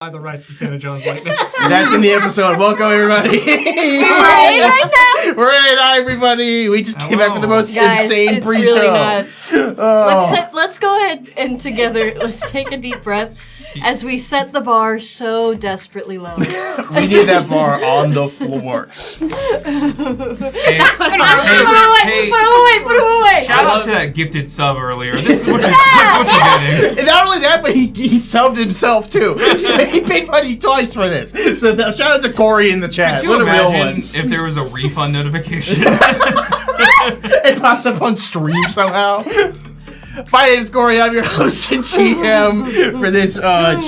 The rights to Santa John's likeness. That's in the episode. Welcome, everybody. Right now. We're in. Hi, everybody. We just came back for the most insane pre-show. Really let's go ahead and together, let's take a deep breath as we set the bar so desperately low. We need that bar on the floor. Put him away. Shout out to that gifted sub earlier. This is what you're getting. And not only that, but he subbed himself, too. So he paid money twice for this. So shout out to Corey in the chat. Could you imagine if there was a refund notification? It pops up on stream somehow. My name's Corey. I'm your host and GM for this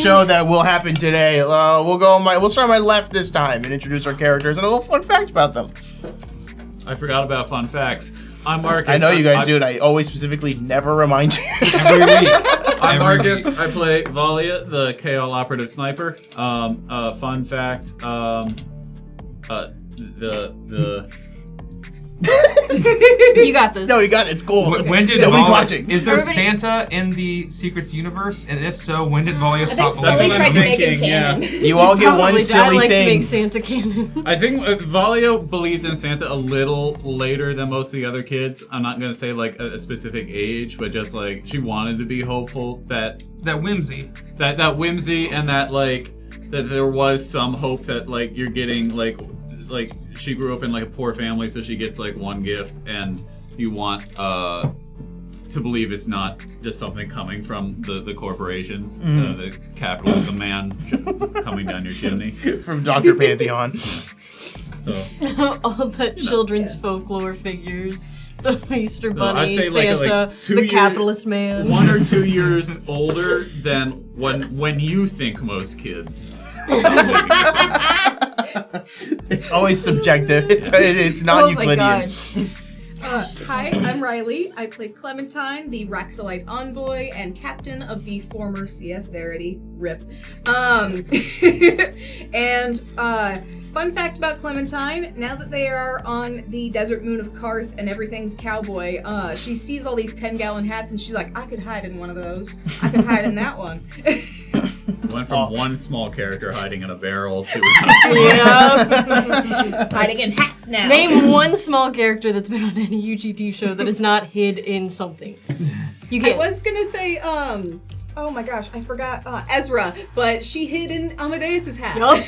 show that will happen today. We'll start on my left this time and introduce our characters and a little fun fact about them. I forgot about fun facts. I'm Marcus. I know you guys do it. I always specifically never remind you. Every week. I'm Marcus. I play Valia, the KL operative sniper. Fun fact. You got this. No, you got it. It's cool. When did Nobody's Valia, watching. Is there Everybody- Santa in the Secrets universe? And if so, when did Valia stop That's believing? what tried I'm to make it thinking, yeah. canon. You all get one Probably. I'd silly like thing. to make Santa canon. I think Valia believed in Santa a little later than most of the other kids. I'm not gonna say like a specific age, but just like she wanted to be hopeful that whimsy. that whimsy and that like that there was some hope that like you're getting like she grew up in like a poor family, so she gets like one gift, and you want to believe it's not just something coming from the corporations, the capitalism man coming down your chimney. From Dr. Pantheon. So, All the children's folklore figures. The Easter Bunny, I'd say Santa, like 2 the years, capitalist man. 1 or 2 years older than when you think most kids. It's always subjective. It's not Euclidean. Oh my god. Hi, I'm Riley. I play Clementine, the Raxolite envoy and captain of the former CS Verity. RIP. Fun fact about Clementine, now that they are on the desert moon of Karth and everything's cowboy, she sees all these 10-gallon hats and she's like, I could hide in one of those. I could hide in that one. Went from one small character hiding in a barrel to Yeah. Hiding in hats now. Name one small character that's been on any UGT show that is not hid in something. You I can't. was gonna say, oh my gosh, I forgot Ezra, but she hid in Amadeus's hat. Yup.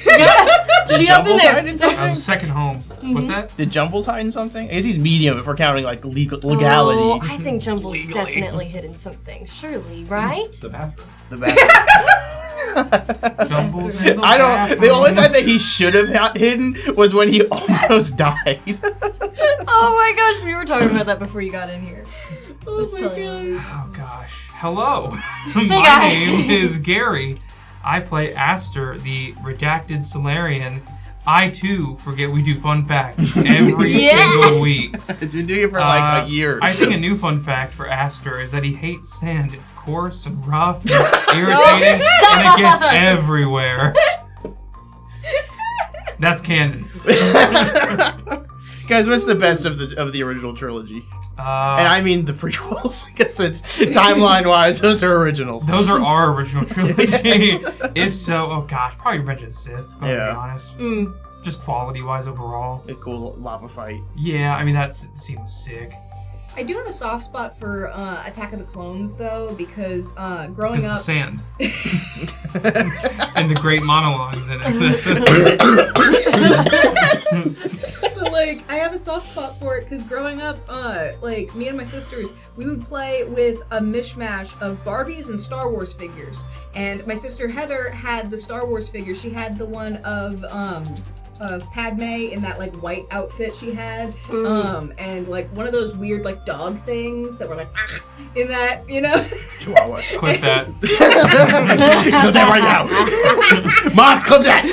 She up in there. That was a second home. What's that? Did Jumbles hide in something? I guess he's medium if we're counting like legality. Oh, I think Jumble's definitely hidden something. Surely, right? the bathroom. The bathroom. Jumbles in the I don't. The bathroom. only time that he should have hidden was when he almost died. Oh my gosh, we were talking about that before you got in here. Oh Just my telling you. god. Oh gosh. Hello. My guys. name is Gary. I play Astra, the redacted Solarian. I too forget we do fun facts every Yeah. single week. It's been doing it for like a year. I think a new fun fact for Astra is that he hates sand. It's coarse and rough and irritating, and it gets everywhere. That's canon. Guys, what's the best of the original trilogy? And I mean the prequels, because that's timeline-wise, those are originals. Those are our original trilogy. If so, oh gosh, probably Revenge of the Sith, to be honest. Just quality-wise overall. A cool lava fight. Yeah, I mean, that seems sick. I do have a soft spot for Attack of the Clones, though, because growing Because of the up... sand. And the great monologues in it. But, like, I have a soft spot for it, because growing up, like, me and my sisters, we would play with a mishmash of Barbies and Star Wars figures. And my sister Heather had the Star Wars figure. She had the one of Padme in that like white outfit she had, and like one of those weird like dog things that were like in that, you know. Chihuahuas. Clip that. Clip that right now. Mom, clip that.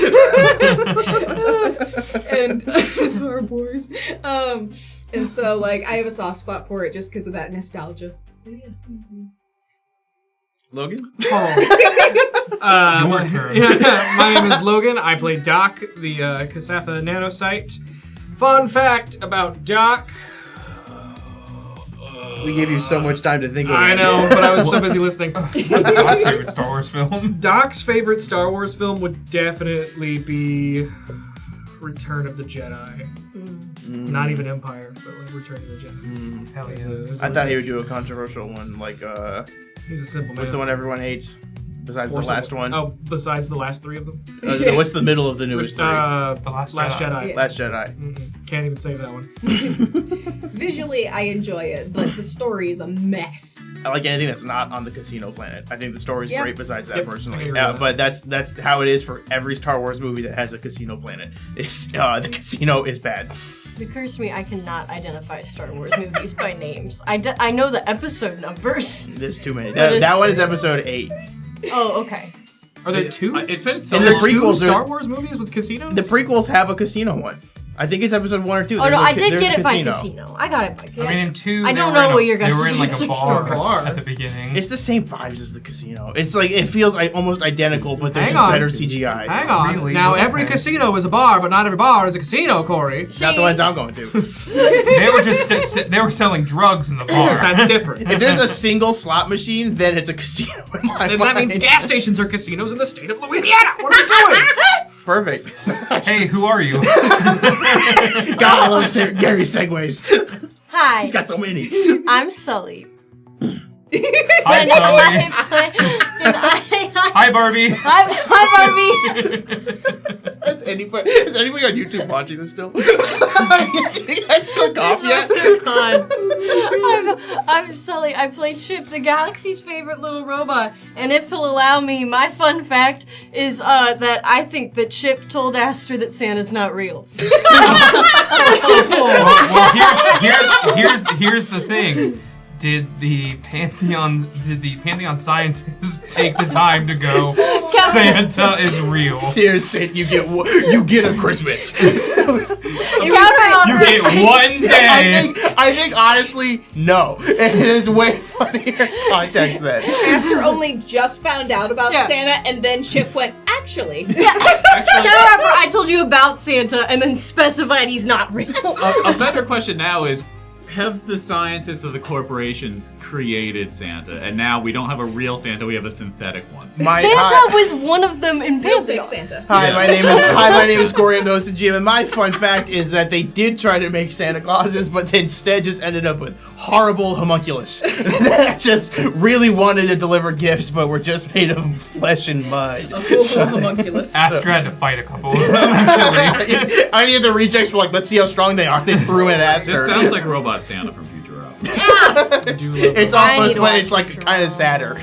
And our boys. And so like I have a soft spot for it just because of that nostalgia. Logan? Your turn. My name is Logan. I play Doc, the Kasatha nanosite. Fun fact about Doc. We gave you so much time to think about I it. know, but I was so busy listening. What's Doc's favorite Star Wars film? Doc's favorite Star Wars film would definitely be Return of the Jedi. Not even Empire, but like Return of the Jedi. Hell There's yeah. there's I thought he would do a controversial one, like, He's a simple man. what's the one everyone hates? Besides Force the last Awakens. one? Oh, besides the last three of them? What's the middle of the newest three? The Last Jedi. Yeah. Last Jedi. Can't even say that one. Visually, I enjoy it, but the story is a mess. I like anything that's not on the casino planet. I think the story's Yep. great besides that, Yep, I personally. agree with that. But that's how it is for every Star Wars movie that has a casino planet. It's, the casino is bad. It occurs to me I cannot identify Star Wars movies by names. I know the episode numbers. There's too many. That is That one is true. episode 8. Oh, okay. Are there two? It's been so And the long. prequels two are- Star Wars movies with casinos? The prequels have a casino one. I think it's episode 1 or 2. Oh no, I did there's get a it by casino. I got it by casino. I mean, in 2, I they don't were know in what your They guys' were in like a answers bar are. at the beginning. It's the same vibes as the casino. It's like, it feels like almost identical, but there's Hang just on. better CGI. Hang on. Really? Now, Okay. every casino is a bar, but not every bar is a casino, Corey. Not the ones I'm going to. They were just they were selling drugs in the bar. That's different. If there's a single slot machine, then it's a casino in my And mind. that means gas stations are casinos in the state of Louisiana. What are we doing? Perfect. Hey, who are you? God, I love Gary segues. Hi, He's got so many. I'm Sully. Hi, Sully. Hi, Barbie. Hi, Barbie. Is anybody on YouTube watching this still? Did you guys click off yet? I'm Sully. I play Chip, the galaxy's favorite little robot. And if he'll allow me, my fun fact is that I think that Chip told Astra that Santa's not real. well, here's the thing. Did the Pantheon scientists take the time to go? Santa is real. Seriously, you get a Christmas. You get one day. I think honestly, no. It is way funnier context then. Aster only just found out about Yeah. Santa, and then Chip went, actually. Actually, Remember, I told you about Santa and then specified he's not real. A better question now is, have the scientists of the corporations created Santa, and now we don't have a real Santa, we have a synthetic one? Santa was one of them in Real Pantheon. fake Santa. Hi, my name is Corey. I'm the host of GM, and my fun fact is that they did try to make Santa Clauses, but instead just ended up with horrible homunculus that just really wanted to deliver gifts, but were just made of flesh and mud. A full homunculus. Astra had to fight a couple of them. Actually, Any of the rejects were like, let's see how strong they are. They threw him at Aster. This sounds like Robot Santa from Futurama. It's I need almost, to but watch it's like Futurama. kind of sadder.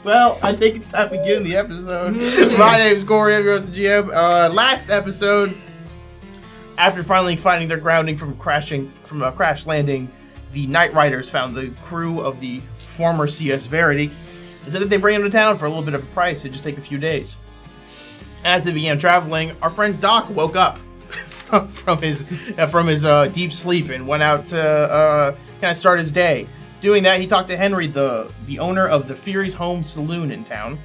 Well, I think it's time we get in the episode. My name's Corey, I'm your host of GM. Last episode, after finally finding their grounding from a crash landing, the Night Riders found the crew of the former CS Verity and said that they bring them to town for a little bit of a price. It'd just take a few days. As they began traveling, our friend Doc woke up from his deep sleep and went out to kind of start his day. Doing that, he talked to Henry, the owner of the Fury's Home Saloon in town,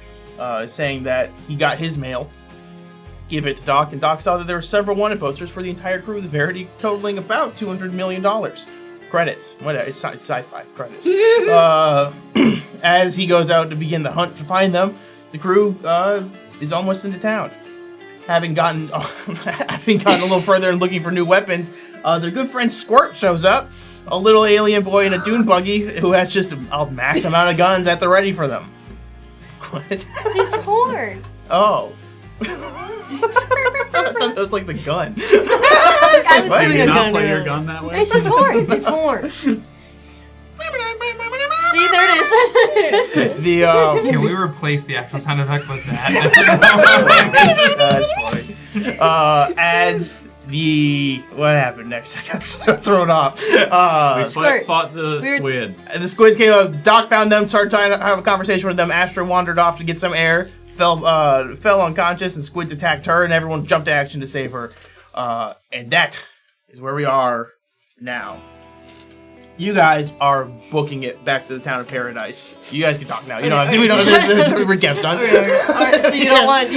saying that he got his mail, gave it to Doc, and Doc saw that there were several wanted posters for the entire crew of the Verity, totaling about $200 million. Credits. Whatever, it's sci-fi credits. As he goes out to begin the hunt to find them, the crew is almost into town. Having gotten a little further and looking for new weapons, their good friend Squirt shows up, a little alien boy in a dune buggy who has just a mass amount of guns at the ready for them. What? His horn. Oh. I thought that was like the gun. I was Why Do doing you a not gun play your earlier. gun that way? It's his horn. His horn. See, there it is. The can we replace the actual sound effect with that? That's funny. As the what happened next? I got thrown off. We Squirt. fought the Weird. squid. The squids came up. Doc found them, started trying to have a conversation with them. Astra wandered off to get some air, fell unconscious, and squids attacked her, and everyone jumped to action to save her. And that is where we are now. You guys are booking it back to the town of Paradise. You guys can talk now. You don't have to. We don't have to. The recap's done. Alright, so you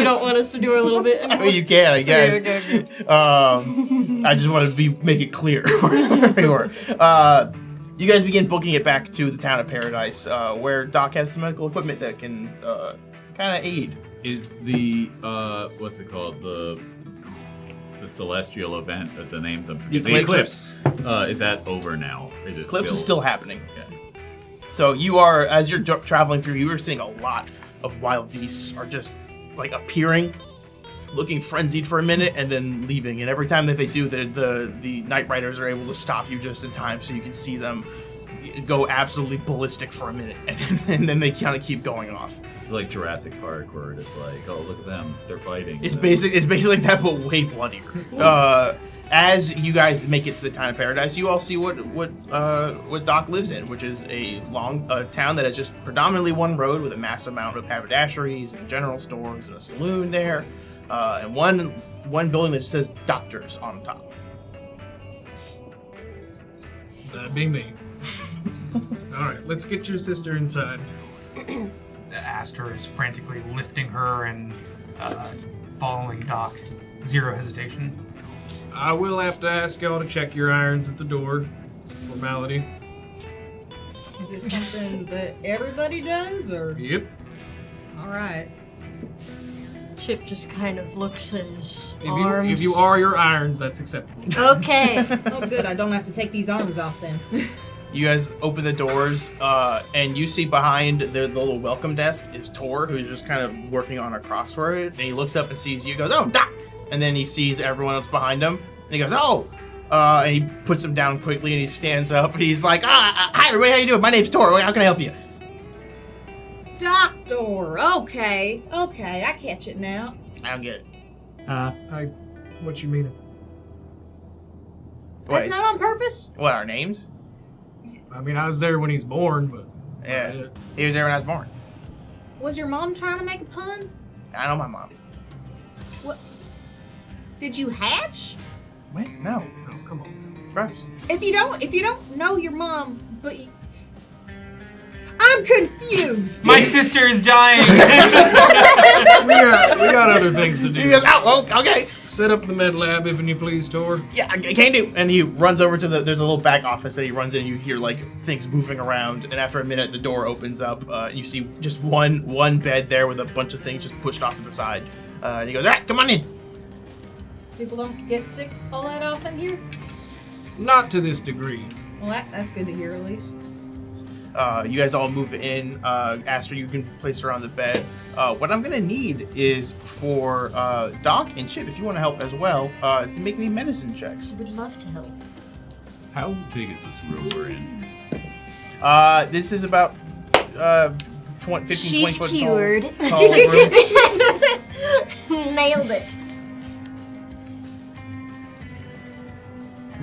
don't want us to do our little bit I anymore? mean, you can, I guess. Okay. I just want to make it clear where we were. You guys begin booking it back to the town of Paradise, where Doc has some medical equipment that can kind of aid. Is the what's it called, the celestial event, the names of The eclipse. Is that over now? Is it Eclipse is still happening. Okay. So you are, as you're traveling through, you are seeing a lot of wild beasts are just like appearing, looking frenzied for a minute, and then leaving. And every time that they do, the Night Riders are able to stop you just in time, so you can see them go absolutely ballistic for a minute, and then they kind of keep going off. It's like Jurassic Park, where it's like, oh, look at them, they're fighting. It's basically like that, but way bloodier. As you guys make it to the town of Paradise, you all see what Doc lives in, which is a long town that has just predominantly one road with a massive amount of haberdasheries and general stores and a saloon there, and one building that just says Doctors on top. That'd be me. All right, let's get your sister inside. Astra is frantically lifting her and following Doc. Zero hesitation. I will have to ask y'all to check your irons at the door. It's a formality. Is this something that everybody does, or? Yep. All right. Chip just kind of looks at his arms. If you are your irons, that's acceptable. Okay. Oh, good. I don't have to take these arms off then. You guys open the doors, and you see behind the little welcome desk is Tor, who's just kind of working on a crossword. And he looks up and sees you, goes, "Oh, Doc!" And then he sees everyone else behind him, and he goes, "Oh!" And he puts him down quickly, and he stands up, and he's like, "Hi, everybody, how you doing? My name's Tor. How can I help you?" Doctor. Okay, I catch it now. I don't get it. What you mean? That's What, not on purpose? what, our names? I mean, I was there when he's born, but Yeah. He was there when I was born. Was your mom trying to make a pun? I know my mom. What? Did you hatch? Wait, no. no, come on. Gross. If you don't know your mom, but I'm confused. My sister is dying. we got other things to do. He goes, "Oh, okay. Set up the med lab, if you please, Tor. Yeah, I can do." And he runs over to there's a little back office that he runs in, and you hear like things moving around, and after a minute the door opens up, and you see just one bed there with a bunch of things just pushed off to the side. And he goes, "All right, come on in." People don't get sick all that often here? Not to this degree. Well, that's good to hear at least. You guys all move in. Astra, you can place her on the bed. What I'm gonna need is for Doc and Chip, if you want to help as well, to make me medicine checks. I would love to help. How big is this room we're in? This is about 15, She's 20 foot cured. tall room. Nailed it.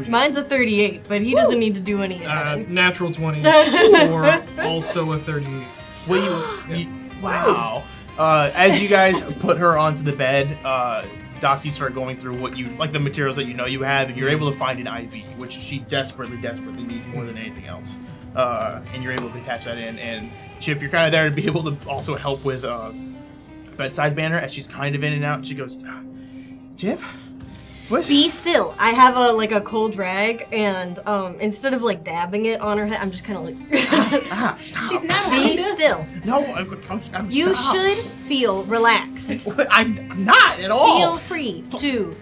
Mine's a 38, but he doesn't need to do any adding. Natural 20 or also a 38. Will you wow. As you guys put her onto the bed, Doc, you start going through what you like, the materials that you have, and you're able to find an IV, which she desperately needs more than anything else. And you're able to attach that in. And Chip, you're kind of there to be able to also help with bedside banner as she's kind of in and out. And she goes, "Chip, what?" Be still. I have a cold rag, and instead of like dabbing it on her head, I'm just kind of like. Stop. She's not Be Rhonda. still. No, I'm You stop. should feel relaxed. I'm not at all. Feel free to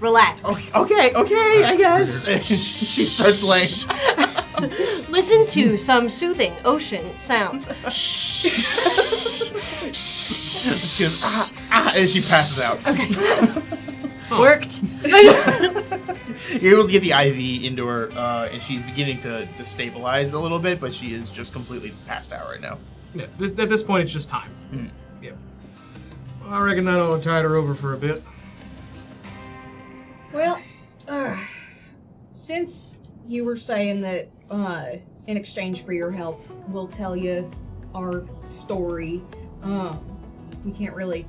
relax. Okay, I guess. She starts laying. Listen to some soothing ocean sounds. She goes, and she passes out. Worked. You're able to get the IV into her, and she's beginning to stabilize a little bit, but she is just completely passed out right now. Yeah, at this point, it's just time. Mm. Yeah. I reckon that ought to tide her over for a bit. Well, since you were saying that in exchange for your help, we'll tell you our story, we can't really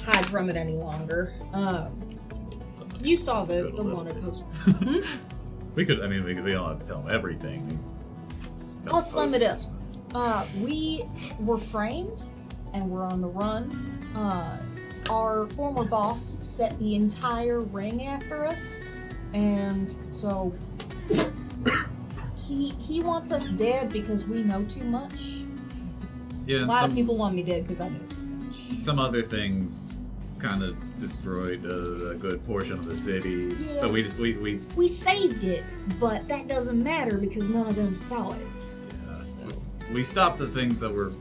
hide from it any longer. You saw the wanted poster. We don't have to tell them everything. I'll sum it up. We were framed and we're on the run. Our former boss set the entire ring after us, and so he wants us dead because we know too much. Yeah, A and lot of people want me dead because I know too much. some other things kind of destroyed a good portion of the city. Yeah. But we We saved it, but that doesn't matter because none of them saw it. we stopped the things that were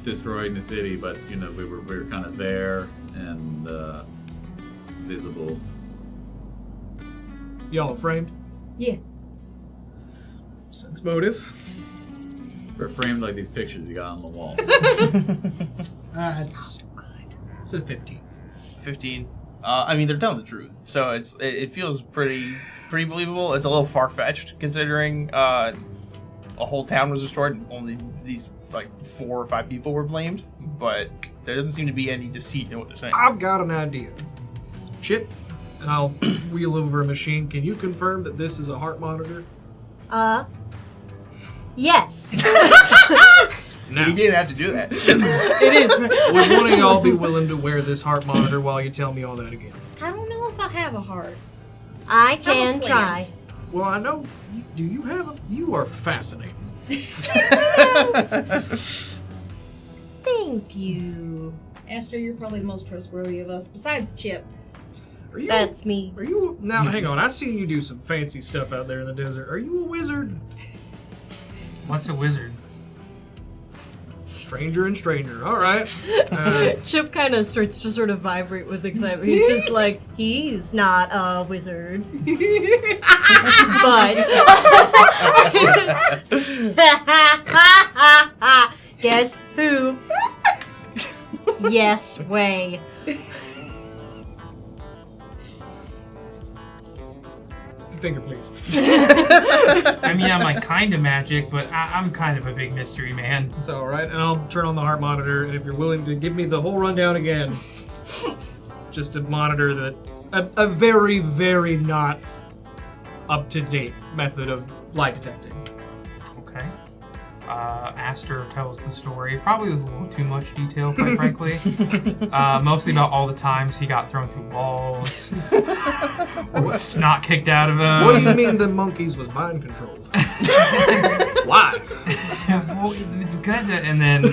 destroying the city, but you know we were kind of there and visible. Y'all framed? Yeah. Sense motive. We're framed like these pictures you got on the wall. It's a 15. 15. I mean, they're telling the truth, so it feels pretty believable. It's a little far fetched considering a whole town was destroyed and only these like 4 or 5 people were blamed. But there doesn't seem to be any deceit in what they're saying. I've got an idea. Chip, and I'll wheel over a machine. Can you confirm that this is a heart monitor? Yes. No. You didn't have to do that. It is. Would one of y'all be willing to wear this heart monitor while you tell me all that again? I don't know if I have a heart. I can try. Well, I know. Do you have a... You are fascinating. Thank you. Astra, you're probably the most trustworthy of us, besides Chip. Are you... That's me. Are you... Now, hang on. I've seen you do some fancy stuff out there in the desert. Are you a wizard? What's a wizard? Stranger and stranger. All right. Chip kind of starts to sort of vibrate with excitement. He's just like, he's not a wizard. But guess who? Yes way. Finger, please. I mean, I'm like kind of magic, but I'm kind of a big mystery man. It's all right, and I'll turn on the heart monitor, and if you're willing to give me the whole rundown again, just to monitor that a very, very not up-to-date method of lie detecting. Okay. Astra tells the story, probably with a little too much detail, quite frankly. Mostly about all the times he got thrown through walls, or with snot kicked out of him. What do you mean the monkeys was mind controlled? Why? Well, it's because of, and then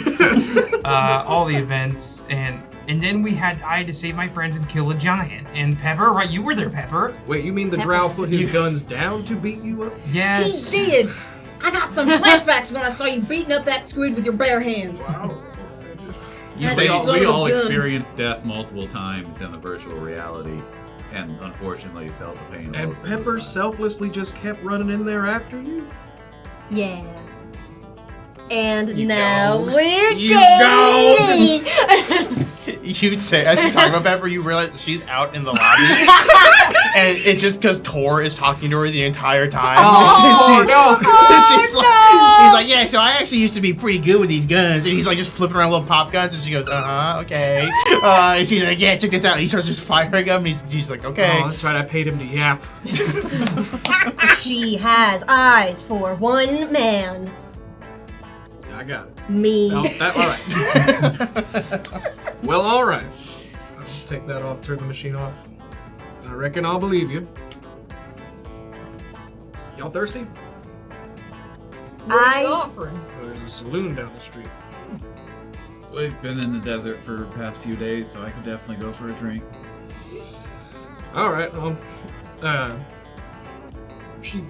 all the events, and then I had to save my friends and kill a giant. And Pepper, right? You were there, Pepper. Wait, you mean the drow put his guns down to beat you up? Yes. He did! I got some flashbacks when I saw you beating up that squid with your bare hands. Wow. That's We so all good. experienced death multiple times in the virtual reality, and unfortunately felt the pain. And most of Pepper the time. selflessly just kept running in there after you? Yeah. And You now go. we're You dating. You say, as you talk about Pepper, you realize she's out in the lobby. And it's just because Tor is talking to her the entire time. Oh, no. She's like, he's like, yeah, so I actually used to be pretty good with these guns. And he's like just flipping around little pop guns. And she goes, okay. And she's like, yeah, check this out. And he starts just firing them. And she's like, okay. Oh, that's right, I paid him to yap. She has eyes for one man. I got it. Me. No, all right. Well, all right. I'll take that off, turn the machine off. I reckon I'll believe you. Y'all thirsty? What are you offering? Well, there's a saloon down the street. We've been in the desert for the past few days, so I could definitely go for a drink. All right. Well, she's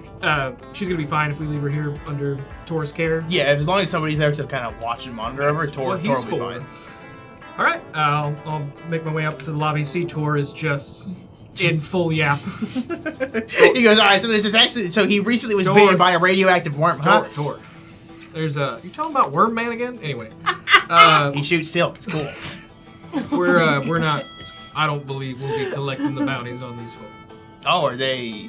gonna be fine if we leave her here under Tor's care. Yeah, as long as somebody's there to kind of watch and monitor over, That's Tor what will he's be for. fine. All right. I'll make my way up to the lobby. See, Tor is just in full yap. He goes, all right, so there's this actually, so he recently was Tor. bitten by a radioactive worm, huh? Tor. There's you talking about Worm Man again? Anyway, He shoots silk, it's cool. we're not. I don't believe we'll be collecting the bounties on these folks. Oh, are they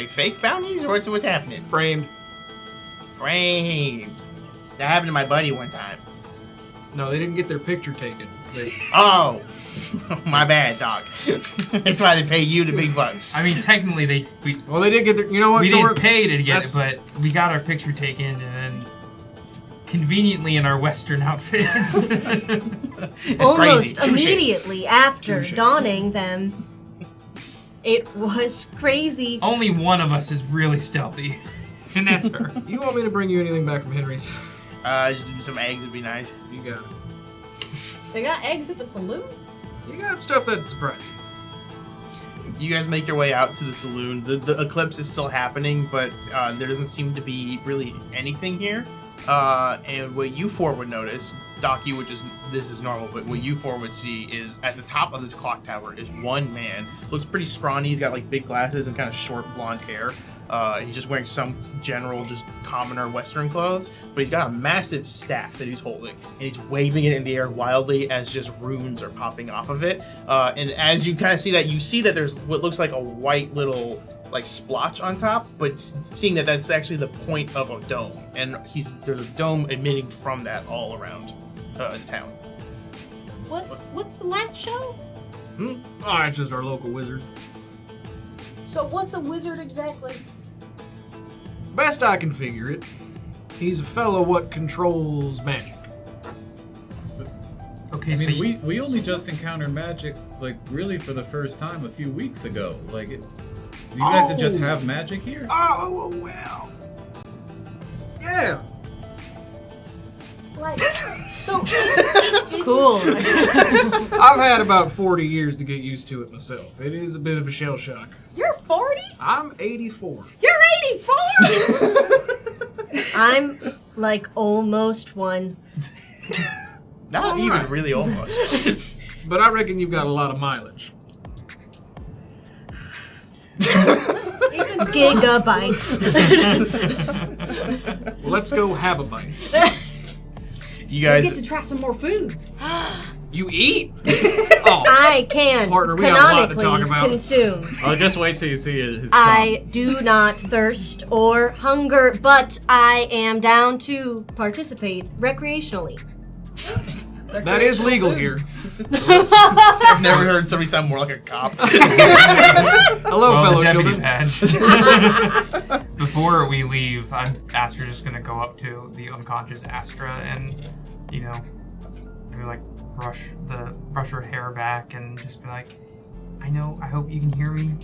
fake bounties, or what's happening? Framed. Framed. That happened to my buddy one time. No, they didn't get their picture taken. Oh, my bad, dog. That's why they pay you the big bucks. I mean, technically, Well, they did get their. You know what? we Tor? didn't pay to get it, That's- but we got our picture taken, and then conveniently in our Western outfits. It's Almost crazy. Touche. immediately after Touche. donning them. It was crazy. Only one of us is really stealthy, and that's her. You want me to bring you anything back from Henry's? Just some eggs would be nice. You got it. They got eggs at the saloon? You got stuff that's surprising. You guys make your way out to the saloon. The eclipse is still happening, but there doesn't seem to be really anything here. And what you four would notice, Doc, this is normal, but what you four would see is at the top of this clock tower is one man. Looks pretty scrawny. He's got like big glasses and kind of short blonde hair. He's just wearing some general, just commoner Western clothes, but he's got a massive staff that he's holding, and he's waving it in the air wildly as just runes are popping off of it. And as you kind of see that, you see that there's what looks like a white little like splotch on top, but seeing that that's actually the point of a dome, and there's a dome emitting from that all around the town. What's the light show? Oh, it's just our local wizard. So what's a wizard exactly? Best I can figure it, he's a fellow what controls magic. Okay, I so mean, we only just encountered magic, like, really for the first time a few weeks ago. Like, you guys just have magic here? Oh, well. Yeah. Like, so cool. I've had about 40 years to get used to it myself. It is a bit of a shell shock. You're 40? I'm 84. You're 84? I'm like almost one. Not All even right. really almost. But I reckon you've got a lot of mileage. Gigabytes. Well, let's go have a bite. You We guys, get to try some more food. You eat? Oh, I can Partner, we got a lot to canonically talk about. consume. I'll just wait till you see his I do not thirst or hunger, but I am down to participate recreationally. that is legal here. I've never heard somebody sound more like a cop. Hello, well, fellow the deputy children. badge. Before we leave, Astra's just gonna go up to the unconscious Astra and, you know, maybe like brush her hair back and just be like, I hope you can hear me.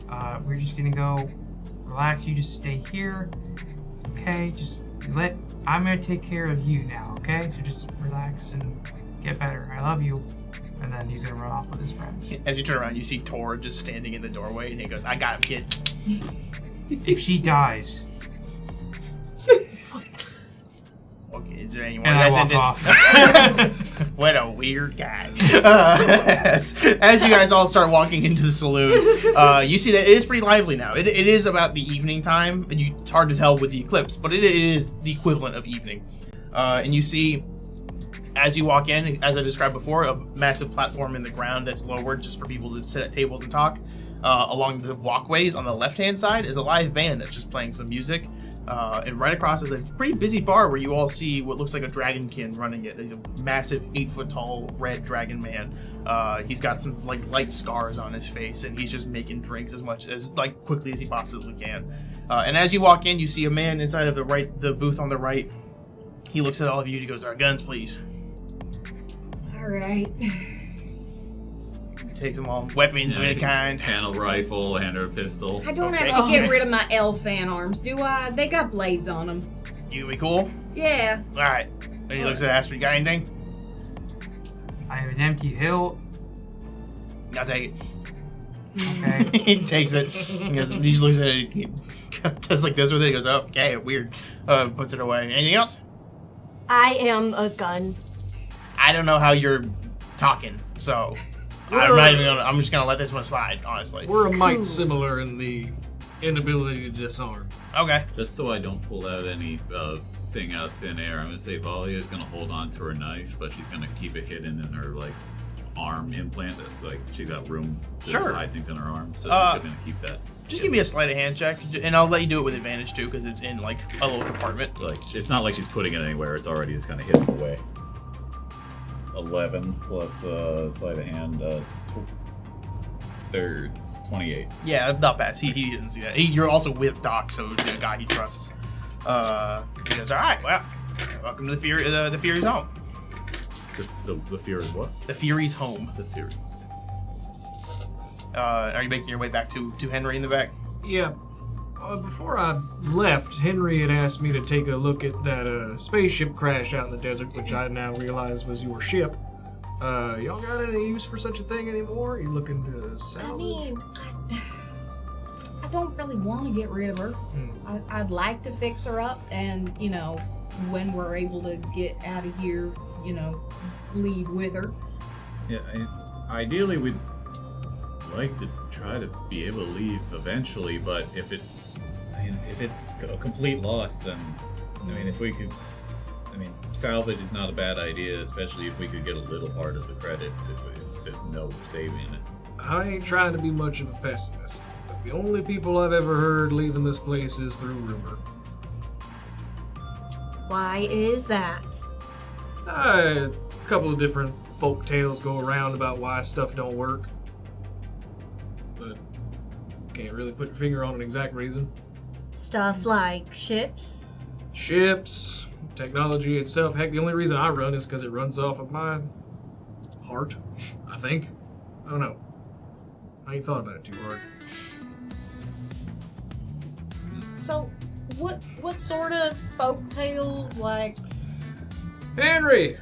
We're just gonna go relax. You just stay here, okay? I'm gonna take care of you now, okay? So just relax and get better. I love you. And then he's gonna run off with his friends. As you turn around, you see Tor just standing in the doorway, and he goes, "I got him, kid." If she dies, Okay, is there anyone and I that's walk in off. What a weird guy. As you guys all start walking into the saloon, you see that it is pretty lively now. It is about the evening time, and it's hard to tell with the eclipse, but it is the equivalent of evening. And you see, as you walk in, as I described before, a massive platform in the ground that's lowered just for people to sit at tables and talk. Along the walkways on the left-hand side is a live band that's just playing some music. And right across is a pretty busy bar where you all see what looks like a dragonkin running it. He's a massive 8-foot-tall red dragon man. He's got some like light scars on his face, and he's just making drinks as quickly as he possibly can. And as you walk in, you see a man inside of the booth on the right. He looks at all of you. He goes, "Our guns, please." All right. Takes them all. Weapons of any kind. Hand a rifle, hand her a pistol. I don't Okay. have to get rid of my elf fan arms, do I? They got blades on them. You gonna be cool? Yeah. All right. And he looks at Astra. You got anything? I have an empty hilt. I'll take it. Okay. He takes it. He just looks at it. He does like this with it. He goes, "Oh, okay, weird." Puts it away. Anything else? I am a gun. I don't know how you're talking, so I'm just gonna let this one slide, honestly. We're a mite similar in the inability to disarm. Okay. Just so I don't pull out any thing out of thin air, I'm gonna say Valia is gonna hold on to her knife, but she's gonna keep it hidden in her like arm implant. That's like she's got room to Sure. hide things in her arm, so she's gonna keep that. Just give me a sleight of hand check, and I'll let you do it with advantage too, because it's in like a little compartment. Like it's not like she's putting it anywhere. It's already just kind of hidden away. 11 plus sleight of hand, 28. Yeah, not bad. He didn't see that. You're also with Doc, so the guy he trusts. He goes, "All right, well, welcome to the Fury's home." The fear is what? The Fury's home. The theory. Are you making your way back to Henry in the back? Yeah. Before I left, Henry had asked me to take a look at that spaceship crash out in the desert, which I now realize was your ship. Y'all got any use for such a thing anymore? You looking to salvage? I mean, I don't really want to get rid of her. I'd like to fix her up, and when we're able to get out of here, leave with her. Yeah, ideally we'd like to try to be able to leave eventually, but if it's a complete loss, then if we could, salvage is not a bad idea, especially if we could get a little part of the credits. If there's no saving it. I ain't trying to be much of a pessimist, but the only people I've ever heard leaving this place is through rumor. Why is that? A couple of different folk tales go around about why stuff don't work, but can't really put your finger on an exact reason. Stuff like ships? Ships, technology itself. Heck, the only reason I run is because it runs off of my heart, I think. I don't know. I ain't thought about it too hard. So, what sort of folk tales, like? Henry,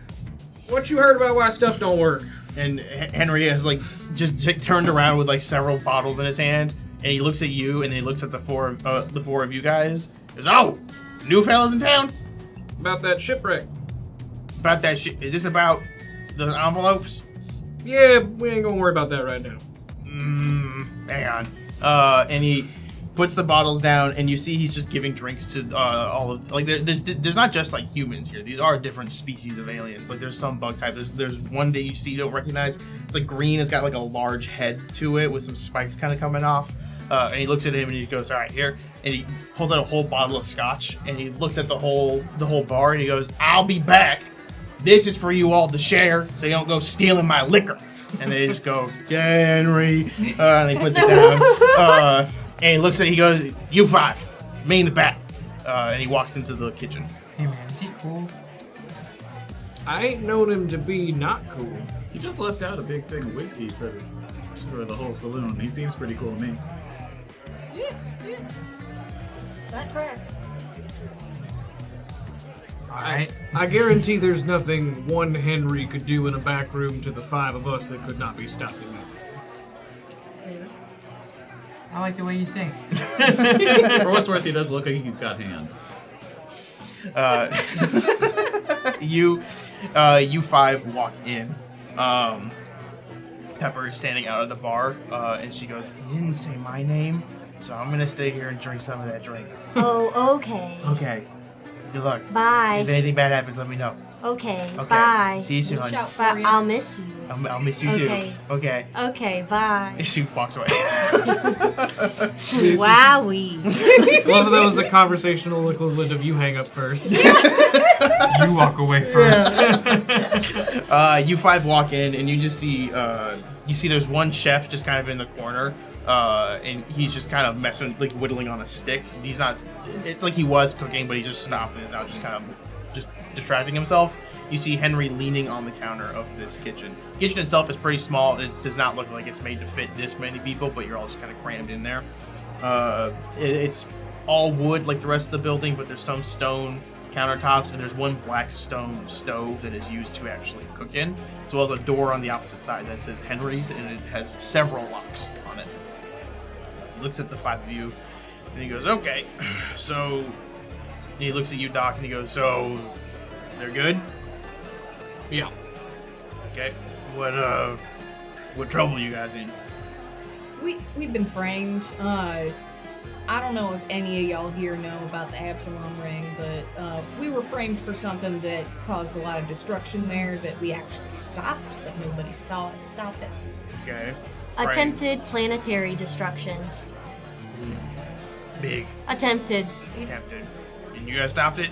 what you heard about why stuff don't work? And Henry has just turned around with several bottles in his hand, and he looks at you, and then he looks at the four of you guys. He goes, "Oh, new fellas in town? About that shipwreck. About that shit? Is this about the envelopes?" Yeah, we ain't gonna worry about that right now. Hang on. And he puts the bottles down, and you see he's just giving drinks to all of there's not just humans here. These are different species of aliens. There's some bug type. There's one that you see you don't recognize. It's green. It's got a large head to it with some spikes kind of coming off. And he looks at him and he goes, "All right, here." And he pulls out a whole bottle of scotch, and he looks at the whole bar, and he goes, "I'll be back. This is for you all to share, so you don't go stealing my liquor." And they just go, "Yeah, Henry," and he puts it down. And he looks at it, he goes, "You five, me in the back." And he walks into the kitchen. Hey man, is he cool? I ain't known him to be not cool. He just left out a big thing of whiskey for the whole saloon. He seems pretty cool to me. Yeah. That tracks. Alright. I guarantee there's nothing one Henry could do in a back room to the five of us that could not be stopped in that. I like the way you think. For what's worth, he does look like he's got hands. You five walk in. Pepper is standing out of the bar, and she goes, "You didn't say my name, so I'm gonna stay here and drink some of that drink." Oh, okay. Okay. Good luck. Bye. If anything bad happens, let me know. Okay, Okay. bye. See you soon, We'll honey. shout for But you. I'll miss you. I'll miss you Okay. too. Okay. Okay, bye. She walks away. Wowee. Love that was the conversational equivalent of you hang up first. You walk away first. You five walk in, and you just see there's one chef just kind of in the corner, and he's just kind of messing, whittling on a stick. He's not. It's like he was cooking, but he just stopped and is now just kind of just distracting himself. You see Henry leaning on the counter of this kitchen. The kitchen itself is pretty small. It does not look like it's made to fit this many people, but you're all just kind of crammed in there. It's all wood like the rest of the building, but there's some stone countertops, and there's one black stone stove that is used to actually cook in, as well as a door on the opposite side that says Henry's, and it has several locks on it. He looks at the five of you, and he goes, "Okay, so..." He looks at you, Doc, and he goes, "So, they're good?" Yeah. Okay. What trouble you guys in? We've been framed. I don't know if any of y'all here know about the Absalom ring, but we were framed for something that caused a lot of destruction there that we actually stopped, but nobody saw us stop it. Okay. Attempted planetary destruction. Big. Attempted. Attempted. And you guys stopped it?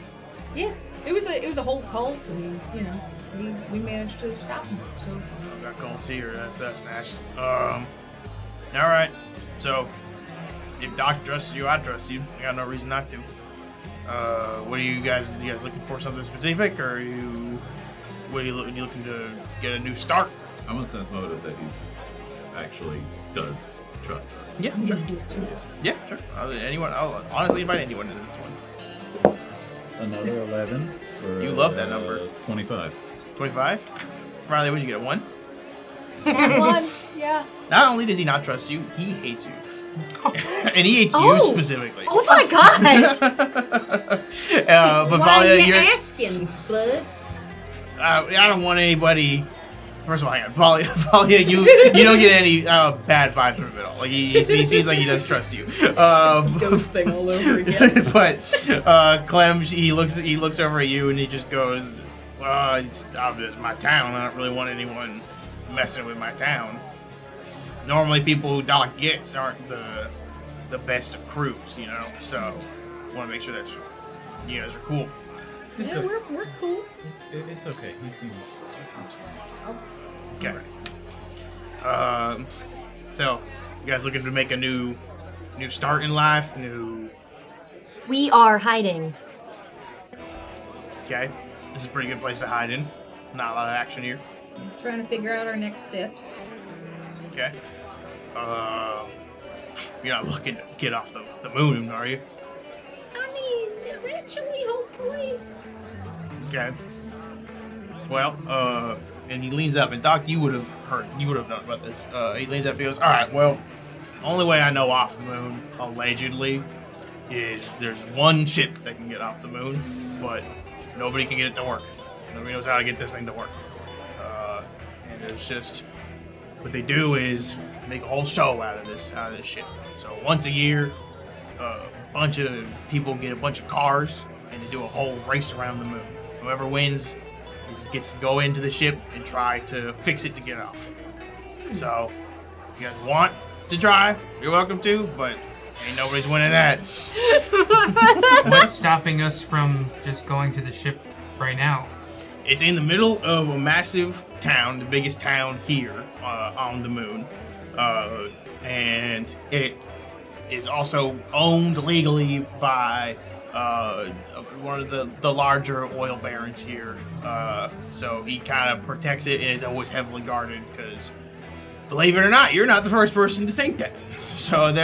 Yeah, it was a whole cult, and we managed to stop them. So I've got cults here. That's nice. All right. So, if Doc trusts you, I trust you. I got no reason not to. What are you guys looking for? Something specific, or are you looking to get a new start? I'm gonna sense motive that he's actually does trust us. Yeah, sure. Yeah, sure. I'll honestly invite anyone into this one. Another 11. For, You love that number. 25. 25? Riley, would you get a 1? That one, yeah. Not only does he not trust you, he hates you. And he hates you Oh. specifically. Oh my gosh! But Why Valia, are you you're, asking, bud? I don't want anybody. First of all, hang on. Valia, you don't get any bad vibes from him at all. Like he seems like he does trust you. Ghost thing all over again. But Clem, he looks over at you and he just goes, "Well, it's my town. I don't really want anyone messing with my town. Normally, people who Doc gets aren't the best of crews, you know. So, want to make sure that you guys are cool." Yeah, we're cool. It's okay. He seems fine. Okay. So, you guys looking to make a new start in life? We are hiding. Okay. This is a pretty good place to hide in. Not a lot of action here. Trying to figure out our next steps. Okay. You're not looking to get off the moon, are you? I mean, eventually, hopefully. Okay. Well, and he leans up, and Doc, you would have known about this. He leans up and he goes, "All right, well, the only way I know off the moon, allegedly, is there's one ship that can get off the moon, but nobody can get it to work. Nobody knows how to get this thing to work. And there's just, what they do is make a whole show out of this ship. So once a year, a bunch of people get a bunch of cars, and they do a whole race around the moon. Whoever wins gets to go into the ship and try to fix it to get off. So, if you guys want to try, you're welcome to, but ain't nobody's winning that." What's stopping us from just going to the ship right now? It's in the middle of a massive town, the biggest town here on the moon, and it is also owned legally by one of the larger oil barons here. So he kind of protects it and is always heavily guarded because, believe it or not, you're not the first person to think that. So it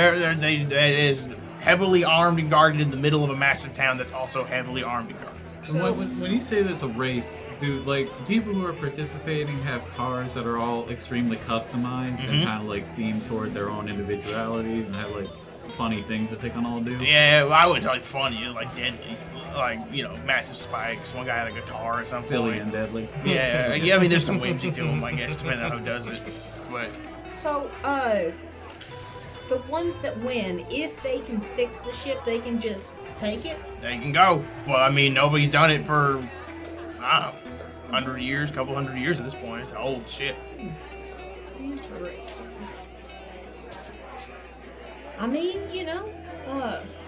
is heavily armed and guarded in the middle of a massive town that's also heavily armed and guarded. So- When you say there's a race, do like people who are participating have cars that are all extremely customized and kind of like themed toward their own individuality and have like funny things that they can all do? Yeah, well, I wouldn't say like funny, like deadly. Like, you know, massive spikes. One guy had a guitar or something. Silly and deadly. Yeah, I mean, there's some whimsy to them, I guess, depending on who does it. But So, the ones that win, if they can fix the ship, they can just take it. they can go. Well, I mean, nobody's done it for, I don't know, 100 years, couple hundred years at this point. It's old shit. Interesting. I mean, you know,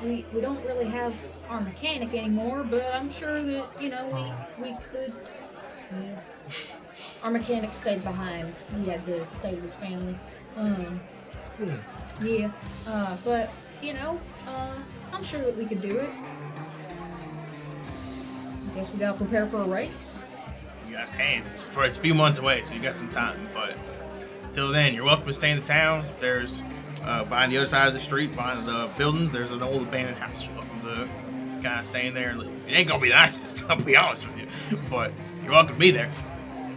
we don't really have our mechanic anymore, but I'm sure that, you know, we could. Yeah. Our mechanic stayed behind. He had to stay with his family. Yeah. But, you know, I'm sure that we could do it. I guess we gotta prepare for a race. You got hands. It's a few months away, so you got some time. But till then, you're welcome to stay in the town. There's, behind the other side of the street, behind the buildings, there's an old abandoned house. You're welcome to kind of stay in there and live. It ain't gonna be the nicest, I'll be honest with you. But you're welcome to be there.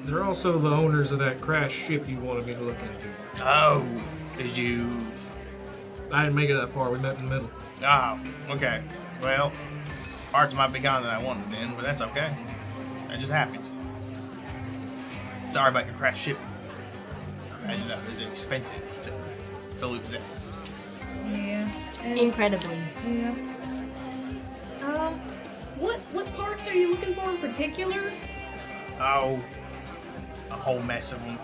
They're also the owners of that crashed ship you wanted me to look into. Oh, did you? I didn't make it that far. We met in the middle. Oh, okay. Well, parts might be gone that I wanted then, but that's okay. That just happens. Sorry about your crashed ship. I imagine that was expensive to lose that. Yeah. Incredibly. Yeah. What parts are you looking for in particular? Oh, a whole mess of them.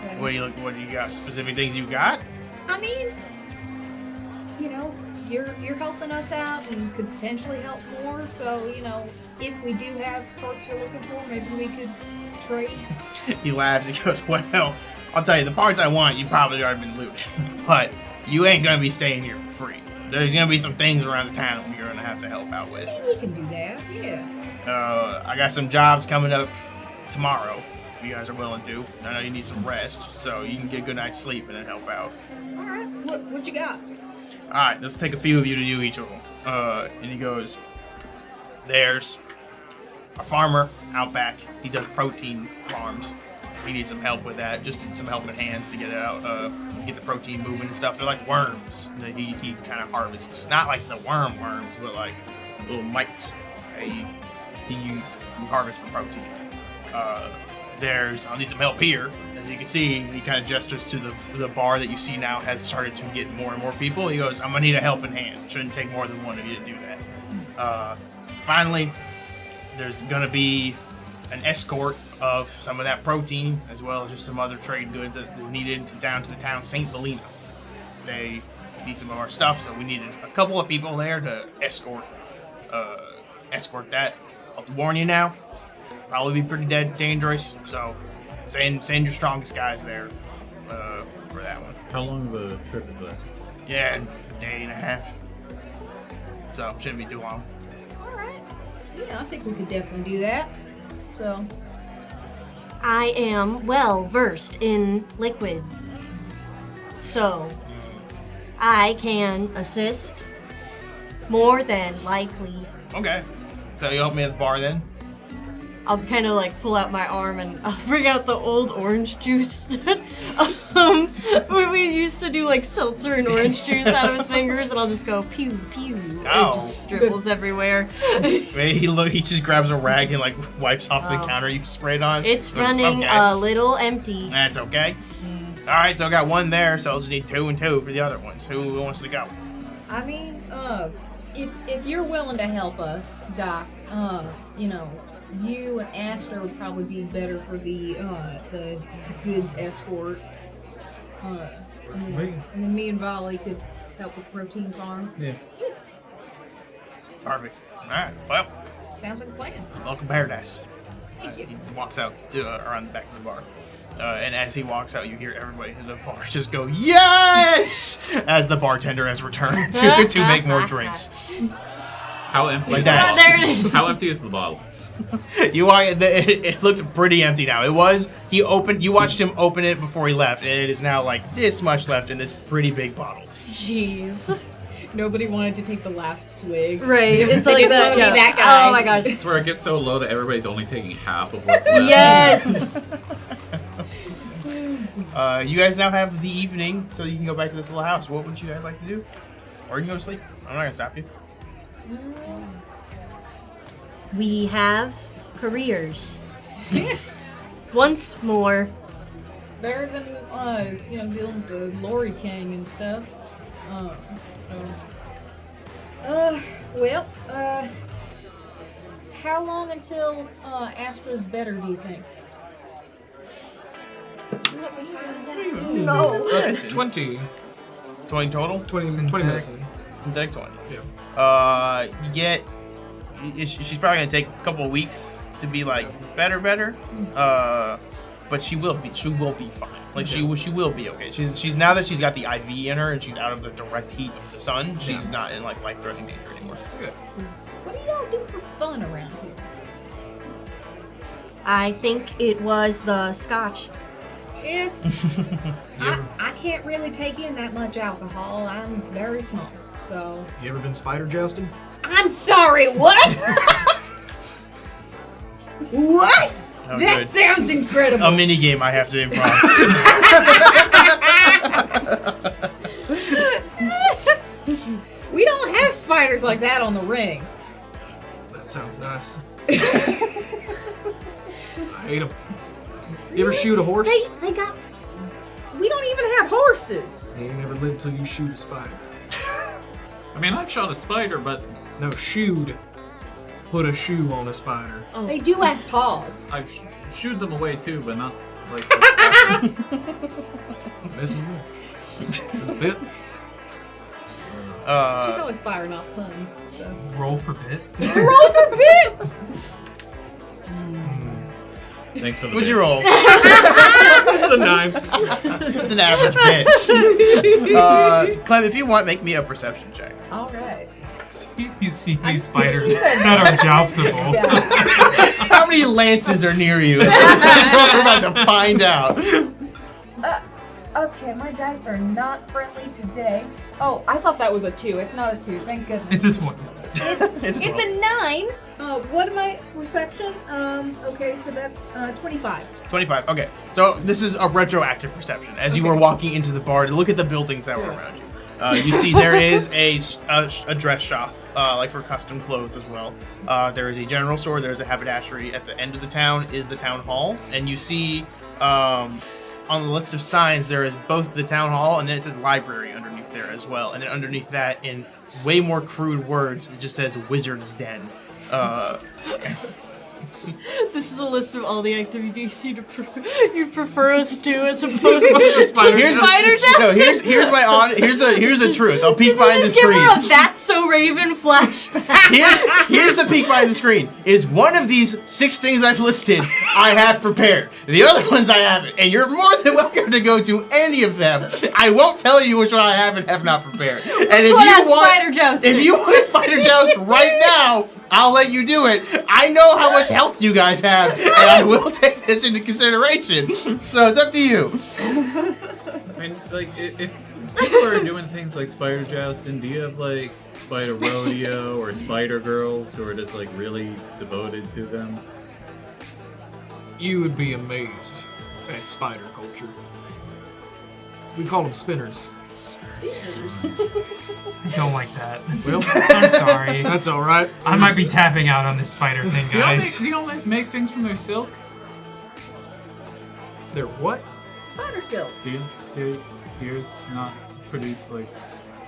Okay. What do you got? Specific things you got? I mean, you know, you're helping us out and you could potentially help more. So, you know, if we do have parts you're looking for, maybe we could trade. He laughs. He goes, "Well, I'll tell you, the parts I want, you probably already been looted, but you ain't gonna be staying here for free. There's gonna be some things around the town you're gonna have to help out with. We can do that. Yeah. I got some jobs coming up tomorrow, if you guys are willing to. I know you need some rest, so you can get a good night's sleep and then help out. All right. What you got? All right, let's take a few of you to do each of them. And he goes, there's a farmer out back. He does protein farms. He needs some help with that, just some helping hands to get it out, get the protein moving and stuff. They're like worms that he kind of harvests. Not like the worms, but like little mites. He harvests for protein. I'll need some help here. As you can see, he kind of gestures to the bar that you see now has started to get more and more people. He goes, I'm gonna need a helping hand. Shouldn't take more than one of you to do that. Finally, there's gonna be an escort of some of that protein, as well as just some other trade goods that is needed down to the town St. Belina. They need some of our stuff, so we needed a couple of people there to escort that. I'll warn you now, probably be pretty dangerous, so send your strongest guys there for that one. How long of a trip is that? Yeah, a day and a half. So, shouldn't be too long. All right. Yeah, I think we could definitely do that. So, I am well versed in liquids, so I can assist more than likely. Okay. So you help me at the bar then? I'll kind of like pull out my arm and I'll bring out the old orange juice. We used to do like seltzer and orange juice out of his fingers, and I'll just go pew pew. And Oh. it just dribbles everywhere. He just grabs a rag and like wipes off the Oh. counter you sprayed on. It's running Okay. a little empty. That's okay. All right, so I got one there, so I'll just need 2 and 2 for the other ones. Who wants to go? I mean, if you're willing to help us, Doc, you and Astra would probably be better for the goods escort. And then me and Volley could help with protein farm. Yeah. Perfect. All right, well, Sounds like a plan. welcome paradise. Thank you. He walks out to around the back of the bar. And as he walks out, you hear everybody in the bar just go, yes! As the bartender has returned to make more drinks. How empty? Like is that. the There bottle? it is. How empty is the bottle? You walk, it looks pretty empty now. You watched him open it before he left, and it is now like this much left in this pretty big bottle. Jeez. Nobody wanted to take the last swig. Right. It's They like didn't that. wanna be Yeah. that guy. Oh my gosh. It's where it gets so low that everybody's only taking half of what's left. Yes. You guys now have the evening, so you can go back to this little house. What would you guys like to do? Or you can go to sleep. I'm not gonna stop you. We have careers. Once more. Better than dealing with the Lori King and stuff. How long until Astra's better, do you think? No. Okay, 20. 20 total? 20 medicine. Synthetic 20. Yeah. You get. She's probably gonna take a couple of weeks to be like better. But she will be fine. Like she will be okay. She's now that she's got the IV in her and she's out of the direct heat of the sun. She's not in like life-threatening danger anymore. Good. What do y'all do for fun around here? I think it was the scotch. Yeah, You ever, I can't really take in that much alcohol. I'm very small, so. you ever been spider jousting? I'm sorry, what? What? Oh, That good. sounds incredible. A mini game I have to improv. We don't have spiders like that on the ring. That sounds nice. I hate them. You ever shoot a horse? They got. We don't even have horses. You never live till you shoot a spider. I mean, I've shot a spider, but No, shoot. Put a shoe on a spider. Oh. They do have paws. I've shooed them away too, but not like. Messing with me. Is this a bit? She's always firing off puns. So. Roll for bit. Roll for bit. Thanks for the. What'd you bits. roll? It's a 9. It's an average bit. Clem, if you want, make me a perception check. All right. See if you see any spiders that are joustable. Yeah. How many lances are near you? That's what we're about to find out. Okay, my dice are not friendly today. Oh, I thought that was a 2. It's not a 2. Thank goodness. It's a 20. It's It's a 9. What am I? Perception? Okay, so that's 25. 25. Okay, so this is a retroactive perception. As you were walking into the bar to look at the buildings that were around you, you see there is a dress shop, like for custom clothes as well. There is a general store. There is a haberdashery. At the end of the town is the town hall, and you see on the list of signs there is both the town hall and then it says library underneath there as well. And then underneath that, in way more crude words, it just says Wizard's Den. This is a list of all the activities you prefer us to, as opposed to spider No, jousting. here's the truth. I'll peek Did you behind the just give screen. her a That's So Raven flashback? Here's the peek behind the screen. Is one of these 6 things I've listed I have prepared. The other ones I haven't, and you're more than welcome to go to any of them. I won't tell you which one I have and have not prepared. And if you want a spider joust right now, I'll let you do it. I know how much health you guys have, and I will take this into consideration. So it's up to you. I mean, like, if people are doing things like spider jousting, do you have, like, spider rodeo or spider girls who are just, like, really devoted to them? You would be amazed at spider culture. We call them spinners. I don't like that. Well, I'm sorry. that's all right. I might be tapping out on this spider thing, guys. Do y'all make things from their silk? They're what? Spider silk. Do yours not produce, like,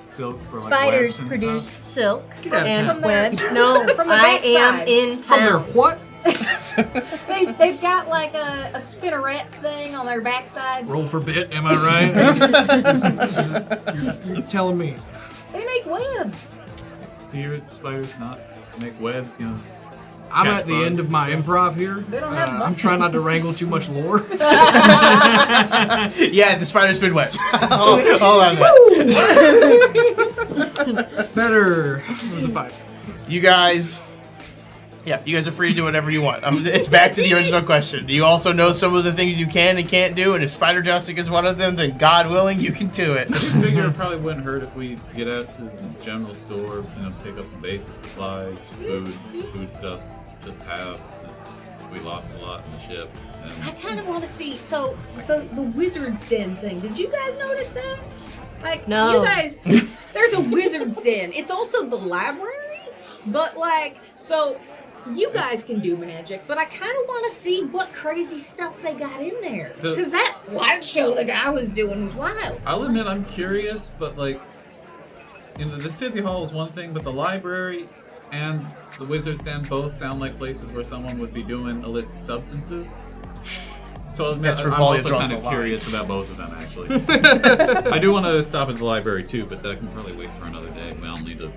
silk for, like, Spiders webs and produce stuff? silk Get out of and town. webs. No, From the I am backside. in From their town. what? They've got like a spinneret thing on their backside. Roll for bit, am I right? you're telling me. They make webs. Do your spiders not make webs, you know? I'm Catch at the end bugs of my and improv here. They don't have I'm buttons. trying not to wrangle too much lore. Yeah, the spider spin webs. Hold on. Better. It was a 5. You guys are free to do whatever you want. It's back to the original question. Do you also know some of the things you can and can't do? And if spider jousting is one of them, then God willing, you can do it. I figure it probably wouldn't hurt if we get out to the general store, pick up some basic supplies, food stuff, just have, since we lost a lot in the ship. I And kind of want to see. So the Wizard's Den thing. Did you guys notice that? Like, No. you guys, there's a Wizard's Den. It's also the library, but like, so you guys can do magic, but I kind of want to see what crazy stuff they got in there. Because that light show the guy was doing was wild. I'll admit I'm curious, but like, the city hall is one thing, but the library and the Wizard's Den both sound like places where someone would be doing illicit substances. So That's where I'm Volley also draws kind the of line. curious about both of them, actually. I do want to stop at the library too, but that can probably wait for another day. We don't need to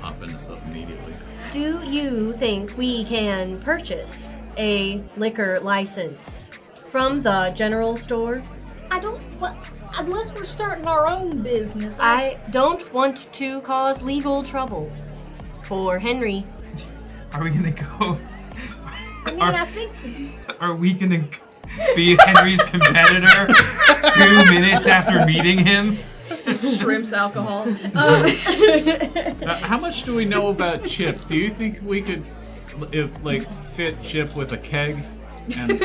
hop into stuff immediately. Do you think we can purchase a liquor license from the general store? I don't. What? Unless we're starting our own business. I don't want to cause legal trouble for Henry. Are we gonna go? I think. Are we gonna be Henry's competitor 2 minutes after meeting him? Shrimps alcohol. How much do we know about Chip? Do you think we could, fit Chip with a keg? And,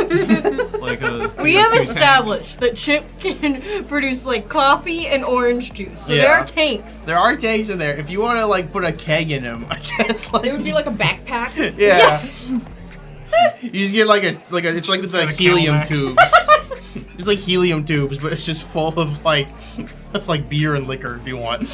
like a We have CO2 tank? established that Chip can produce like coffee and orange juice. So there Yeah. are tanks. There are tanks in there. If you want to put a keg in them, I guess It would be like a backpack. yeah. You just get it's like with got a helium Camelback. tubes. It's like helium tubes, but it's just full of beer and liquor if you want.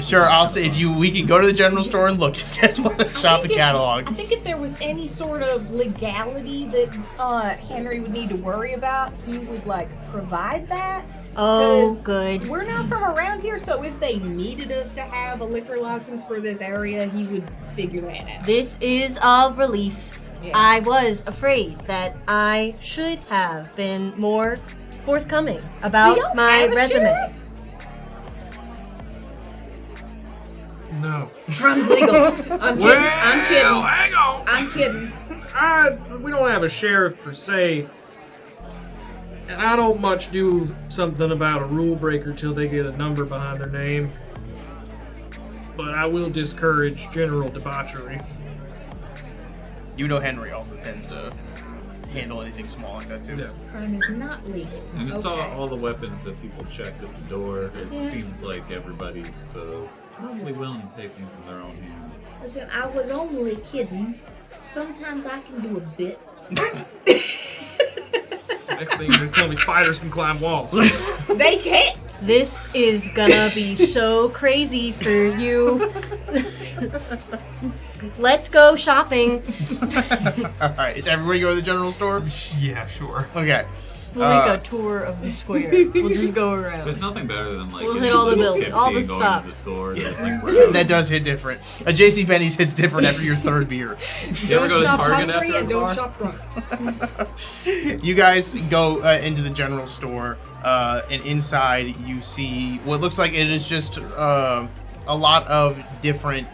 Sure, I'll say we can go to the general store and look if you guys want to shop the catalog. I think if there was any sort of legality that Henry would need to worry about, he would provide that. Oh, 'Cause good. We're not from around here, so if they needed us to have a liquor license for this area, he would figure that out. This is a relief. Yeah. I was afraid that I should have been more forthcoming about Do y'all my have a resume. sheriff? No. Runs legal. I'm kidding. I'm kidding. Hang on. I'm kidding. we don't have a sheriff per se, and I don't much do something about a rule breaker till they get a number behind their name. But I will discourage general debauchery. You know Henry also tends to handle anything small like that too. Yeah. Crime is not legal. And I saw Okay. all the weapons that people checked at the door. It Yeah. seems like everybody's probably willing to take things in their own hands. Listen, I was only kidding. Sometimes I can do a bit. Next thing you're gonna tell me spiders can climb walls. They can't. This is gonna be so crazy for you. Let's go shopping. All right, is everybody go to the general store? Yeah, sure. Okay. We'll make a tour of the square. We'll just go around. There's nothing better than like We'll getting hit all a the little buildings, tipsy all the and going stuff. to the store. Just like browse. That does hit different. A JCPenney's hits different after your third beer. You ever go to shop Target hungry after a and don't bar? shop drunk. You guys go into the general store, and inside you see what looks like it is just a lot of different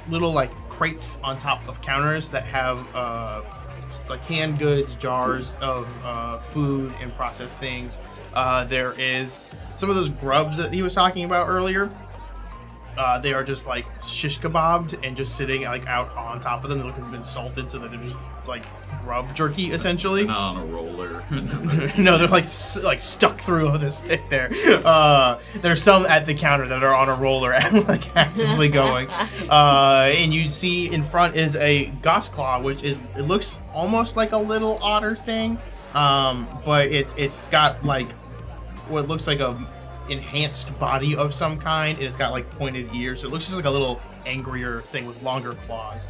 little like crates on top of counters that have like canned goods, jars of food and processed things. There is some of those grubs that he was talking about earlier. They are just like shish kebabbed and just sitting like out on top of them. They look like they've been salted, so that they're just like grub jerky essentially. Not on a roller. No, they're like stuck through this stick there. There's some at the counter that are on a roller and like actively going. And you see in front is a goss claw, which it looks almost like a little otter thing, but it's got like what looks like a enhanced body of some kind, and it's got like pointed ears, so it looks just like a little angrier thing with longer claws.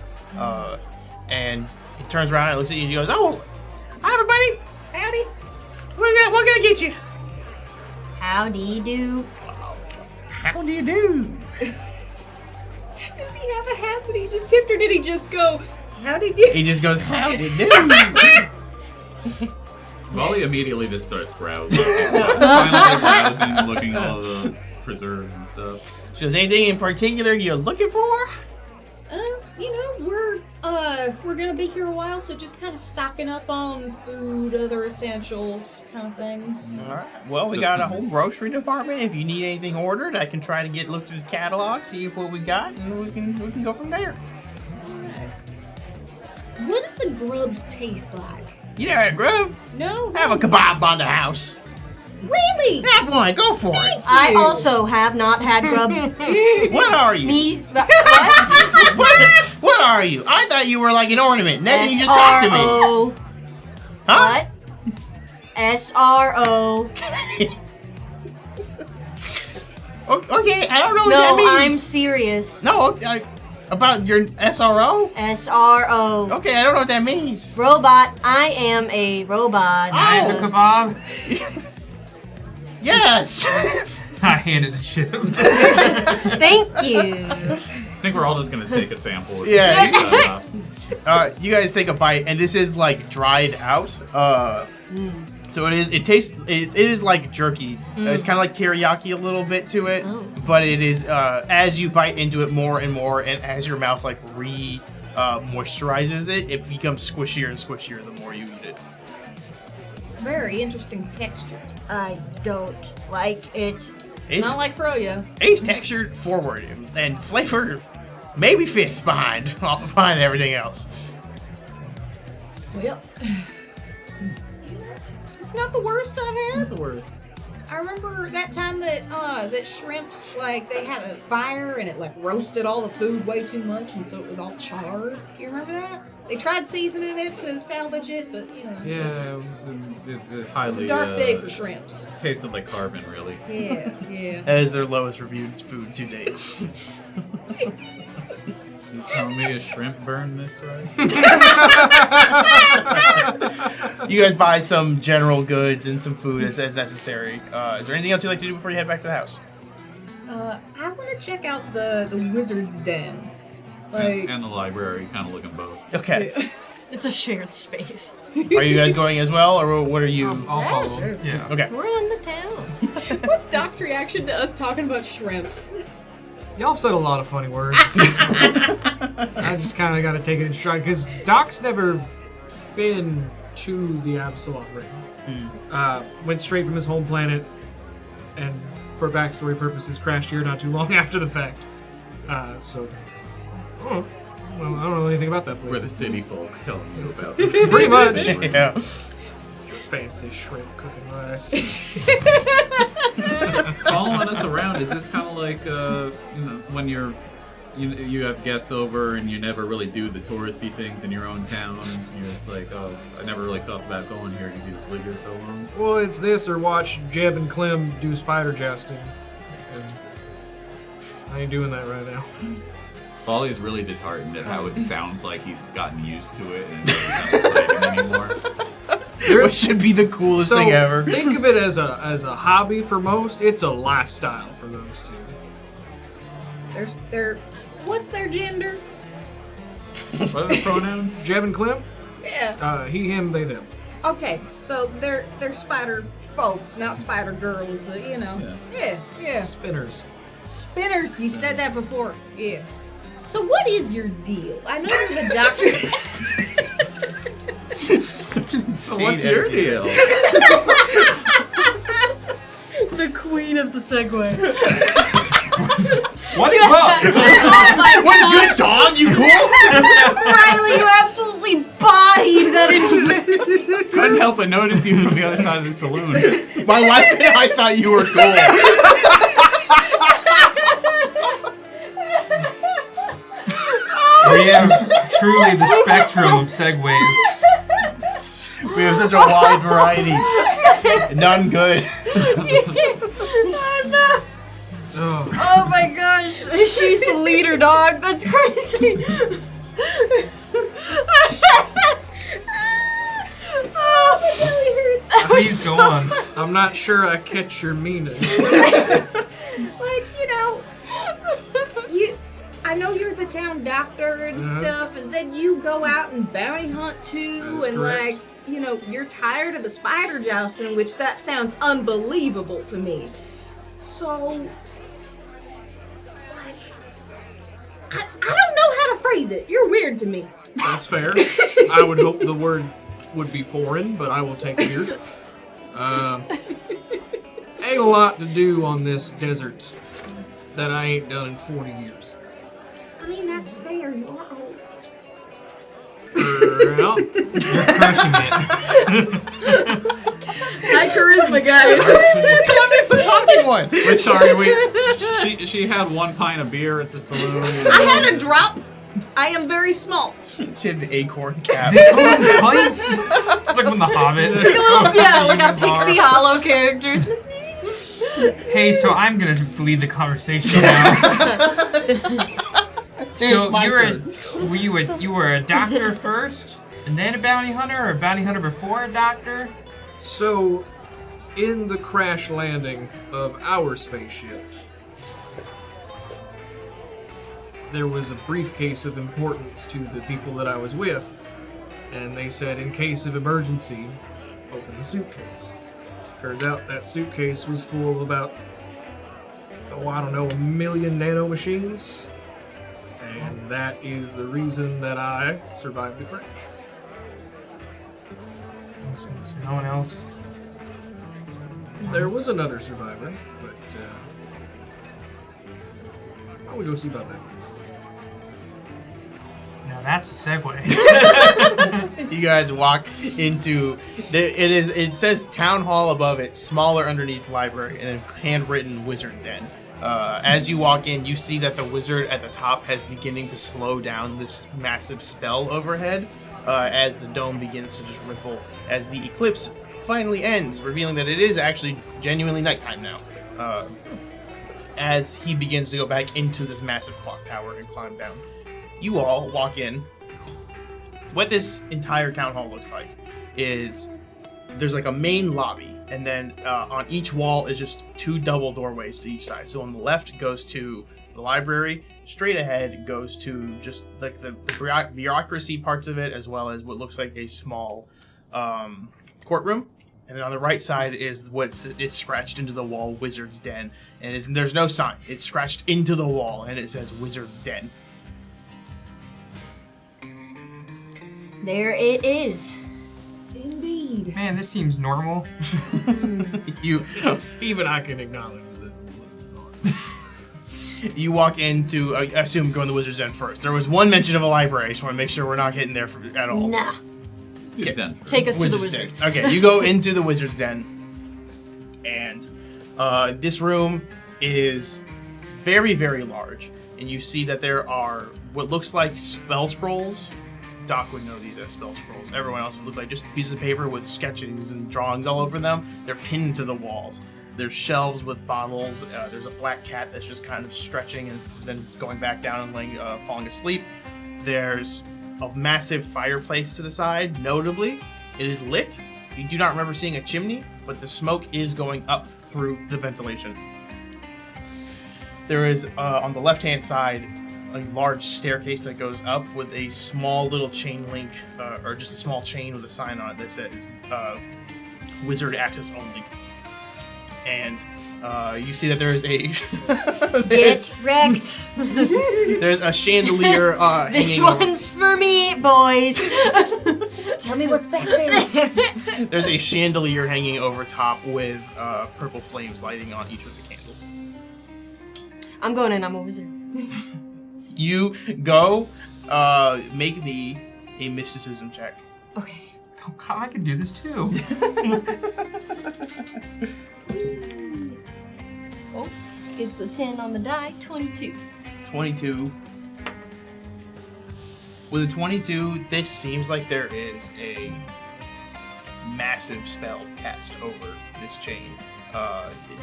And he turns around and looks at you and he goes, "Oh, hi everybody, howdy. What can I get you?" Howdy do. How do you do? Does he have a hat that he just tipped, or did he just go, howdy do? He just goes, "How do you do?" Molly immediately just starts browsing. Silently browsing, looking at all the preserves and stuff. She goes, "Anything in particular you're looking for?" We're gonna be here a while, so just kind of stocking up on food, other essentials, kind of things. All right. Well, we got a whole grocery department. If you need anything ordered, I can try to look through the catalog, see what we got, and we can go from there. What do the grubs taste like? You know, grub, No. have a kebab on the house. Really? Have one. Go for it. I also have not had grub. What are you? Me. What? What are you? I thought you were like an ornament. Then you just talked to me. SRO. Huh? What? SRO. Okay, I don't know what No, that I'm means. serious. No, about your SRO? SRO. Okay, I don't know what that means. Robot. I am a robot. I had a kebab. Yes. I handed the chip. Thank you. I think we're all just gonna take a sample. Yeah. You You guys take a bite, and this is like dried out. So it is. It tastes. It is like jerky. It's kind of like teriyaki a little bit to it, Oh. but it is as you bite into it more and more, and as your mouth like moisturizes it, it becomes squishier and squishier the more you eat it. Very interesting texture. I don't like it. It's, Not like Froyo. it's textured forward and flavor maybe fifth behind everything else. Well, it's not the worst I've had. the worst. I remember that time that that shrimps, like, they had a fire and it like roasted all the food way too much, and so it was all charred. Do you remember that? They tried seasoning it to salvage it, but you know. Yeah, it was highly. It was a dark day for shrimps. Tasted like carbon, really. Yeah, yeah. That is their lowest reviewed food to date. You tell me a shrimp burned this rice? You guys buy some general goods and some food as necessary. Is there anything else you'd like to do before you head back to the house? I want to check out the wizard's den. Like, and the library, kind of looking both. Okay. It's a shared space. Are you guys going as well, or what are you? I'll Yeah, follow. sure. Yeah. Okay. We're in the town. what's Doc's reaction to us talking about shrimps? Y'all have said a lot of funny words. I just kind of got to take it in stride because Doc's never been to the Absalom Ring. Went straight from his home planet, and for backstory purposes, crashed here not too long after the fact. So, well, I don't know anything about that place. We're the city folk telling you about Pretty much. Yeah. Fancy shrimp cooking rice. Following us around, is this kind of like when you have guests over and you never really do the touristy things in your own town? You're just like, oh, I never really thought about going here because you just live here so long. Well, it's this or watch Jeb and Clem do spider jousting. And I ain't doing that right now. Folly is really disheartened at how it sounds like he's gotten used to it and it doesn't sound exciting anymore. What should be the coolest thing ever. Think of it as a hobby for most. It's a lifestyle for those two. What's their gender? What are the pronouns? Jeb and Clem? Yeah. He, him, they, them. Okay, so they're spider folk, not spider girls, but you know. Yeah. Spinners. Spinners, you said that before. Yeah. So what is your deal? I know you're the doctor. Such an insane So what's your deal? The queen of the segue. What is up? What's good, dog? You cool? Riley, you absolutely bodied that into Couldn't help but notice you from the other side of the saloon. My wife and I thought you were cool. We have truly the spectrum of segues. We have such a wide variety. None good. Oh. Oh my gosh, she's the leader, dog. That's crazy. Oh, my belly hurts. Please go on. I'm not sure I catch your meaning. Like, I know you're the town doctor and stuff, and then you go out and bounty hunt too, That is and correct. you're tired of the spider jousting, which that sounds unbelievable to me. So, I don't know how to phrase it. You're weird to me. That's fair. I would hope the word would be foreign, but I will take it here. Ain't a lot to do on this desert that I ain't done in 40 years. I mean, that's fair. You're old. Well, You're crushing it. High charisma, guys. Clem is the talking one. We're sorry, she had 1 pint of beer at the saloon. I had a drop. I am very small. She had the acorn cap. They call them pints. It's like when the Hobbit. Like a Pixie Hollow character. Hey, so I'm gonna lead the conversation now. So My turn. you were a doctor first, and then a bounty hunter, or a bounty hunter before a doctor? so in the crash landing of our spaceship, there was a briefcase of importance to the people that I was with, and they said, in case of emergency, open the suitcase. Turns out that suitcase was full of about, I don't know, 1 million nanomachines, and that is the reason that I survived the crash. So no one else. There was another survivor, but I would go see about that. Now that's a segue. You guys walk into it says town hall above it, smaller underneath library, and a handwritten wizard den. As you walk in, you see that the wizard at the top has beginning to slow down this massive spell overhead as the dome begins to just ripple as the eclipse finally ends, revealing that it is actually genuinely nighttime now. As he begins to go back into this massive clock tower and climb down. You all walk in. What this entire town hall looks like is there's like a main lobby, and then on each wall is just 2 double doorways to each side. So on the left goes to the library, straight ahead goes to just like the bureaucracy parts of it, as well as what looks like a small courtroom. And then on the right side is it's scratched into the wall, Wizard's Den. And there's no sign. It's scratched into the wall, and it says Wizard's Den. There it is. Indeed. Man, this seems normal. Even I can acknowledge this. You walk into, I assume, going to the Wizard's Den first. There was one mention of a library. I just want to make sure we're not hitting there at all. Nah. Do Den first. Take us to the Wizard's wizard. Den. Okay, you go into the Wizard's Den, and this room is very, very large. And you see that there are what looks like spell scrolls. Doc would know these as spell scrolls. Everyone else would look like just pieces of paper with sketches and drawings all over them. They're pinned to the walls. There's shelves with bottles. There's a black cat that's just kind of stretching and then going back down and falling asleep. There's a massive fireplace to the side. Notably, it is lit. You do not remember seeing a chimney, but the smoke is going up through the ventilation. There is, on the left-hand side, a large staircase that goes up with a small little chain link, or just a small chain with a sign on it that says Wizard Access Only. And you see that there is a Get wrecked. there's a chandelier This hanging over. one's for me, boys. Tell me what's back there. There's a chandelier hanging over top with purple flames lighting on each of the candles. I'm going in. I'm a wizard. You go, make me a mysticism check. Okay. Oh, God, I can do this too. Oh, get the 10 on the die. 22. 22. With a 22, this seems like there is a massive spell cast over this chain.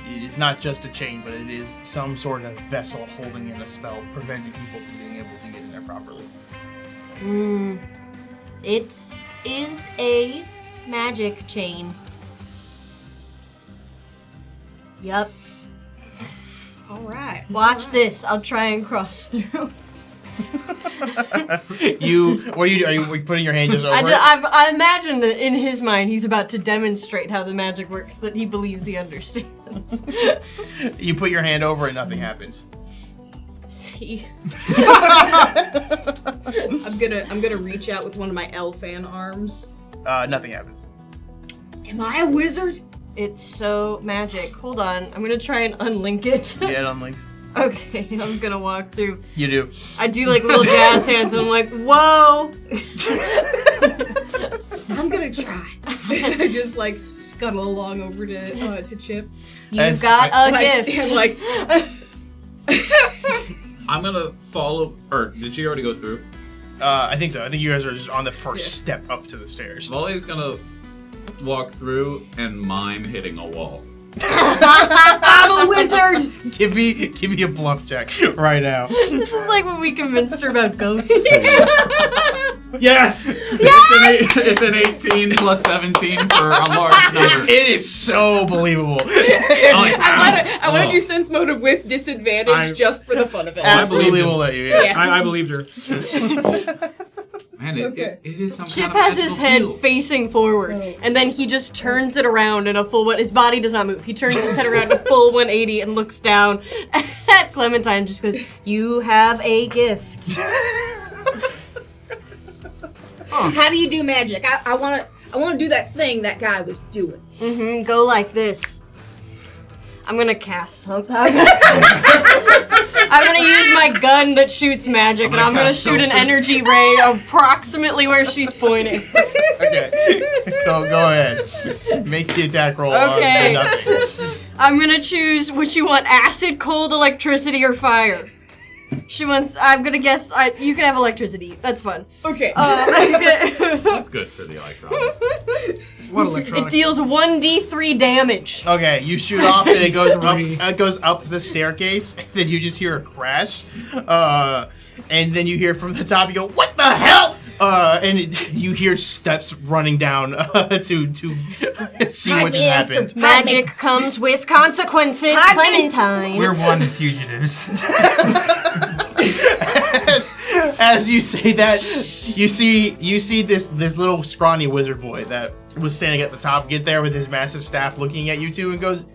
It is not just a chain, but it is some sort of vessel holding in a spell, preventing people from being able to get in there properly. It is a magic chain. Yup. All right. Watch this. I'll try and cross through. Are you putting your hand just over it? I imagine that in his mind he's about to demonstrate how the magic works that he believes he understands. You put your hand over it, nothing happens. See? I'm gonna reach out with one of my elfan arms. Nothing happens. Am I a wizard? It's so magic. Hold on. I'm gonna try and unlink it. Yeah, it unlinks. Okay, I'm gonna walk through. You do. I do like little jazz hands and I'm like, whoa! I'm gonna try. I just like scuttle along over to Chip. You've got a And I gift. stand like, I'm gonna follow. Or did she already go through? I think so. I think you guys are just on the first step up to the stairs. Volley's gonna walk through and mime hitting a wall. I'm a wizard. Give me a bluff check right now. This is like when we convinced her about ghosts. Yes! It's an 18 plus 17 for a large number. It is so believable. I want to do sense motive with disadvantage just for the fun of it. Absolutely him. will let you. Yes. Yeah. I believed her. Man, it is some Chip kind of has his magical head field. facing forward, and then he just turns it around in a full one. His body does not move. He turns his head around a full 180 and looks down at Clementine and just goes, "You have a gift." How do you do magic? I want to do that thing that guy was doing. Go like this. I'm gonna cast something. I'm gonna use my gun that shoots magic, and I'm gonna cast shoot an seltzer. energy ray approximately where she's pointing. Okay. Go ahead. Make the attack roll. Okay. I'm gonna choose which you want: acid, cold, electricity, or fire. She wants. I'm gonna guess. You can have electricity. That's fun. Okay. That's good for the electronics. What It electronics? deals 1d3 damage. Okay, you shoot off and it goes up. It goes up the staircase. And then you just hear a crash, and then you hear from the top. You go, "What the hell?" You hear steps running down to see what just happened. Magic comes with consequences, Clementine. We're one fugitives. As you say that, you see this little scrawny wizard boy that was standing at the top, get there with his massive staff looking at you two and goes,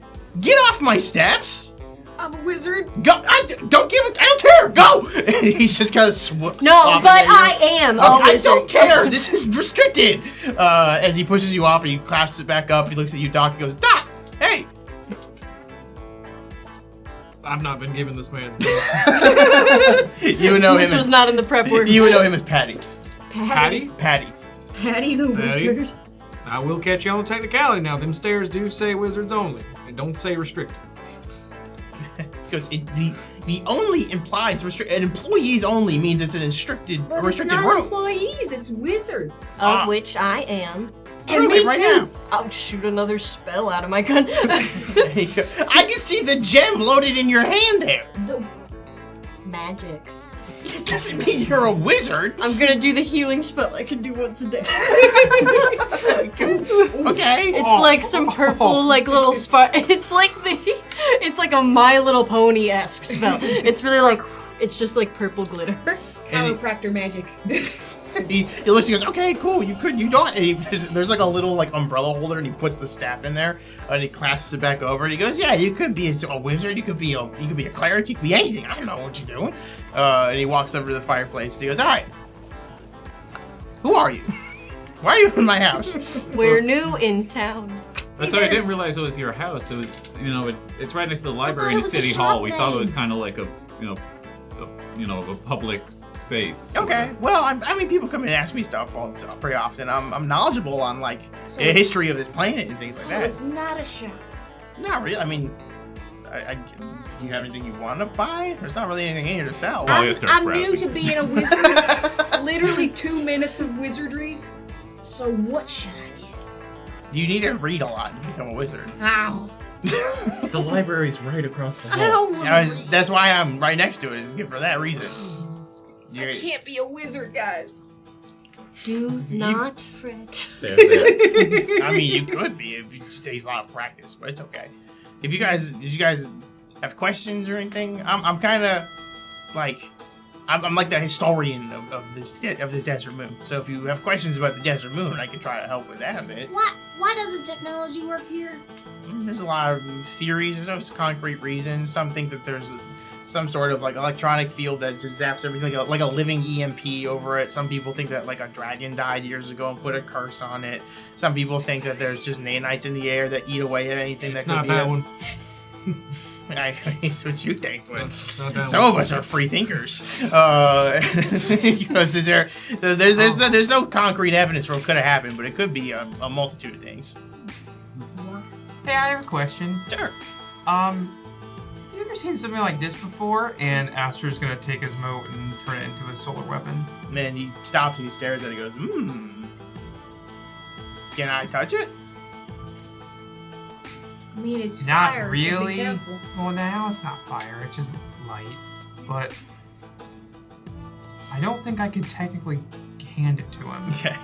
"Get off my steps! I'm a wizard. Go! I don't care! Go!" And he's just kind of No, but I am a I wizard. don't care! This is restricted! As he pushes you off and he clasps it back up, he looks at you, Doc, and goes, "Doc! Hey!" I've not been given this man's name. You would know him This was as, not in the prep work. you would know him as Patty. Patty? Patty. Patty the Patty? wizard. I will catch you on technicality now. Them stairs do say wizards only. They don't say restricted. Because the only implies and employees only means it's a restricted But it's not room. employees, it's wizards. Of which I am. And me right now. I'll shoot another spell out of my gun. There you go. I can see the gem loaded in your hand there. Magic. It doesn't mean you're a wizard. I'm gonna do the healing spell I can do once a day. Okay. It's like some purple, like little spot. It's like a My Little Pony-esque spell. It's really like, it's just like purple glitter. Chiropractor magic. He looks and goes, "Okay, cool, you don't." And there's like a little like umbrella holder, and he puts the staff in there, and he clasps it back over, and he goes, "Yeah, you could be a wizard, you could be a cleric, you could be anything. I don't know what you're doing." And he walks over to the fireplace, and he goes, "All right, who are you? Why are you in my house?" We're new in town. So I didn't realize it was your house. It was, it's right next to the library in the city hall. We thought it was kind of like a public space. Okay, well, I mean, people come in and ask me stuff pretty often. I'm knowledgeable on like the history of this planet and things like So that. it's not a shop. Not really. I mean, do you have anything you want to buy? There's not really anything in here to sell. Well, yes, there's I'm new browsing. to being a wizard. Literally 2 minutes of wizardry. So what should I get? You need to read a lot to become a wizard. Ow. The library's right across the I hall. don't want to read. That's why I'm right next to it, is for that reason. I can't be a wizard, guys. Do not fret. There. I mean, you could be. It just takes a lot of practice, but it's okay. Did you guys have questions or anything? I'm kind of like, I'm like the historian of this desert moon. So if you have questions about the desert moon, I can try to help with that a bit. Why doesn't technology work here? There's a lot of theories. There's no concrete reasons. Some think that there's some sort of like electronic field that just zaps everything, like a living EMP over it. Some people think that like a dragon died years ago and put a curse on it. Some people think that there's just nanites in the air that eat away at anything that It's could not be that one. It's what you think. But It's not that some one. of us are free thinkers. Because there's no concrete evidence for what could have happened, but it could be a multitude of things. Hey, I have a question. Sure. You ever seen something like this before? And Astra's gonna take his moat and turn it into a solar weapon. Man, he stops and he stares at it and goes, Can I touch it? I mean, it's Not fire, so really. be careful. Well, now it's not fire. It's just light. But I don't think I could technically hand it to him. Okay.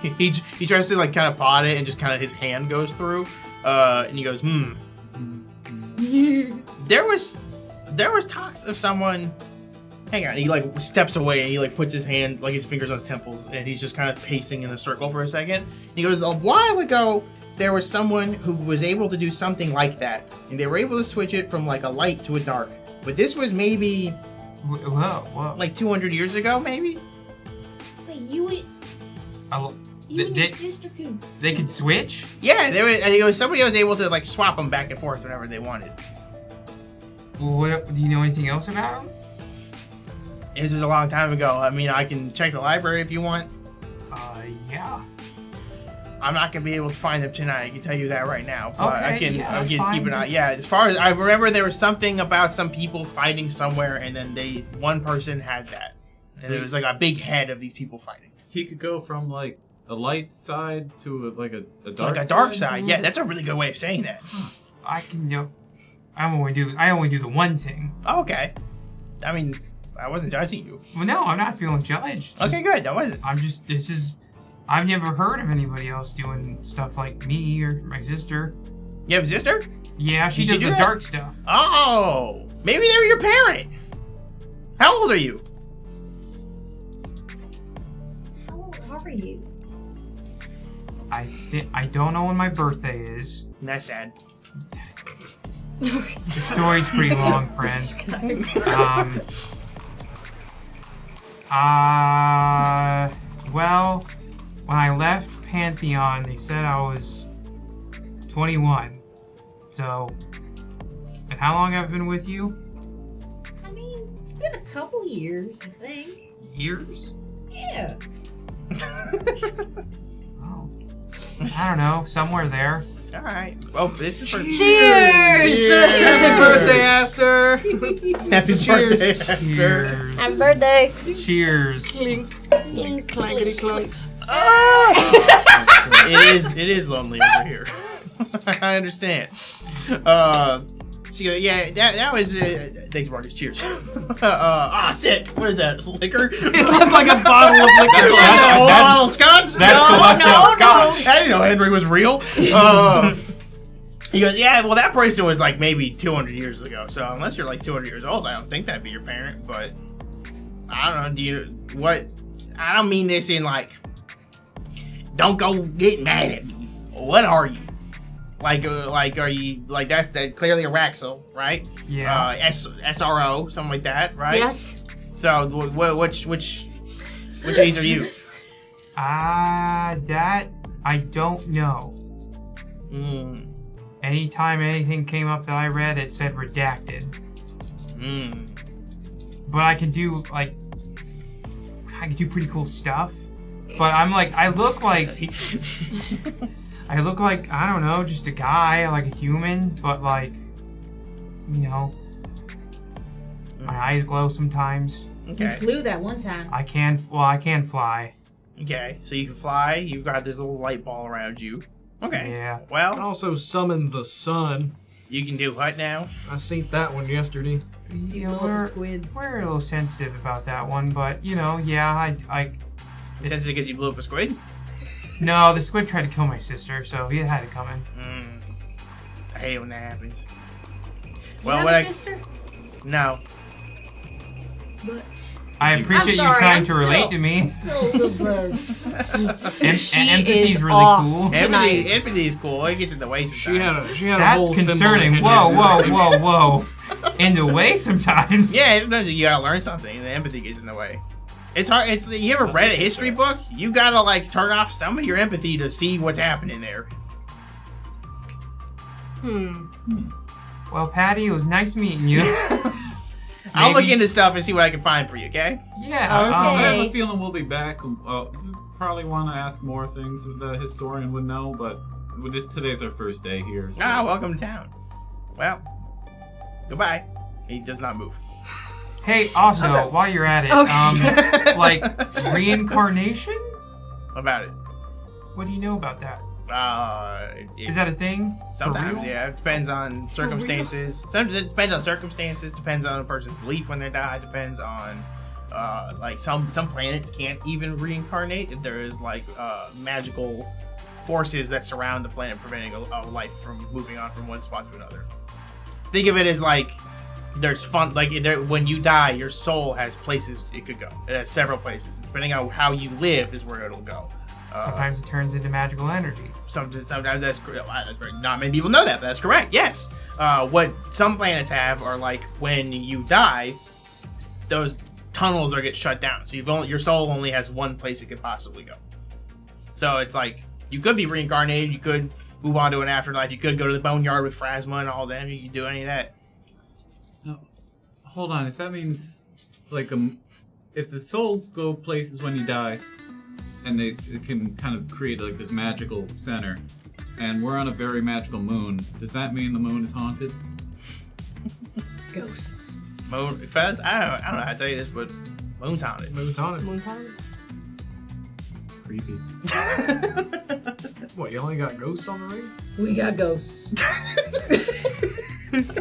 He tries to like kind of pot it and just kind of his hand goes through. And he goes, There was talks of someone. Hang on. He like steps away and he like puts his hand, like his fingers on his temples, and he's just kind of pacing in a circle for a second. He goes, a while ago, there was someone who was able to do something like that, and they were able to switch it from like a light to a dark. But this was maybe Whoa. like 200 years ago, maybe. Wait, you and your sister could. They could switch? Yeah, it was somebody who was able to like swap them back and forth whenever they wanted. What, do you know anything else about him? This was a long time ago. I mean, I can check the library if you want. Yeah. I'm not gonna be able to find them tonight. I can tell you that right now. But Okay, I can that's keep fine. an eye. Yeah, as far as I remember, there was something about some people fighting somewhere, and then one person had that, and it was like a big head of these people fighting. He could go from like a light side to a dark It's like a dark side. Yeah, that's a really good way of saying that. I can I only do the one thing. Okay. I mean, I wasn't judging you. Well, no, I'm not feeling judged. Okay, good. I wasn't. I've never heard of anybody else doing stuff like me or my sister. You have a sister? Yeah, she Did does she do the that? dark stuff. Oh, maybe they were your parent. How old are you? How old are you? I don't know when my birthday is. That's sad. The story's pretty long, friend. Well, when I left Pantheon, they said I was 21. So, and how long have I been with you? I mean, it's been a couple years, I think. Years? Yeah. Oh. I don't know, somewhere there. All right. Well, this is for Cheers! Happy birthday, Astor! Happy Cheers. birthday, Astor. Cheers. Happy birthday. Cheers. Clink, clankety clunk. It is lonely over here. I understand. She goes, yeah, that was. Thanks, Marcus. Cheers. Sick. What is that? Liquor? It's like a bottle of liquor. That's a whole bottle of scotch. That's the left out scotch. I didn't know Henry was real. He goes, yeah, well, that person was like maybe 200 years ago. So unless you're like 200 years old, I don't think that'd be your parent. But I don't know. What? I don't mean this in like, don't go get mad at me. What are you? Like, are you like that's clearly a Raxel, right? Yeah. SRO, something like that, right? Yes. So which of these are you? That I don't know. Anytime anything came up that I read, it said redacted. But I can do pretty cool stuff. But I'm like, I look like, I don't know, just a guy, like a human, but like, you know, my eyes glow sometimes. Okay. You flew that one time. I can fly. Okay, so you can fly. You've got this little light ball around you. Okay. Yeah. And Well, also summon the sun. you can do what now? I seen that one yesterday. You Blow know, up a squid. we're a little sensitive about that one, but you know, yeah, it's- Since because you blew up a squid? no, the squid tried to kill my sister, so he had it coming. I hate when that happens. You have a sister? No. I appreciate you sorry, trying I'm to relate still- to me. Still a little buzzed. And empathy's is really off. cool. Tonight. Empathy is cool. It gets in the way sometimes. She had a That's whole thimble concerning. in Whoa, his- whoa. In the way sometimes. Yeah, sometimes you gotta learn something, and the empathy gets in the way. It's hard. You ever read a history book? You gotta like turn off some of your empathy to see what's happening there. Well, Patty, it was nice meeting you. I'll look Maybe- into stuff and see what I can find for you. Okay? Yeah. Okay. I have a feeling we'll be back. Probably want to ask more things the historian would know, but today's our first day here. So. Welcome to town. Well, goodbye. He does not move. Hey, also, while you're at it, Okay. like reincarnation? What about it? What do you know about that? Is Is that a thing? For sometimes? real? Yeah, it depends on circumstances. Sometimes it depends on circumstances. Depends on a person's belief when they die. Depends on like some planets can't even reincarnate if there is like magical forces that surround the planet preventing a life from moving on from one spot to another. Think of it as like there's fun like when you die, your soul has places it could go. It has several places. Depending on how you live is where it'll go. Sometimes it turns into magical energy. Sometimes that's correct. Not many people know that, but that's correct. Yes. What some planets have are like when you die, those tunnels are get shut down. So your soul only has one place it could possibly go. So it's like you could be reincarnated. You could move on to an afterlife. You could go to the boneyard with Phrasma and all them. You could do any of that. No, hold on. If that means like if the souls go places when you die, and it can kind of create like this magical center, and we're on a very magical moon, does that mean the moon is haunted? Ghosts. Moon, Fez, I don't know how to tell you this, but moon's haunted. Moon's on it. Moontown? Creepy. What, you only got ghosts on the ring? We got ghosts.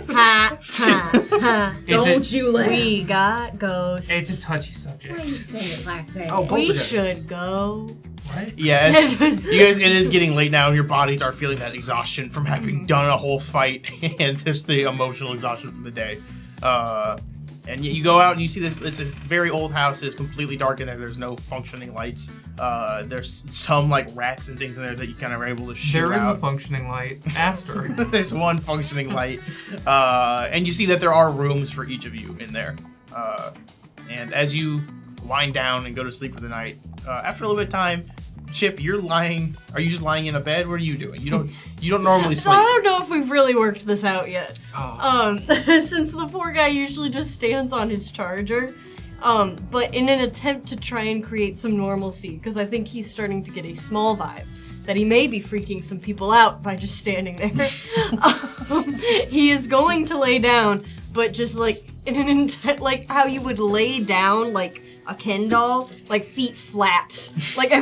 Ha, ha, ha. Don't you laugh. We got ghosts. It's a touchy Why subject. you say it like that? Oh, We poltergeist. should go. What? Yes. You guys, it is getting late now, and your bodies are feeling that exhaustion from having done a whole fight and just the emotional exhaustion from the day. And you go out and you see this. It's a very old house. It's completely dark in there. There's no functioning lights. There's some like rats and things in there that you kind of are able to shoot There is out. a functioning light. Astra. There's one functioning light, and you see that there are rooms for each of you in there. And as you wind down and go to sleep for the night, after a little bit of time, Chip, you're lying. Are you just lying in a bed? What are you doing? You don't normally So sleep. I don't know if we've really worked this out yet. Oh. Since the poor guy usually just stands on his charger. But in an attempt to try and create some normalcy, because I think he's starting to get a small vibe that he may be freaking some people out by just standing there. He is going to lay down, but just like in an intent, like how you would lay down, like a Ken doll, like feet flat, like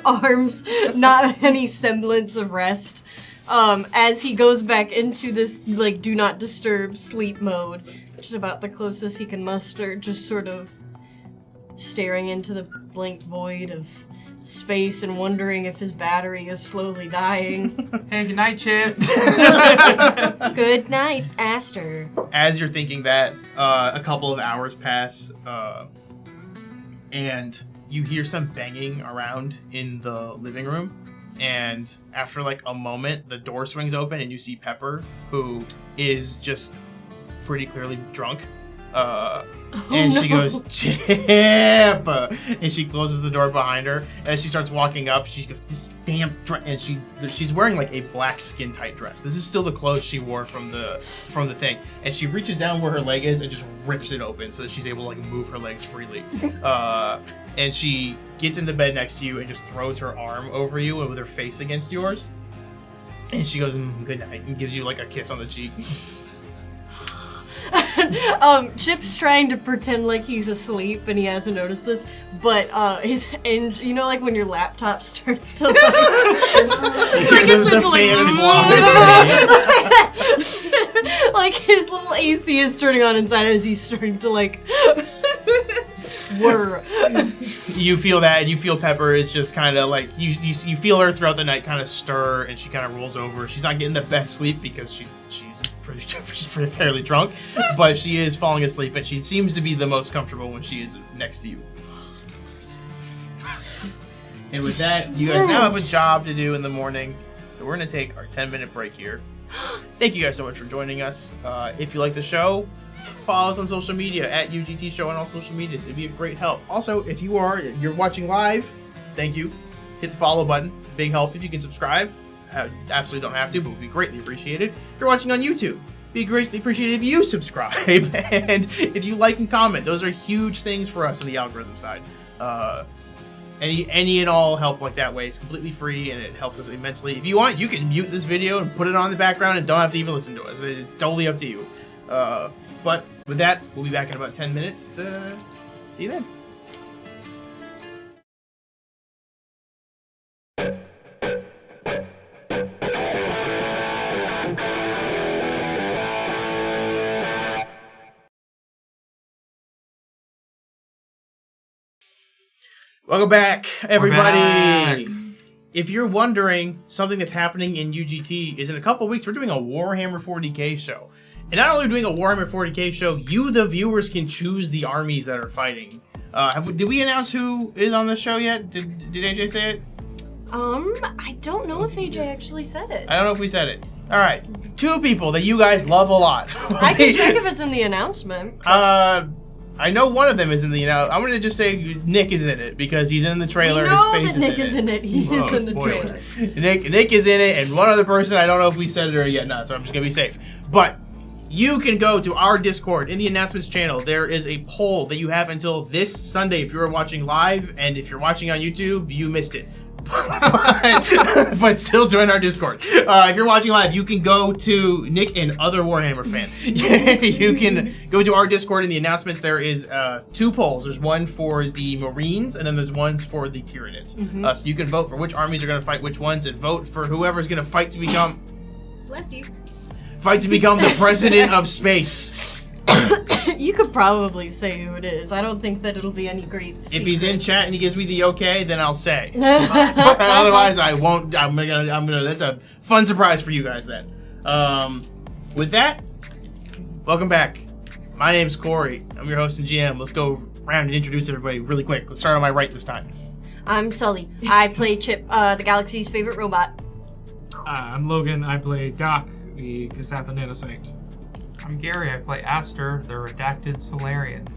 arms, not any semblance of rest. As he goes back into this like do not disturb sleep mode, which is about the closest he can muster, just sort of staring into the blank void of space and wondering if his battery is slowly dying. Hey, good night, Chip. Good night, Astra. As you're thinking that, a couple of hours pass, and you hear some banging around in the living room. And after like a moment, the door swings open and you see Pepper, who is just pretty clearly drunk. And she goes, Chip! And she closes the door behind her. As she starts walking up, she goes, this damn dress. And she's wearing like a black skin tight dress. This is still the clothes she wore from the thing. And she reaches down where her leg is and just rips it open so that she's able to like move her legs freely. And she gets into bed next to you and just throws her arm over you with her face against yours. And she goes, good night, and gives you like a kiss on the cheek. Chip's trying to pretend like he's asleep and he hasn't noticed this, but you know, like when your laptop starts to like it starts to like like his little AC is turning on inside as he's starting to like whir. You feel that, and you feel Pepper is just kind of like you feel her throughout the night kind of stir, and she kind of rolls over. She's not getting the best sleep because she's pretty fairly drunk, but she is falling asleep, and she seems to be the most comfortable when she is next to you. And with that, you guys now have a job to do in the morning, so we're gonna take our 10-minute break here. Thank you guys so much for joining us. If you like the show, follow us on social media at UGT Show on all social medias. It'd be a great help. Also, if you're watching live, thank you. Hit the follow button. Big help if you can subscribe. Absolutely don't have to, but would be greatly appreciated. If you're watching on YouTube, be greatly appreciated if you subscribe and if you like and comment. Those are huge things for us on the algorithm side. Any and all help like that way is completely free and it helps us immensely. If you want, you can mute this video and put it on the background and don't have to even listen to us. It's totally up to you. But with that, we'll be back in about 10 minutes to see you then. Welcome back, everybody. We're back. If you're wondering, something that's happening in UGT is in a couple weeks, we're doing a Warhammer 40k show. And not only are we doing a Warhammer 40k show, you, the viewers, can choose the armies that are fighting. Did we announce who is on this show yet? Did AJ say it? I don't know if AJ actually said it. I don't know if we said it. All right, 2 people that you guys love a lot. I can check if it's in the announcement. I know one of them is in the, I'm going to just say Nick is in it because he's in the trailer. We know His face that Nick is in it. He Whoa, is in the trailer. spoilers. Nick is in it, and one other person, I don't know if we said it or yet not, so I'm just going to be safe. But you can go to our Discord in the announcements channel. There is a poll that you have until this Sunday if you're watching live, and if you're watching on YouTube, you missed it. But still join our Discord. If you're watching live, you can go to Nick and other Warhammer fan. You can go to our Discord in the announcements. There is 2 polls. There's one for the Marines, and then there's ones for the Tyranids. So you can vote for which armies are going to fight which ones, and vote for whoever's going to fight to become. Bless you. Fight to become the president of space. You could probably say who it is. I don't think that it'll be any great secret. If he's in chat and he gives me the okay, then I'll say. Otherwise, I won't. I'm gonna. That's a fun surprise for you guys then. With that, welcome back. My name's Corey. I'm your host and GM. Let's go around and introduce everybody really quick. Let's start on my right this time. I'm Sully. I play Chip, the galaxy's favorite robot. I'm Logan. I play Doc, the Kasatha Nanosect. I'm Gary. I play Astra, the redacted Solarian.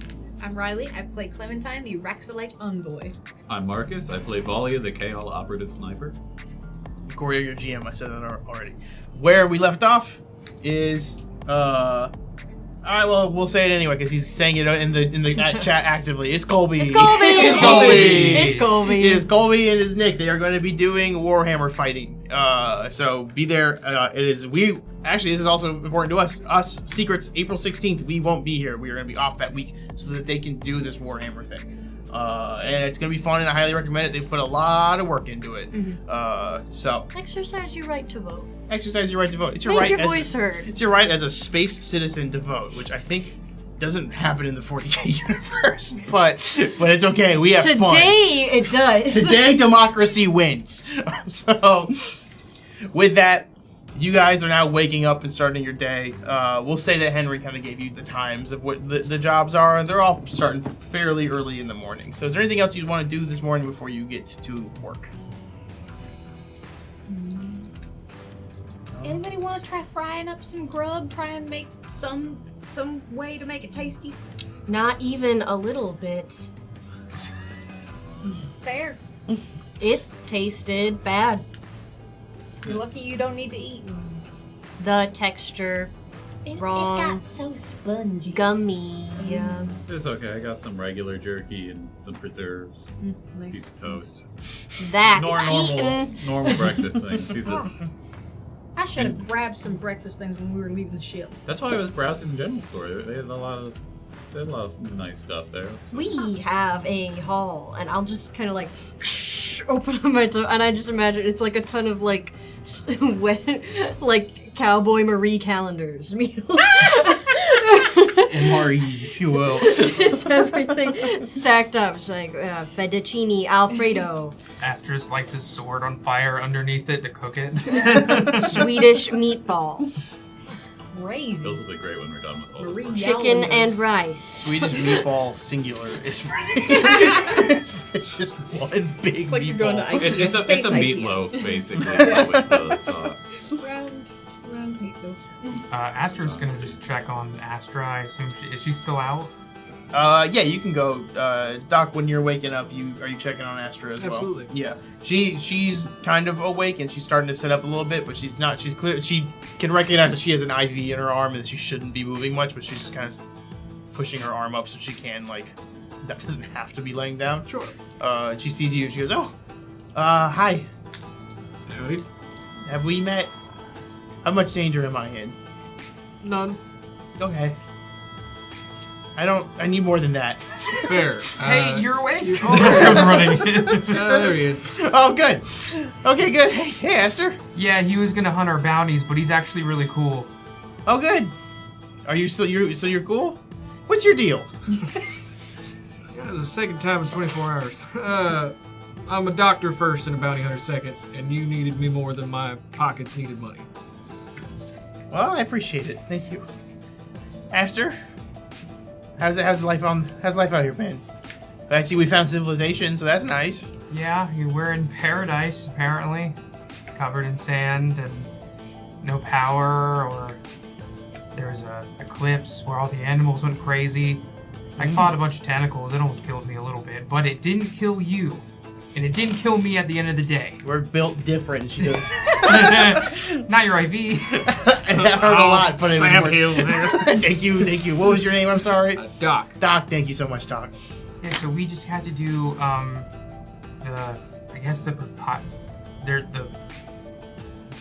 I'm Riley. I play Clementine, the Raxolite Envoy. I'm Marcus. I play Valia, the KL operative sniper. Corey, you're your GM. I said that already. Where we left off is all right, well, we'll say it anyway because he's saying it in the chat actively. It's Colby. It's Colby. It's Colby. It's Colby. It is Colby and his Nick. They are going to be doing Warhammer fighting. So be there. This is also important to us. Us Secrets, April 16th. We won't be here. We are going to be off that week so that they can do this Warhammer thing. And it's going to be fun, and I highly recommend it. They put a lot of work into it. So Exercise your right to vote. exercise your right to vote. It's your Make right your as voice heard. it's your right as a space citizen to vote, which I think doesn't happen in the 40K universe. But it's okay. We have fun. Today it does. Today democracy wins. So with that, you guys are now waking up and starting your day. We'll say that Henry kind of gave you the times of what the jobs are, and they're all starting fairly early in the morning. So is there anything else you want to do this morning before you get to work? Anybody want to try frying up some grub? Try and make some way to make it tasty? Not even a little bit. Fair. It tasted bad. You're lucky you don't need to eat. The texture, wrong. It got so spongy. Gummy. It's okay. I got some regular jerky and some preserves. Nice. Piece of toast. That's Normal breakfast things. These are, I should have grabbed some breakfast things when we were leaving the ship. that's why I was browsing the general store. They had a lot of nice stuff there. We have a haul, and I'll just kind of like open up my toe, and I just imagine it's like a ton of like wet, like Cowboy Marie calendars meals. MREs, if you will. Just everything stacked up. It's like fettuccine Alfredo, Astra lights his sword on fire underneath it to cook it. Swedish meatball, Crazy. Those will be great when we're done with all Marie this. chicken Yellanders. and rice. Swedish meatball singular is it's just one big It's like meatball. you're going to IKEA. It's a Space IKEA. meatloaf, basically, but with the sauce. Round meatloaf. Astra's gonna just check on Astra. I assume is she still out? Yeah, you can go. Doc, when you're waking up, are you checking on Astra as well? Absolutely. Yeah. She's kind of awake and she's starting to sit up a little bit, but she's not. She's clear. She can recognize that she has an IV in her arm and that she shouldn't be moving much, but she's just kind of pushing her arm up so she can that doesn't have to be laying down. Sure. And she sees you and she goes, "Oh, hi. Howdy. Have we met? How much danger am I in?" None. Okay. I need more than that. Fair. Hey, you're awake! Oh, this comes running in. There he is. Oh, good. Okay, good. Hey, Astor. Yeah, he was gonna hunt our bounties, but he's actually really cool. Oh, good. Are you still you're cool? What's your deal? Yeah, it's the second time in 24 hours. I'm a doctor first and a bounty hunter second, and you needed me more than my pockets needed money. Well, I appreciate it. Thank you. Astor, how's life out here, man? I see we found civilization, so that's nice. Yeah, we're in paradise, apparently. Covered in sand and no power, or there was a eclipse where all the animals went crazy. I fought a bunch of tentacles. It almost killed me a little bit, but it didn't kill you. And it didn't kill me at the end of the day. We're built different. She goes. Not your IV. And that hurt a lot, but it was Sam worth Hill. Thank you. What was your name? I'm sorry. Doc. Doc. Thank you so much, Doc. Yeah, so we just had to do the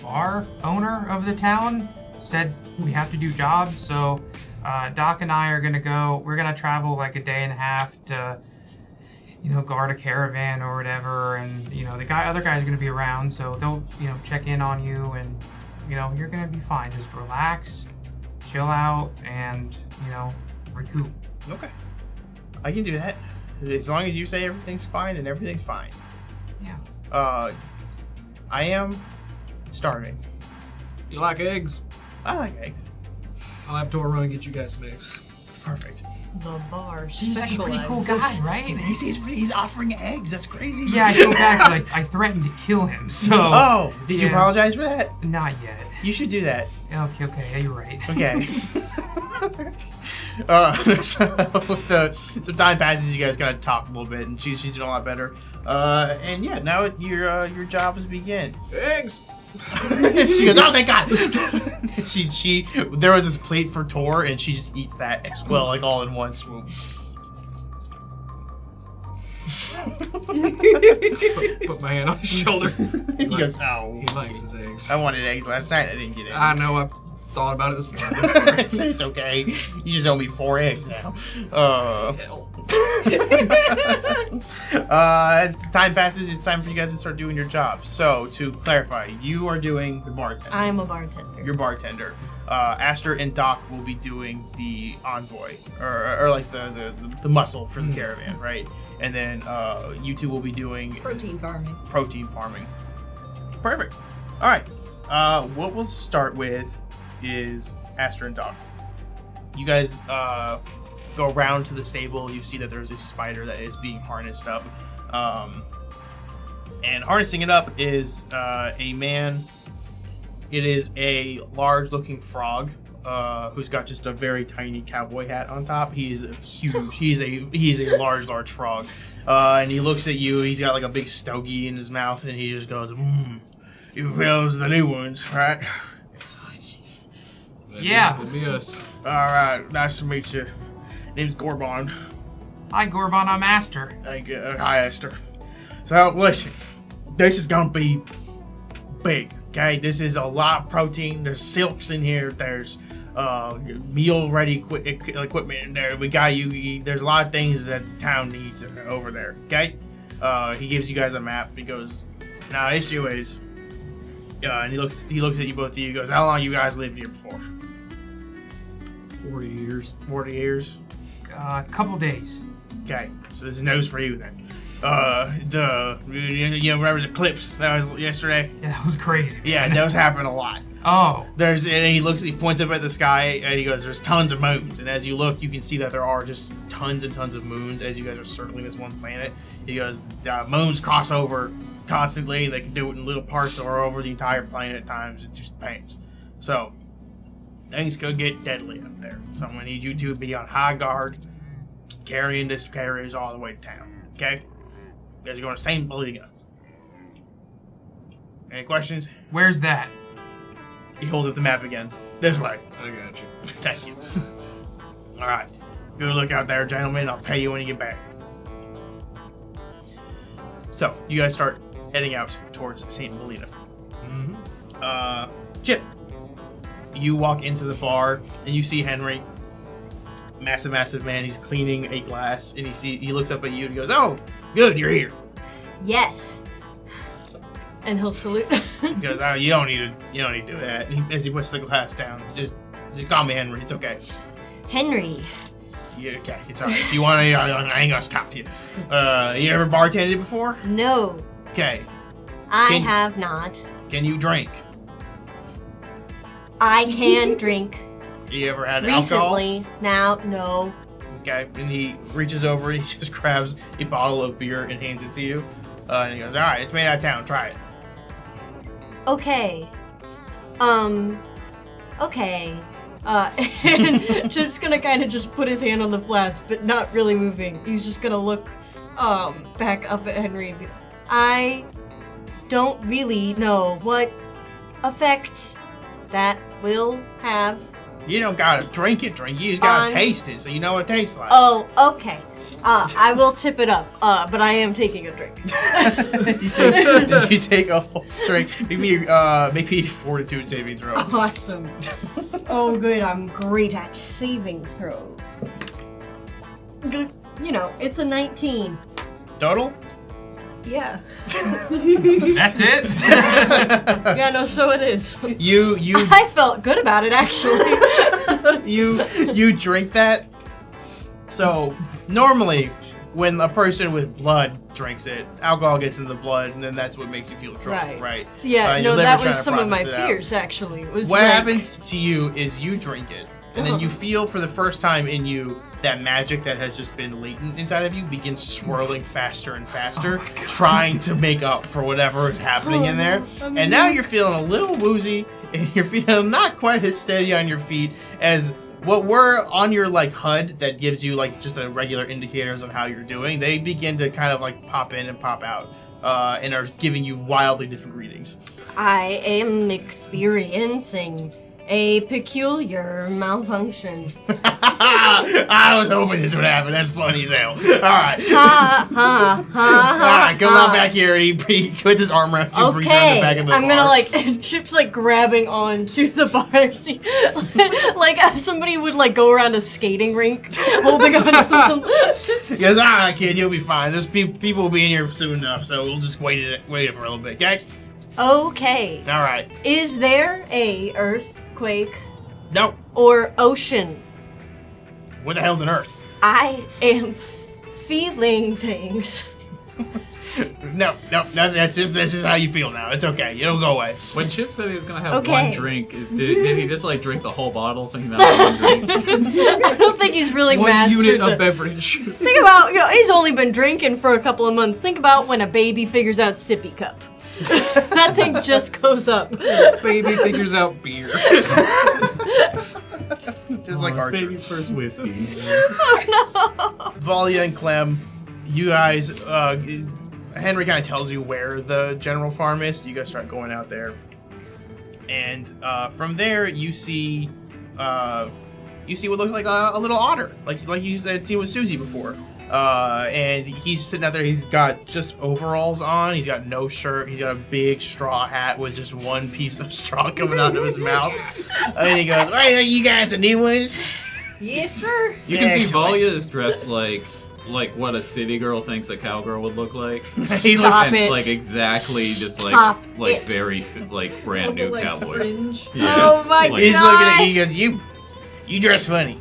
bar owner of the town said we have to do jobs, so Doc and I are we're gonna travel like a day and a half to guard a caravan or whatever, and the other guy's gonna be around, so they'll check in on you, and you're gonna be fine. Just relax, chill out, and recoup. Okay. I can do that. As long as you say everything's fine, then everything's fine. Yeah. I am starving. You like eggs? I like eggs. I'll have to run and get you guys some eggs. Perfect. The bar He's like a pretty cool specializes. guy, right? He's offering eggs. That's crazy. Yeah, I go back, like, I threatened to kill him, so... Oh, did you Yeah. apologize for that? Not yet. You should do that. Okay, yeah, you're right. Okay. So time passes. You guys kind of talk a little bit, and she's doing a lot better. And yeah, now your job is begin. Eggs. She goes, oh, thank God. she there was this plate for Tor, and she just eats that as well, like all in one swoop. Put my hand on his shoulder. He goes, oh, He likes his eggs. I wanted eggs last night. I didn't get eggs. I know. I thought about it this morning. It's okay. You just owe me 4 eggs now. Hell. As the time passes, it's time for you guys to start doing your job. So, to clarify, you are doing the bartender. I'm a bartender. You're bartender. Astra and Doc will be doing the envoy, or like the muscle for the caravan, right? And then you two will be doing Protein farming. protein farming. Perfect. All right. What we'll start with is Astra and Doc. You guys go around to the stable. You see that there's a spider that is being harnessed up. And harnessing it up is a man. It is a large-looking frog who's got just a very tiny cowboy hat on top. He is huge. He's a large frog. And he looks at you. He's got like a big stogie in his mouth, and he just goes, "You fellas the new ones, right?" Yeah. That'd be us. All right, nice to meet you. Name's Gorbon. Hi, Gorban, I'm Aster. Thank you. Hi, Esther. So, listen, this is gonna be big, okay? This is a lot of protein. There's silks in here. There's meal-ready equipment in there. We got you. There's a lot of things that the town needs over there, okay? He gives you guys a map. He goes, now, the issue is, and he looks at you both of you. He goes, how long you guys lived here before? 40 years. 40 years? A couple days. Okay, so this is news for you then. You remember the clips that was yesterday? Yeah, that was crazy. Yeah, man. those happen a lot. Oh. And he points up at the sky and he goes, there's tons of moons. And as you look, you can see that there are just tons and tons of moons as you guys are circling this one planet. He goes, moons cross over constantly. They can do it in little parts or over the entire planet at times. It just depends. So, things could get deadly up there. So I'm going to need you two to be on high guard, carrying this carriers all the way to town. Okay? You guys are going to St. Helena. Any questions? Where's that? He holds up the map again. This way. I got you. Thank you. All right. Good look out there, gentlemen. I'll pay you when you get back. So, you guys start heading out towards St. Helena. Chip, you walk into the bar and you see Henry. Massive man. He's cleaning a glass and he looks up at you and he goes, "Oh, good, you're here." Yes. And he'll salute. He goes, "Oh, you don't need to do that." And as he puts the glass down, just call me Henry. It's okay. Henry. Yeah, okay, it's alright. If you want to, I ain't gonna stop you. You ever bartended before? No, Okay. I have not. Can you drink? I can drink. You ever had alcohol? Recently. Now, no. Okay. And he reaches over and he just grabs a bottle of beer and hands it to you. And he goes, "Alright, it's made out of town. Try it." Okay. Okay. And Chip's gonna kind of just put his hand on the flask, but not really moving. He's just gonna look, back up at Henry and be like, I don't really know what effect that will have. You don't gotta drink it. You just gotta taste it so you know what it tastes like. Oh, okay. I will tip it up, but I am taking a drink. you take a whole drink. Maybe a fortitude saving throw. Awesome. Oh, good. I'm great at saving throws. Good. You know, it's a 19. Total? Yeah. That's it? Yeah, no, so it is. You I felt good about it, actually. you drink that. So normally, when a person with blood drinks it, alcohol gets in the blood, and then that's what makes you feel drunk, right? Yeah, your no, liver's that trying was to some of my process it out. fears, actually. It was What like, happens to you is you drink it, And then you feel for the first time in you that magic that has just been latent inside of you begins swirling faster and faster, trying to make up for whatever is happening in there. And now you're feeling a little woozy, and you're feeling not quite as steady on your feet as what were on your like HUD that gives you like just the regular indicators of how you're doing. They begin to kind of like pop in and pop out, and are giving you wildly different readings. I am experiencing a peculiar malfunction. I was hoping this would happen. That's funny as hell. All right. Ha ha ha. All right, come on back here. He puts his arm around you, brings you around the back of the I'm bar. gonna like Chip's like grabbing onto the bar seat, like somebody would like go around a skating rink holding on to them. He goes, all right, kid, you'll be fine. There's people will be in here soon enough, so we'll just wait it for a little bit, okay? Okay. All right. Is there a earthquake Nope. or ocean? What the hell's an Earth? I am feeling things. No, that's just how you feel now. It's okay. It'll go away. When Chip said he was gonna have Okay. one drink, did he just like drink the whole bottle thinking that was one drink? I don't think he's really One mastered unit the- of beverage. Think about, he's only been drinking for a couple of months. Think about when a baby figures out sippy cup. That thing just goes up. Baby figures out beer. Just like it's Archer. baby's first whiskey. Valia and Clem, you guys, Henry kind of tells you where the general farm is. You guys start going out there. And from there, you see what looks like a little otter, like you had seen with Susie before. And he's sitting out there. He's got just overalls on. He's got no shirt. He's got a big straw hat with just one piece of straw coming out of his mouth. And he goes, "Right, you guys the new ones?" Yes, sir. You can see Excellent. Valia is dressed like what a city girl thinks a cowgirl would look like. He looks Stop And, it. like exactly just Stop like it. very like brand new Like cowboy. fringe. Yeah. Oh my Like, He's looking at you. God. He goes, "You dress funny."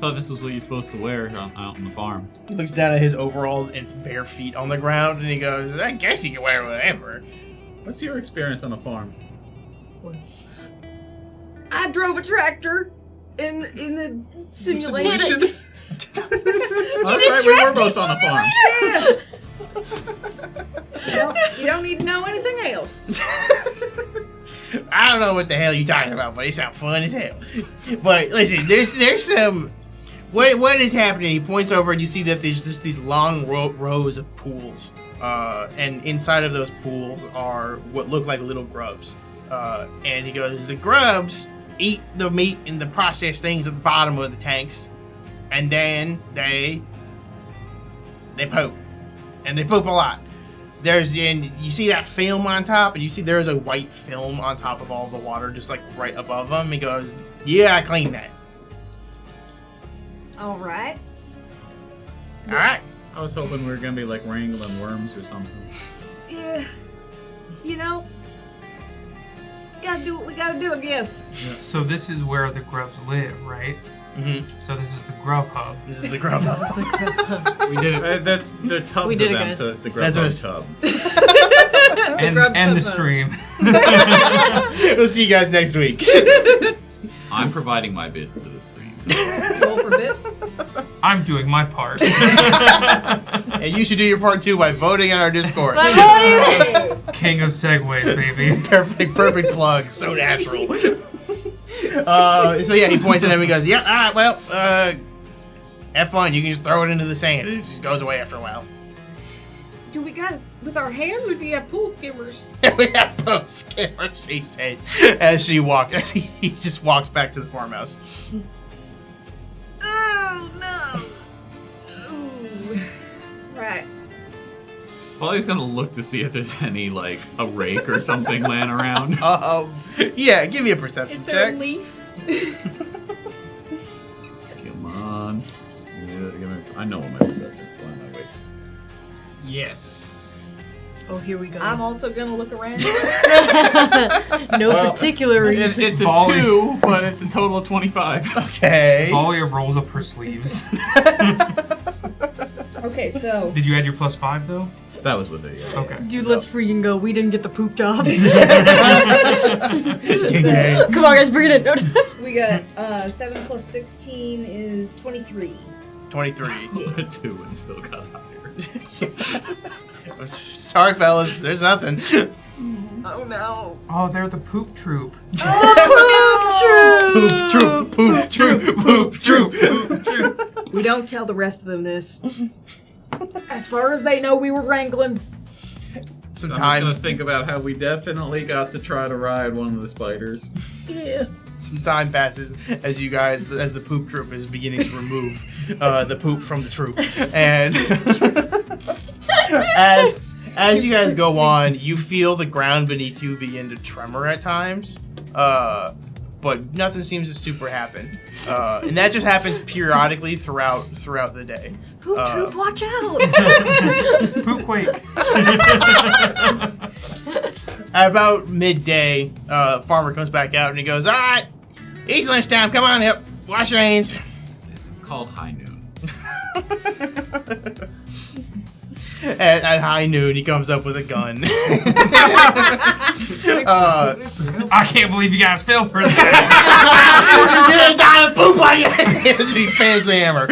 thought this was what you're supposed to wear out on the farm. He looks down at his overalls and bare feet on the ground, and he goes, "I guess you can wear whatever." What's your experience on a farm? I drove a tractor in the simulation. Oh, that's right, we were both on a farm. Well, you don't need to know anything else. I don't know what the hell you're talking about, but it sounds fun as hell. But listen, there's some. What is happening? He points over and you see that there's just these long rows of pools, and inside of those pools are what look like little grubs. And he goes, "The grubs eat the meat and the processed things at the bottom of the tanks, and then they poop, and they poop a lot. You see that film on top, and you see there's a white film on top of all the water, just like right above them." He goes, "Yeah, I cleaned that." All right. All right. I was hoping we were gonna be like wrangling worms or something. Yeah. You know, gotta do what we gotta do, I guess. So this is where the grubs live, right? Mm-hmm. So this is the grub hub. This is the grub. We did it. That's the tubs We did of it, them, guys. so it's the That's grub what- tub. And grub the tub. stream. We'll see you guys next week. I'm providing my bids to the stream. Roll for bit. I'm doing my part. And you should do your part too by voting on our Discord. But what do you think? King of segues, baby. Perfect plug. So natural. So yeah, he points at him and he goes, "Yeah, all right, well, have fun. You can just throw it into the sand. It just goes away after a while." Do we got it with our hands or do you have pool skimmers? We have both skimmers, she says, as he just walks back to the farmhouse. Oh, no. Ooh. Right. Polly's gonna look to see if there's any like a rake or something laying around. Yeah, give me a perception Is there check. a leaf? Come on. I know what my perception is. Why am I waiting? Yes. Oh, here we go. I'm also gonna look around. No Well, particular reason. It's a Volley. 2, but it's a total of 25. Okay. Valia rolls up her sleeves. Okay, so Did you add your +5 though? That was with it, yeah. Okay. Dude, let's freaking go. We didn't get the poop job. Okay. Come on, guys, bring it in. we We got 7 plus 16 is 23. 23. A 2 and still got higher. Sorry, fellas. There's nothing. Oh no. Oh, they're the poop troop. Poop troop. Poop troop. Poop troop. Poop troop. We don't tell the rest of them this. As far as they know, we were wrangling. Some I'm just gonna time. think about how we definitely got to try to ride one of the spiders. Yeah. Some time passes as you guys, as the poop troop is beginning to remove the poop from the troop, and as you guys go on, you feel the ground beneath you begin to tremor at times, but nothing seems to super happen, and that just happens periodically throughout the day. Poop troop, watch out! Poop quake. At about midday, farmer comes back out and he goes, "All right, it's lunchtime. Come on up, wash your hands." This is called high noon. At high noon, he comes up with a gun. I can't believe you guys fell for that. You didn't die to poop on your hands. He fans the hammer.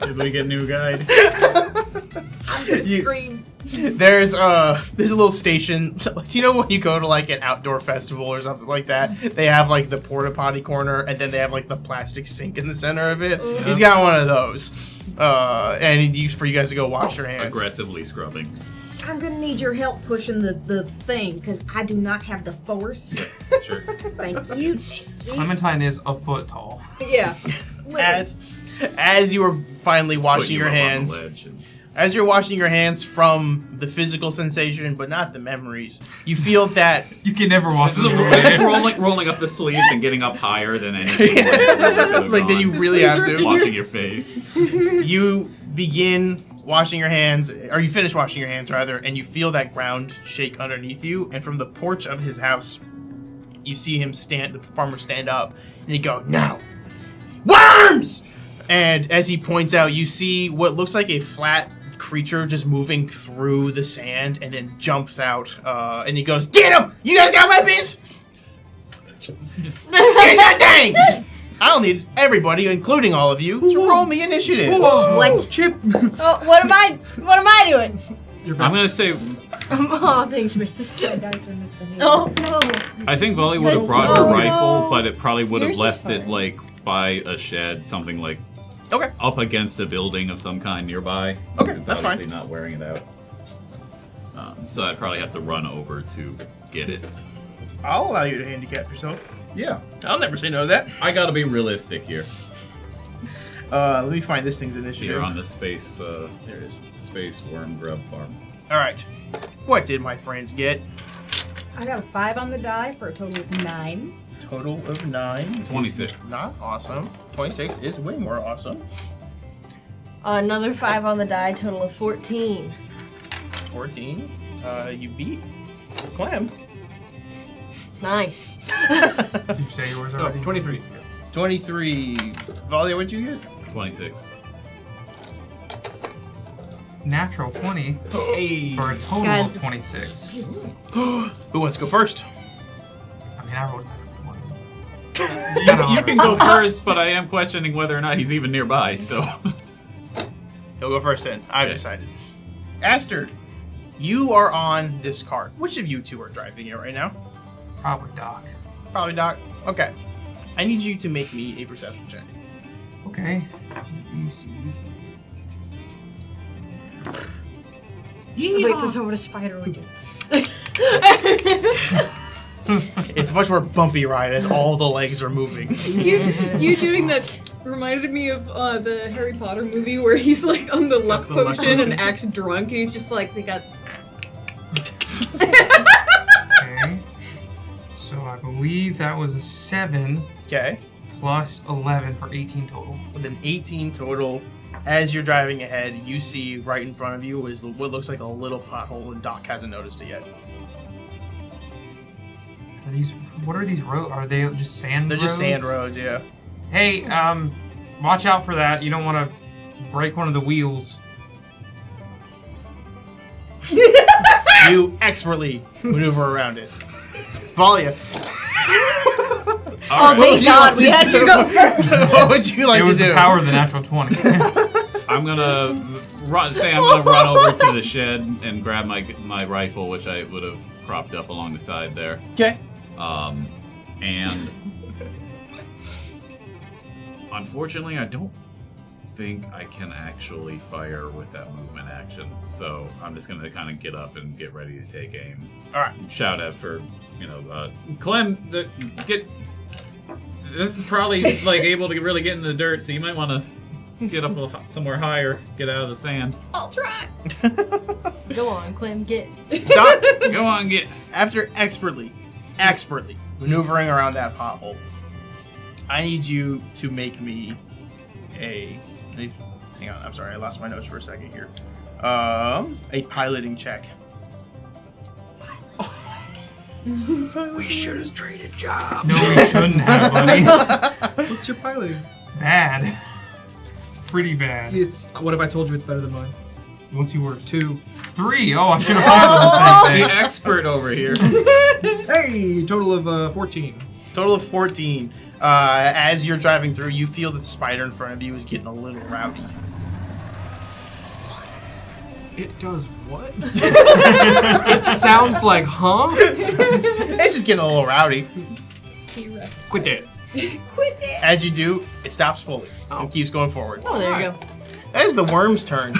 Did we get new guide? I'm gonna scream. There's a little station. Do you know when you go to like an outdoor festival or something like that? They have like the porta potty corner, and then they have like the plastic sink in the center of it. Yeah. He's got one of those, and he used for you guys to go wash your hands. Aggressively scrubbing. I'm gonna need your help pushing the thing, because I do not have the force. Sure. Thank you. Thank you. Clementine is a foot tall. Yeah. As you were finally Let's washing put you your up on the hands. ledge and- As you're washing your hands from the physical sensation, but not the memories, you feel that You can never wash This is this away. rolling up the sleeves and getting up higher than anything. Like, like then you really sleeves have are to. washing your face. You begin washing your hands, or you finish washing your hands rather, and you feel that ground shake underneath you. And from the porch of his house, you see him the farmer stand up, and he go, "No, worms!" And as he points out, you see what looks like a flat creature just moving through the sand, and then jumps out, and he goes, "Get him! You guys got weapons? Get that thing!" I'll need everybody, including all of you, to roll me initiatives. What? Chip. Oh, what am I doing? I'm gonna say, Oh, thanks, man. My dice are misbehaving. Oh no. I think Volley would have Yes. brought her Oh, rifle, no. but it probably would have Yours is left it fine. like by a shed, something like Okay. up against a building of some kind nearby. Okay, It's that's fine. obviously not wearing it out. So I'd probably have to run over to get it. I'll allow you to handicap yourself. Yeah, I'll never say no to that. I gotta be realistic here. Let me find this thing's initiative. Here on the space, there it is, space worm grub farm. All right. What did my friends get? I got a 5 on the die for a total of 9. Total of 9. 26. Not awesome. 26 is way more awesome. Another 5 on the die, total of 14. 14. You beat Clem. Nice. Did you say yours Oh, already? 23. 23. Valia, what'd you get? 26. Natural 20 Hey. for a total Guys, of this- 26. Who wants to go first? I mean, I rolled a natural 20. You can go first, but I am questioning whether or not he's even nearby, so. He'll go first then. I've Okay. decided. Aster, you are on this cart. Which of you two are driving it right now? Probably Doc. Probably Doc. Okay. I need you to make me a perception check. Okay. Let me see. Wait, this is what a spider would do. It's a much more bumpy ride as all the legs are moving. You doing that reminded me of the Harry Potter movie where he's like on the luck potion and acts drunk and he's just like, they got... Okay. So I believe that was a 7 Okay. plus 11 for 18 total. With an 18 total, as you're driving ahead, you see right in front of you is what looks like a little pothole, and Doc hasn't noticed it yet. Are these? What are these roads? Are they just sand? They're just sand roads, yeah. Hey, watch out for that. You don't want to break one of the wheels. You expertly maneuver around it. Valia. Oh, thank God, we had you go first. What would you like It was to do? the power of the natural 20. I'm gonna run over to the shed and grab my rifle, which I would have propped up along the side there. Okay. And unfortunately, I don't think I can actually fire with that movement action. So I'm just gonna kind of get up and get ready to take aim. All right. Shout out for, Clem, this is probably like able to really get in the dirt, so you might want to get up somewhere higher, get out of the sand. I'll try. Go on, Clem, get. Doc, Go on, get. after expertly maneuvering around that pothole, I need you to make me hang on, I'm sorry, I lost my notes for a second here. A piloting check. We should have traded jobs. No, we shouldn't have, buddy. What's your piloting? Bad. Pretty bad. It's what have I told you? It's better than mine. What's yours? 2. 3. Oh, I should have piloted this The thing. expert over here. Hey, total of 14. Total of 14. As you're driving through, you feel that the spider in front of you is getting a little rowdy. It does what? It sounds like, huh? It's just getting a little rowdy. T-Rex. Quit that. Quit it. As you do, it stops fully and keeps going forward. Oh, there you go. That is the worm's turn.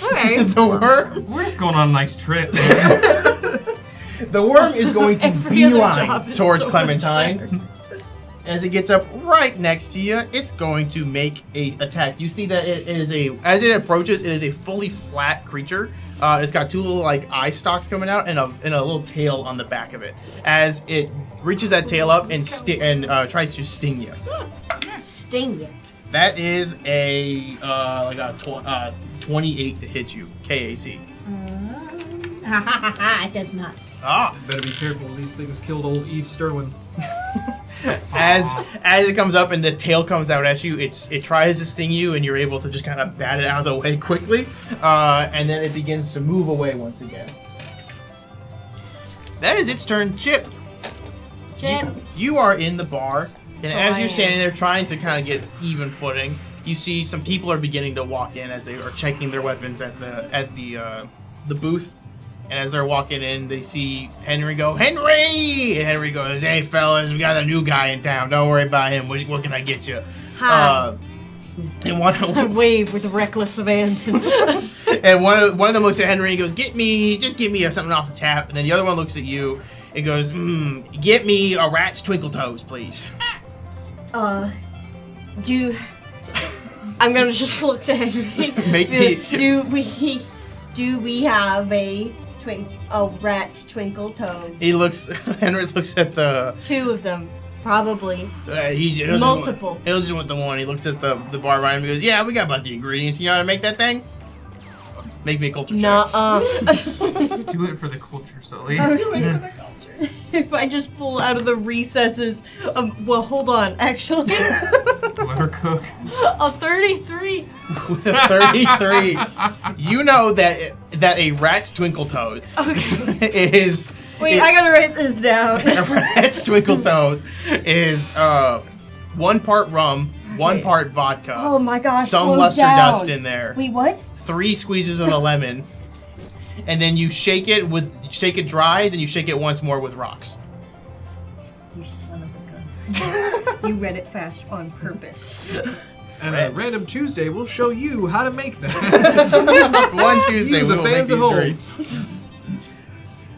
All right. The worm. We're just going on a nice trip, man. The worm is going to Every other beeline job is towards so Clementine. As it gets up right next to you, it's going to make a attack. You see that it is as it approaches, it is a fully flat creature. It's got 2 little like eye stalks coming out and a little tail on the back of it. As it reaches that tail up and tries to sting you. Sting you. That is a 28 to hit you, KAC. It does not. Ah. Better be careful. These things killed old Eve Sterling. As it comes up and the tail comes out at you, it tries to sting you, and you're able to just kind of bat it out of the way quickly, and then it begins to move away once again. That is its turn. Chip, Chip. you are in the bar, and So as I you're am. standing there trying to kind of get even footing, you see some people are beginning to walk in as they are checking their weapons at the booth. And as they're walking in, they see Henry go, "Henry!" And Henry goes, "Hey, fellas, we got a new guy in town. Don't worry about him. What can I get you?" Hi. And one Wave with reckless abandon. and one of them looks at Henry and goes, just give me something off the tap." And then the other one looks at you and goes, "Get me a rat's twinkle toes, please." I'm gonna just look to Henry. Make me- Do we have a rat's twinkle toes? Henry looks at the 2 of them, probably. multiple. Multiple. He'll just want the one. He looks at the bar behind him and goes, "Yeah, we got about the ingredients. You know how to make that thing? Make me a culture check." Nuh-uh. Do it for the culture, Sully. If I just pull out of the recesses of, well, hold on, actually, Let her cook. a 33. With a 33, you know that a rat's twinkle toes is. Wait, I gotta write this down. A rat's twinkle toes is 1 part rum, 1 part vodka. Oh my gosh. Some slow luster down. dust in there. Wait, what? 3 squeezes of a lemon, and then you shake it dry. Then you shake it once more with rocks. You son of a gun. You read it fast on purpose. And a random Tuesday, we'll show you how to make that. One Tuesday, You, we the will make fans these at home. drinks.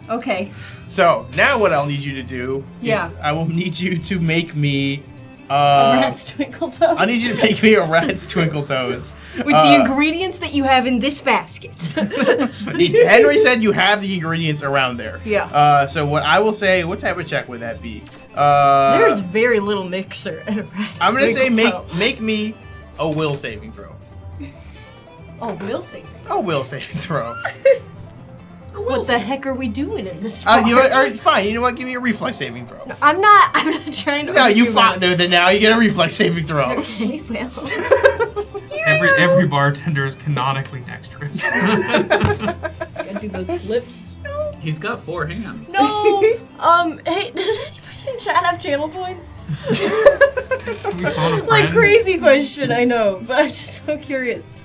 Okay. So now, what I'll need you to do is Yeah. I will need you to make me. Rat's twinkle toes. I need you to make me a rat's twinkle toes. With the ingredients that you have in this basket. Henry said you have the ingredients around there. Yeah. So what I will say, what type of check would that be? There's very little mixer in a rat's I'm gonna say twinkle toe. make me a will saving throw. Oh, we'll see. A will saving throw. What the heck are we doing in this You know what? bar? All right, fine. You know what? Give me a reflex saving throw. I'm not trying to. No, you argue fought about with it. Now you get a reflex saving throw. Okay, well. Every bartender is canonically dexterous. Gotta do those flips. He's got 4 hands. No. Hey, does anybody Can chat have channel points? Can we phone a Like, friend? crazy question, I know, but I'm just so curious.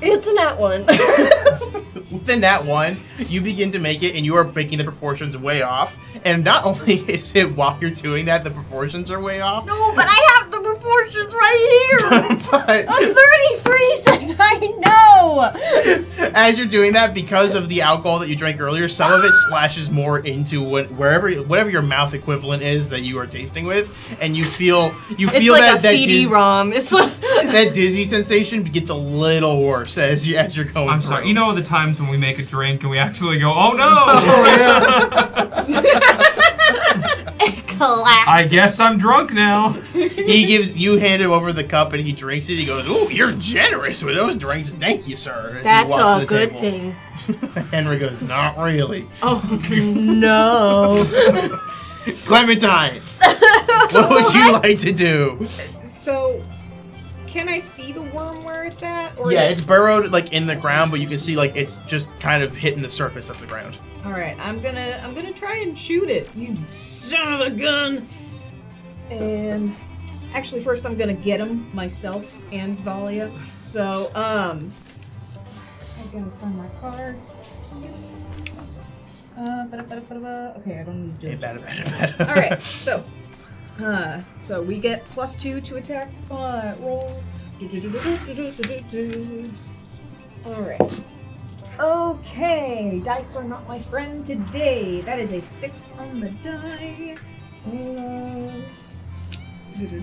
It's a nat one. Within that one, you begin to make it, and you are making the proportions way off. And not only is it while you're doing that, the proportions are way off. No, but I have the proportions right here. But A 33 says I know. as you're doing that, because of the alcohol that you drank earlier, some of it splashes more into whatever your mouth equivalent is that you are tasting with, and you feel It's like that a CD-ROM. It's like that dizzy sensation gets a little worse as you're going. I'm through. sorry. You know the times when we make a drink and we actually go, oh no! Oh, collapse. I guess I'm drunk now. you hand him over the cup and he drinks it. He goes, "Ooh, you're generous with those drinks. Thank you, sir." As he That's walks a to the good table. thing. Henry goes, "Not really." Oh no. Clementine, what would you like to do? So, can I see the worm where it's at? Or Yeah, it's burrowed like in the ground, but you can see like it's just kind of hitting the surface of the ground. All right, I'm gonna try and shoot it. You son of a gun! And actually, first I'm gonna get him myself and Valia. So I gotta find my cards. Okay, I don't need to do it. All right, so we get +2 to attack rolls. All right. Okay, dice are not my friend today. That is a 6 on the die. These are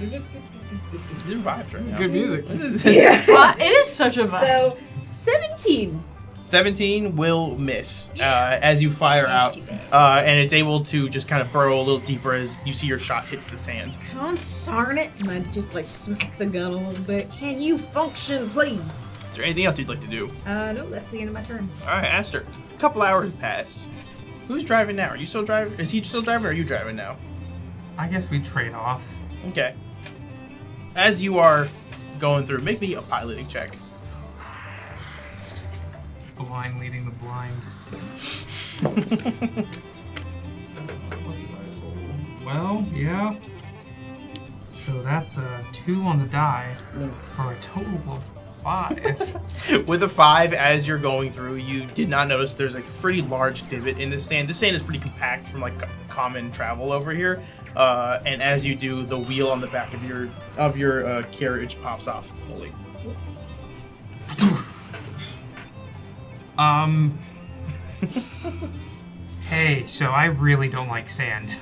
vibes right now. Good music. Yeah. It is such a vibe. So 17. 17 will miss as you fire out, and it's able to just kind of burrow a little deeper as you see your shot hits the sand. Consarn it. And I just like smack the gun a little bit. Can you function, please? Is there anything else you'd like to do? No, that's the end of my turn. All right, Astor. A couple hours passed. Who's driving now? Are you still driving? Is he still driving, or are you driving now? I guess we trade off. Okay. As you are going through, make me a piloting check. Blind leading the blind. Well, yeah. So that's a 2 on the die for a total of 5. With a 5, as you're going through, you did not notice there's a pretty large divot in the sand. The sand is pretty compact from like common travel over here. And as you do, the wheel on the back of your carriage pops off fully. Hey, so I really don't like sand.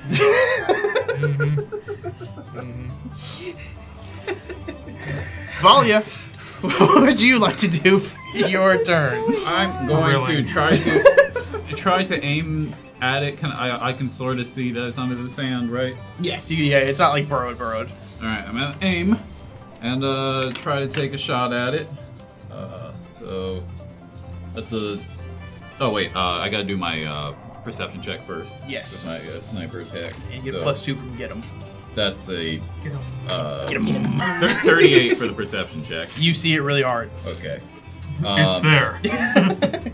Valia, what would you like to do for your turn? I'm going Really? to try to aim at it. I can sort of see that it's under the sand, right? Yes, yeah, it's not like burrowed. All right, I'm gonna aim and try to take a shot at it. So that's a. Oh wait, I gotta do my perception check first. Yes. With my sniper attack. And you get So +2 from get him. That's a Get 'em. Get him. 38 for the perception check. You see it really hard. Okay. It's there.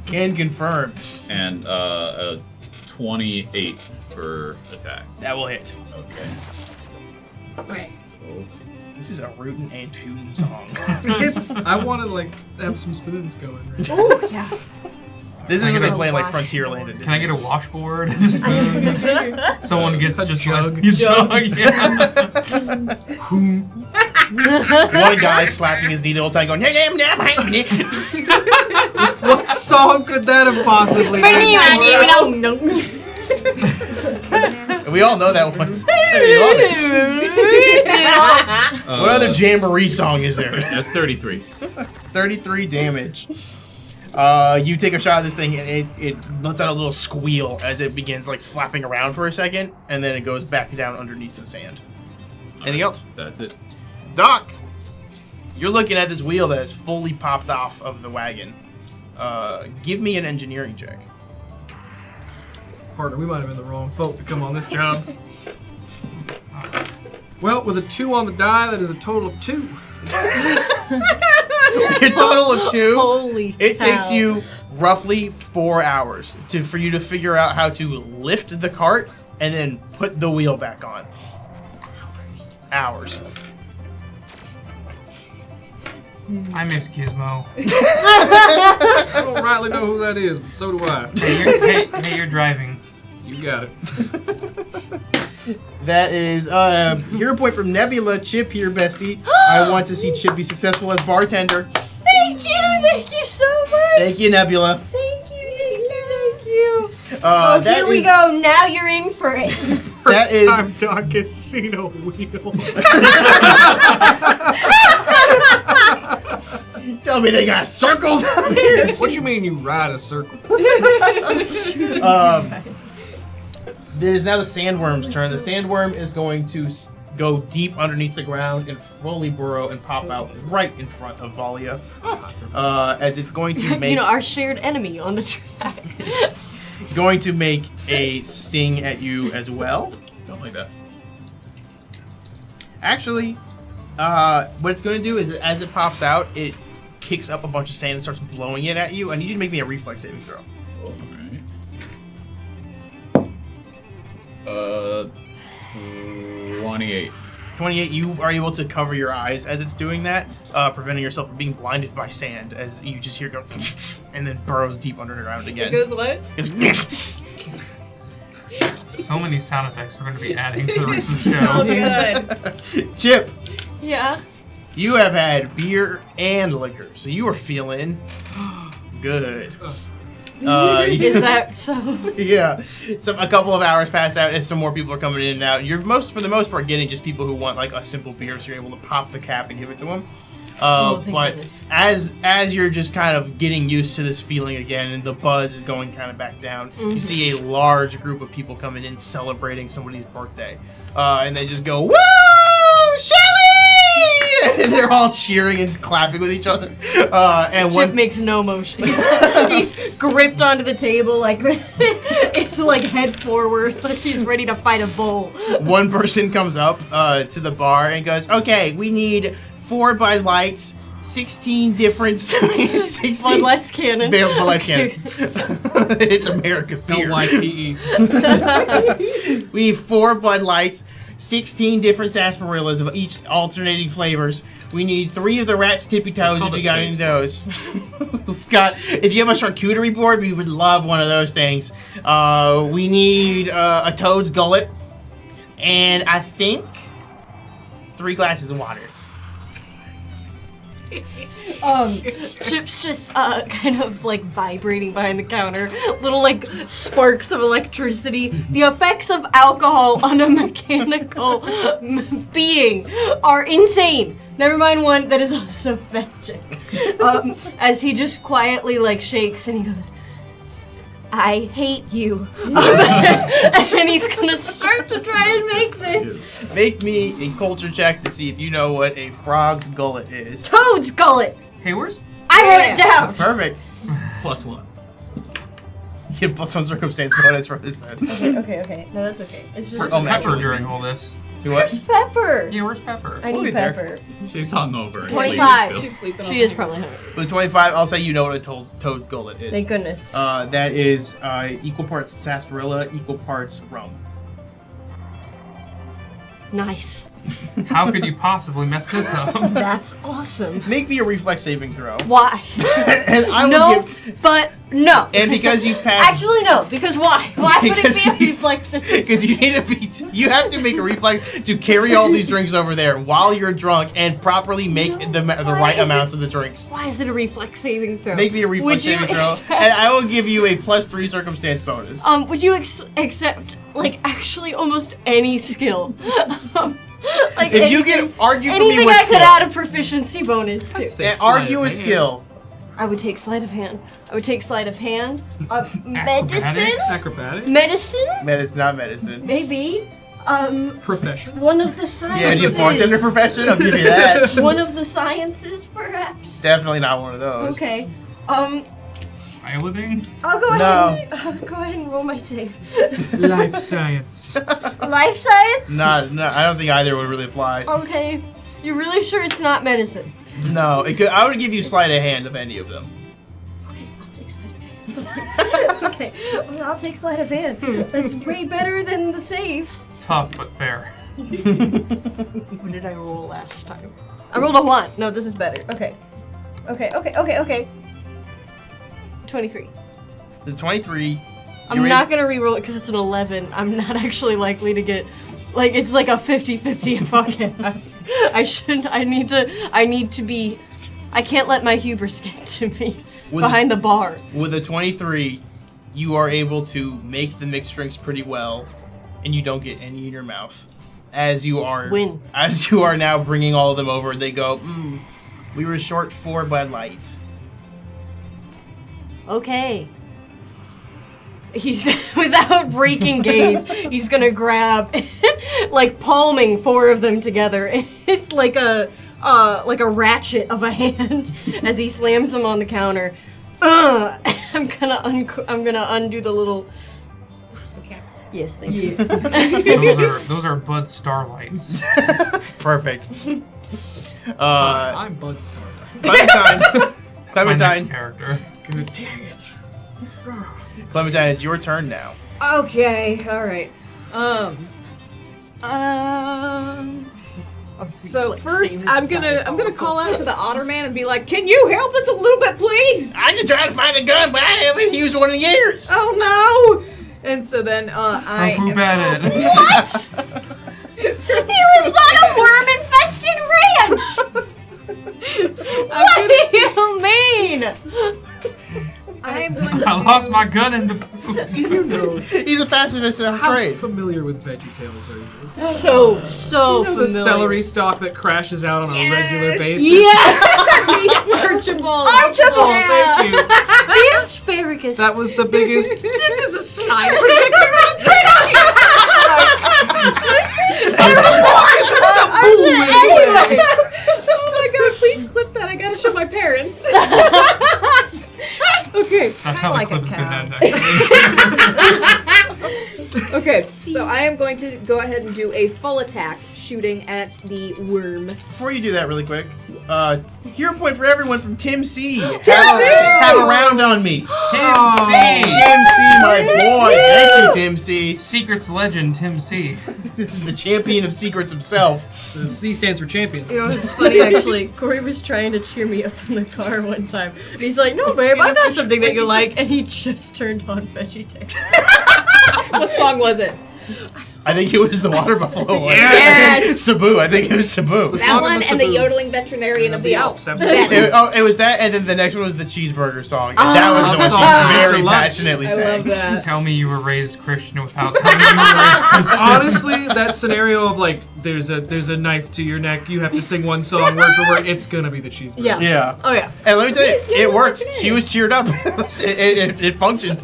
Can confirm. And a 28 for attack. That will hit. Okay. Right. So This is a rootin' and tootin' song. I want to like have some spoons going. Right? Oh yeah. This is Can I when they get a play like washboard? Frontierland. at Can I Disney. get a washboard and spoons? Someone gets A just jug. like a jug. Yeah. You want a guy slapping his knee the whole time going, What song could that have possibly been? And we all know that one. We love it. What other jamboree song is there? that's 33. 33 damage. You take a shot of this thing, and it lets out a little squeal as it begins like flapping around for a second, and then it goes back down underneath the sand. Anything else? That's it. Doc, you're looking at this wheel that has fully popped off of the wagon. Give me an engineering check. Partner, we might have been the wrong folk to come on this job. Well, with a 2 on the die, that is a total of 2. A total of 2. Holy It cow. takes you roughly 4 hours for you to figure out how to lift the cart and then put the wheel back on. Hours. I miss Gizmo. I don't rightly know who that is, but so do I. Hey, you're driving. You got it. That is hero point from Nebula. Chip here, bestie. I want to see Chip be successful as bartender. Thank you so much. Thank you, Nebula. Thank you. That Here we is- go. Now you're in for it. That First is time Doc has seen a wheel. Tell me they got circles out here. What you mean you ride a circle? It is now the sandworm's turn. The sandworm is going to go deep underneath the ground and fully burrow and pop out right in front of Valia. As it's going to make Our shared enemy on the track. going to make a sting at you as well. Don't like that. Actually, what it's going to do is as it pops out, it kicks up a bunch of sand and starts blowing it at you. I need you to make me a reflex saving throw. Alright. 28. 28, you are able to cover your eyes as it's doing that, preventing yourself from being blinded by sand as you just hear it go and then burrows deep under the ground again. It goes what? It's- So many sound effects we're going to be adding to the rest of the Oh, show. good. Chip, Yeah. you have had beer and liquor, so you are feeling good. Is that so? Yeah. So a couple of hours pass out as some more people are coming in and out. You're for the most part getting just people who want like a simple beer, so you're able to pop the cap and give it to them. Thank But goodness. as you're just kind of getting used to this feeling again, and the buzz is going kind of back down, you see a large group of people coming in celebrating somebody's birthday, and they just go, "Woo, Shelly!" And they're all cheering and clapping with each other. And Chip one makes no motion. He's gripped onto the table like it's like head forward, like he's ready to fight a bull. one person comes up to the bar and goes, "Okay, we need 4 Bud Lights, 16 different 16 Bud Light's cannon. Bud Light cannon. It's America's beer. L-Y-T-E. We need 4 Bud Lights, 16 different sarsaparillas of each alternating flavors. We need 3 of the Rat's Tippy Toes called if a you got any of space those. If you have a charcuterie board, we would love one of those things. We need a Toad's Gullet, and I think 3 glasses of water. Chip's just kind of like vibrating behind the counter. Little like sparks of electricity. The effects of alcohol on a mechanical being are insane. Never mind one that is also magic. As he just quietly like shakes and he goes, "I hate you." And he's gonna start to try and make this. Make me a culture check to see if you know what a frog's gullet is. Toad's Gullet! Hey, where's... I wrote it down! Perfect. +1. You get +1 circumstance bonus for this then. Okay. No, that's okay. It's just Where's Oh, Pepper naturally. during all this? Do what? Pepper! Yeah, where's Pepper? I We'll be need there. Pepper. She's hungover. and 25. sleeping still. She's sleeping on She is the- probably hungry. With 25, I'll say you know what a Toad's Gullet is. Thank goodness. That is equal parts sarsaparilla, equal parts rum. Nice. How could you possibly mess this up? That's awesome. Make me a reflex saving throw. Why? And I will No, give. but no. And because you passed. Actually, no. Because why? Why would it Because be a you- reflex? Because you need to be. You have to make a reflex to carry all these drinks over there while you're drunk and properly make the Why right is it- amounts of the drinks. Why is it a reflex saving throw? Make me a reflex Would you saving throw, accept- and I will give you a +3 circumstance bonus. Would you accept like actually almost any skill? Like If you anything- can argue for me anything what I could skill. add a proficiency bonus to. Say And sleight argue of a hand. skill. I would take sleight of hand. I would take sleight of hand. Medicine. Acrobatics? Acrobatic? Medicine. Medicine, not medicine. Maybe. Profession? One of the sciences. Yeah, do you have bartender profession? I'll give you that. One of the sciences, perhaps. Definitely not one of those. Okay. Piloting? I'll go No. ahead. I'll go ahead and roll my save. Life science. Life science. No, I don't think either would really apply. Okay. You're really sure it's not medicine? No, it could. I would give you sleight of hand of any of them. Okay, I'll take sleight of hand. Okay, well, I'll take sleight of hand. That's way better than the save. Tough but fair. What did I roll last time? I rolled a 1. No, this is better. Okay. 23. The 23. I'm not gonna re-roll it because it's an 11. I'm not actually likely to get, like, it's like a 50-50 fucking. I need to be, I can't let my hubris get to me behind the bar. With a 23, you are able to make the mixed drinks pretty well, and you don't get any in your mouth. As you are now bringing all of them over, they go, we were short 4 Bud Lights. Okay. He's, without breaking gaze, he's gonna grab, like, palming 4 of them together. It's like a ratchet of a hand as he slams them on the counter. I'm gonna undo the little caps. Yes, thank you. Those are Bud Starlights. Perfect. I'm Bud Star. Clementine. My next Clementine. character. Good dang it. Clementine, it's your turn now. Okay, alright. So first, I'm gonna call out to the otter man and be like, "Can you help us a little bit, please?" I can try to find a gun, but I haven't used one in years. Oh no! And so then I Who am- bet it? What? He lives on a worm-infested ranch! What do you mean? I am going to I lost my gun in the. Do you know He's a pacifist in how trade. familiar with VeggieTales are you? So You know the celery stalk that crashes out on a regular basis? Yes! Archibald. Archibald! Oh, thank you. The asparagus. That was the biggest. This is a slide Anyway. Oh my god, please clip that. I gotta show my parents. Okay. That's how like the a clip is going to end, actually. Okay, so I am going to go ahead and do a full attack shooting at the worm. Before you do that really quick, hero point for everyone from Tim C. C! Have a round on me. Tim Tim C. C, my boy. Thank you, Tim C. Secrets legend Tim C. The champion of secrets himself. The C stands for champion. You know, it's funny actually. Corey was trying to cheer me up in the car one time. And he's like, "No, babe, I got something that you like," and he just turned on VeggieTales. What song was it? I think it was the water buffalo one. Yes! Cebu. I think it was Cebu. That one and the yodeling veterinarian of the Alps. Absolutely. It was that, and then the next one was the cheeseburger song. And that was the one she very passionately I sang. love that. Tell me you were raised Christian without telling me you were raised Christian. Honestly, that scenario of like, there's a knife to your neck, you have to sing one song word for word, it's gonna be the cheeseburger. Yeah. Yeah. Oh yeah. And let me tell you, it worked. She was cheered up. it functioned.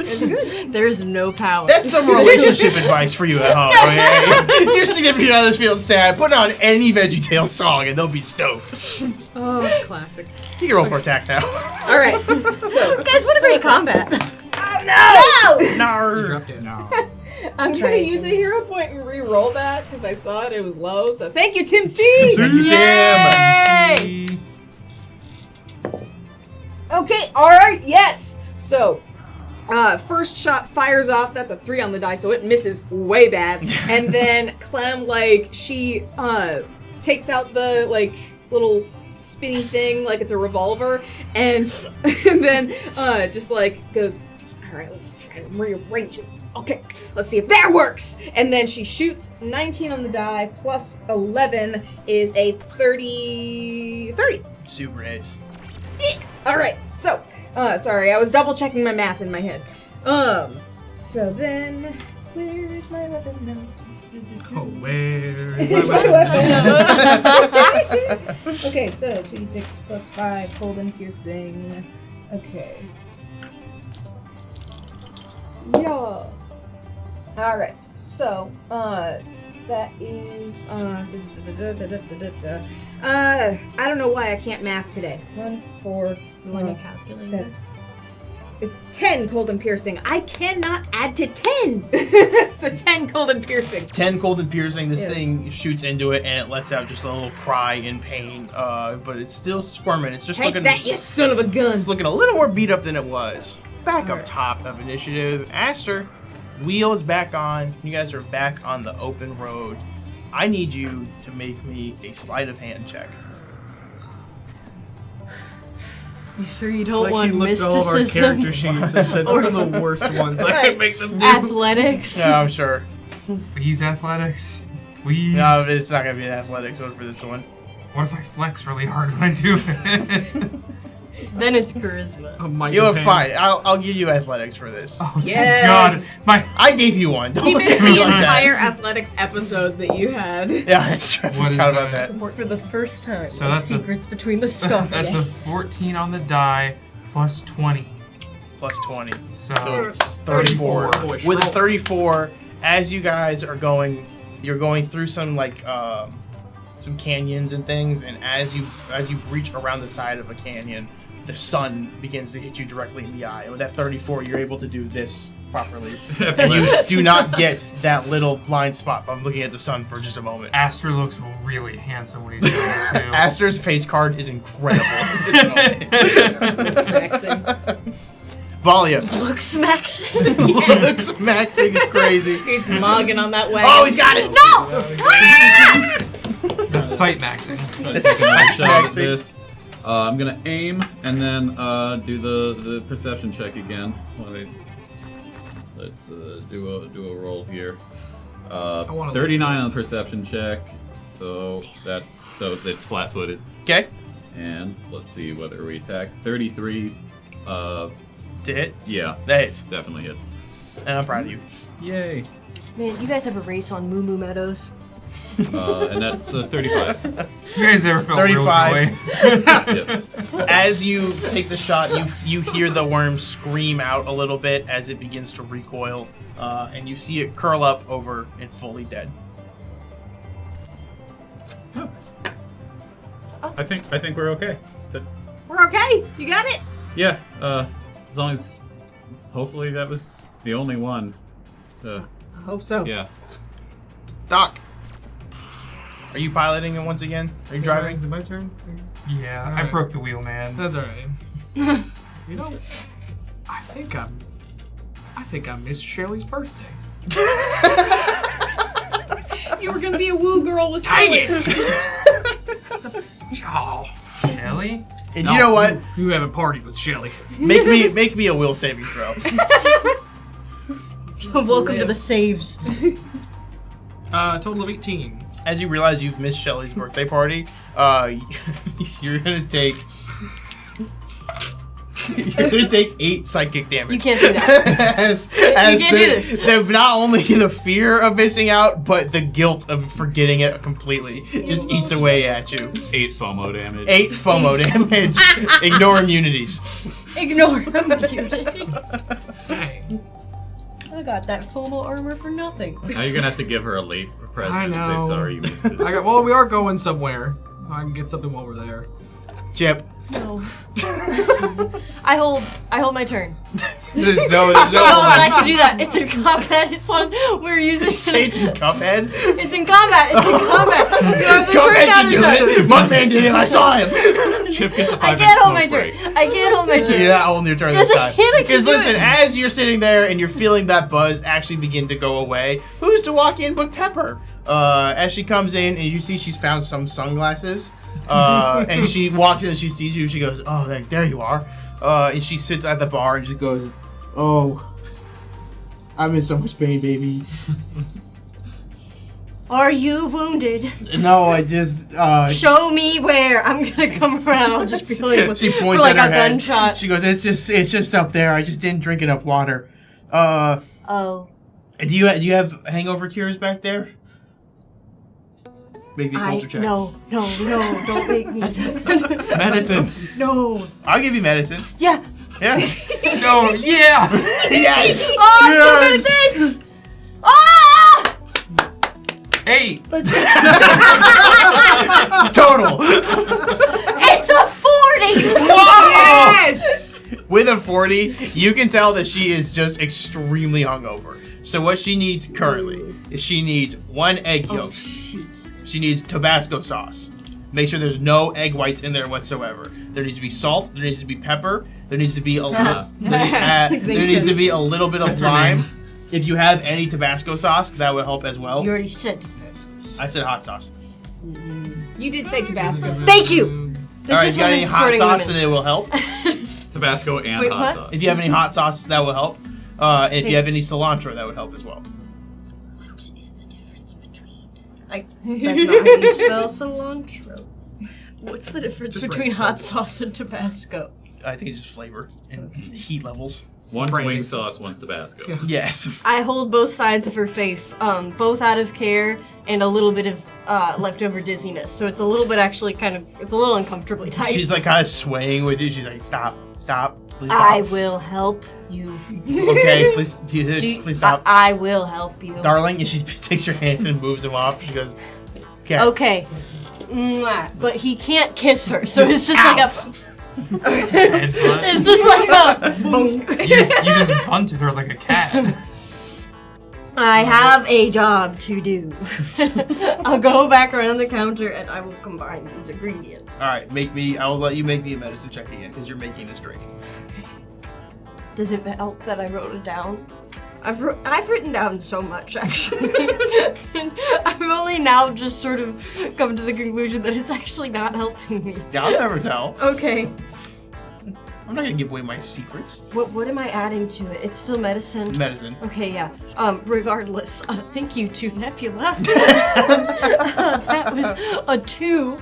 There's no power. That's some relationship advice for you at home. Okay? Your significant others feel sad. Put on any VeggieTales song and they'll be stoked. Oh, classic. Take your roll for attack now. All right. So, Guys, what a great combat. You dropped it. No. I'm gonna use a hero point and re-roll that because I saw it was low. So thank you, Tim C. Thank you, Tim. Okay, all right, yes. So, first shot fires off. That's a 3 on the die, so it misses way bad. And then Clem, like, she takes out the like little spinny thing, like it's a revolver, and then just like goes, all right, let's try and rearrange it. Okay, let's see if that works. And then she shoots 19 on the die plus 11 is a 30. Super hits. All right, so, sorry, I was double checking my math in my head. So then, where is my weapon now? Oh, where Is is my my weapon? weapon? Okay, so 2d6 plus 5, cold and piercing. Okay. Yeah. All right. So, that is I don't know why I can't math today. 1, 4. You want a calculator? It's 10 cold and piercing. I cannot add to 10. So 10 cold and piercing. 10 cold and piercing. This Yes. thing shoots into it and it lets out just a little cry in pain. But it's still squirming. It's just Take looking. that, you son of a gun. It's looking a little more beat up than it was. back up top of initiative. Astra, wheel is back on. You guys are back on the open road. I need you to make me a sleight of hand check. You sure you It's don't like want he looked at all of our mysticism? character sheets and said, what are the worst ones I can make them do? Athletics? Yeah, I'm sure. Please, athletics. Please. No, it's not gonna be an athletics one for this one. What if I flex really hard when I do it? Then it's charisma. A might You're depend. fine. I'll give you athletics for this. Oh, thank Yes. God. My I gave you one. Don't He look missed at me the like that. entire athletics episode that you had. Yeah, that's true. I What is forgot about that? that. For the first time. So that's a- Secrets between the stars. that's a 14 on the die plus 20. Plus 20. So, So it's 34. Boy, With a scroll. 34, as you guys are going, you're going through some some canyons and things, and as you reach around the side of a canyon, the sun begins to hit you directly in the eye. And with that 34, you're able to do this properly, and you do not get that little blind spot. I'm looking at the sun for just a moment. Astra looks really handsome when he's doing it too. Astra's face card is incredible at this moment. Maxing. Valia. Looks Max. Looks maxing is crazy. He's mogging on that wagon. Oh, he's got it! No! That's sight maxing. I'm gonna That's take another shot at maxing. this. I'm gonna aim and then do the perception check again. Let's do a roll here. wanna 39 look on the perception check, so it's flat-footed. Okay. And let's see whether we attack. 33. To hit. Yeah, That hits. definitely hits. And I'm proud of you. Yay! Man, you guys have a race on Moo Moo Meadows? And that's 35. You guys ever felt 35. real joy? Yep. As you take the shot, you hear the worm scream out a little bit as it begins to recoil, and you see it curl up over and fully dead. I think we're okay. That's We're okay. You got it. yeah. As long as hopefully that was the only one. Hope so. Yeah. Doc, are you piloting it once again? Are you driving? Is it my turn? Yeah, I Alright. broke the wheel, man. That's alright. You know, I think I missed Shirley's birthday. You were gonna be a woo girl with Dang Shirley. it! Oh, Shelly? And you know what? You haven't partied with Shelley. Make me a will saving throw. Welcome to the saves. Total of 18. As you realize you've missed Shelly's birthday party, you're gonna take 8 psychic damage. You can't do that. as can't do this. not only the fear of missing out, but the guilt of forgetting it completely just eats away at you. 8 FOMO damage. 8 FOMO damage. Ignore immunities. Ignore immunity. Dang. I got that FOMO armor for nothing. Now you're gonna have to give her a late present I and say know. sorry you missed it. Well, we are going somewhere. I can get something while we're there. Chip. No. I hold my turn. There's no. No, but I can do that. It's in combat. It's on. We're using. Say it's in Cuphead. It's in combat. It's in combat. You have the turn Cuphead can counters do up. it. Mugman did it. I saw him. Chip gets a 5 I can't hold my turn. I can't hold my turn. You're not holding your turn Yes, this I time. can, I can Because do listen, it. as you're sitting there and you're feeling that buzz actually begin to go away, who's to walk in but Pepper? As she comes in and you see she's found some sunglasses, and she walks in and she sees you. She goes, "Oh, there you are." And she sits at the bar and just goes, "Oh, I'm in so much pain, baby." Are you wounded? No, I just. Show me where. I'm gonna come around. I'll just be like, She for points like at her a head. gunshot. She goes, "It's just up there. I just didn't drink enough water." Oh, Do you have hangover cures back there? Make me a culture check. no, don't make me. Medicine. No. I'll give you medicine. Yeah. Yeah. No, yeah! Yes. Oh, I'm so good at this. Ah! 8! Total. It's a 40. Yes. With a 40, you can tell that she is just extremely hungover. So what she needs currently is she needs 1 egg yolk. Shoot. She needs Tabasco sauce. Make sure there's no egg whites in there whatsoever. There needs to be salt. There needs to be pepper. There needs to be a little. there needs to be a little bit of That's her lime. name. If you have any Tabasco sauce, that would help as well. You already said Tabasco. I said hot sauce. You did say Tabasco. Thank you. This All right, is if you got any women's hot sporting sauce, women. then it will help. Tabasco and Wait, hot what? sauce. If you have any hot sauce, that will help. And if Hey. you have any cilantro, that would help as well. What is the difference between? That's not how you spell cilantro. What's the difference Just between write hot salt. sauce and Tabasco? I think it's just flavor and heat levels. One's Brandy. wing sauce, one's Tabasco. Yeah. Yes. I hold both sides of her face, both out of care and a little bit of leftover dizziness. So it's a little bit actually it's a little uncomfortably tight. She's like kind of swaying with you. She's like, stop, please I stop. will help you. Okay, please, please stop. I will help you. Darling, and she takes your hands and moves them off. She goes, okay. Okay. Mwah. But he can't kiss her, so it's just like a. Headbutt. It's just like a. Boom. You just bunted her like a cat. I have a job to do. I'll go back around the counter and I will combine these ingredients. All right, I will let you make me a medicine check again because you're making this drink. Does it help that I wrote it down? I've written down so much actually. And I've only now just sort of come to the conclusion that it's actually not helping me. Yeah, I'll never tell. Okay. I'm not gonna give away my secrets. What am I adding to it? It's still medicine. Medicine. Okay, yeah. Regardless, thank you to Nebula. That was a 2.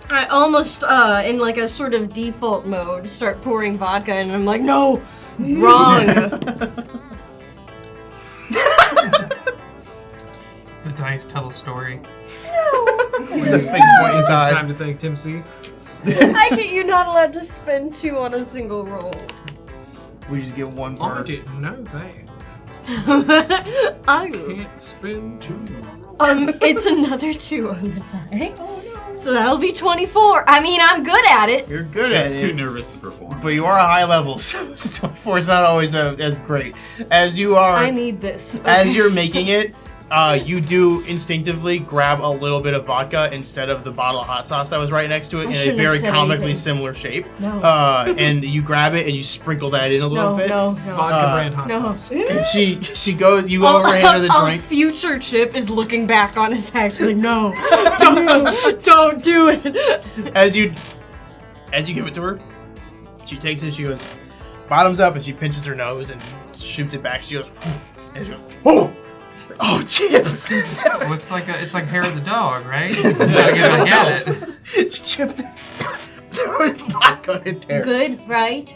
I almost, in like a sort of default mode, start pouring vodka, and I'm like, no, wrong. The dice tell a story. It's a face point inside. Time to thank Tim C. I get you're not allowed to spend 2 on a single roll. We just get one I per. didn't know that. I Can't spend 2. it's another 2 on the die. So that'll be 24. I mean, I'm good at it. You're good Jeff's at too it. nervous to perform. But you are a high level, so 24 is not always as great. As you are, I need this. as Okay. you're making it, you do instinctively grab a little bit of vodka instead of the bottle of hot sauce that was right next to it I in a shouldn't have very said comically anything. similar shape. No. And you grab it and you sprinkle that in a little No, bit. no, It's no. vodka brand hot no. sauce. And she goes, you go over and hand her the drink. Future Chip is looking back on his act like, no, don't do it. As you give it to her, she takes it, she goes, bottoms up, and she pinches her nose and shoots it back. She goes, and she goes, oh, Chip! Well, it's like hair of the dog, right? You gotta get back at it. It's Chip. There was vodka in there. Good, right?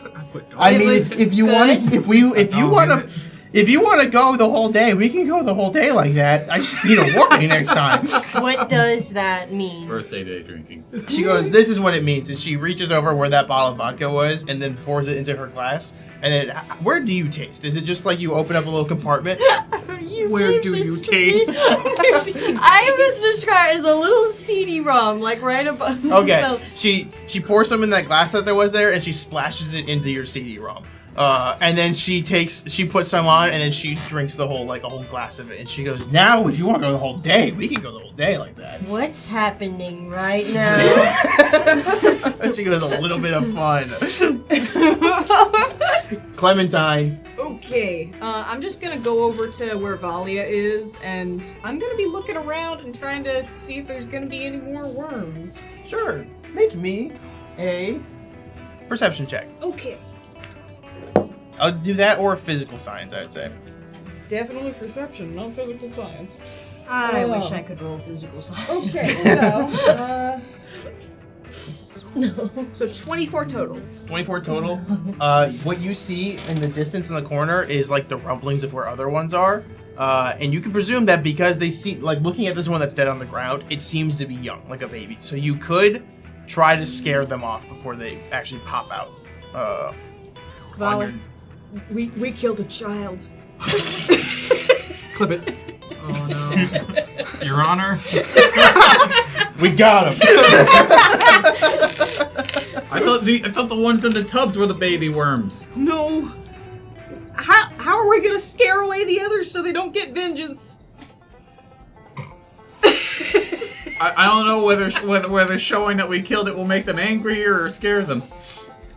I It mean, was if you want to, if you Oh, want good. to, if you want to go the whole day, we can go the whole day like that. I just need a warning next time. What does that mean? Birthday day drinking. She goes, this is what it means, and she reaches over where that bottle of vodka was, and then pours it into her glass. And then, where do you taste? Is it just like you open up a little compartment? Where do you taste? I was described as a little seedy rum, like right above. Okay, Well, she pours some in that glass that there was there, and she splashes it into your CD rum. And then she puts some on, and then she drinks a whole glass of it. And she goes, now, if you want to go the whole day, we can go the whole day like that. what's happening right now? And she goes, a little bit of fun. Clementine. Okay, I'm just gonna go over to where Valia is, and I'm gonna be looking around and trying to see if there's gonna be any more worms. Sure, make me a perception check. Okay. I'll do that or physical science, I would say. Definitely perception, not physical science. I Oh. wish I could roll physical science. Okay, so, so 24 total. 24 total. What you see in the distance in the corner is like the rumblings of where other ones are. And you can presume that because they see, like looking at this one that's dead on the ground, it seems to be young, like a baby. So you could try to scare them off before they actually pop out. On Valia, we killed a child. Clip it. Oh no. Your Honor. We got him. I thought the ones in the tubs were the baby worms. No. How are we gonna scare away the others so they don't get vengeance? I don't know whether showing that we killed it will make them angrier or scare them.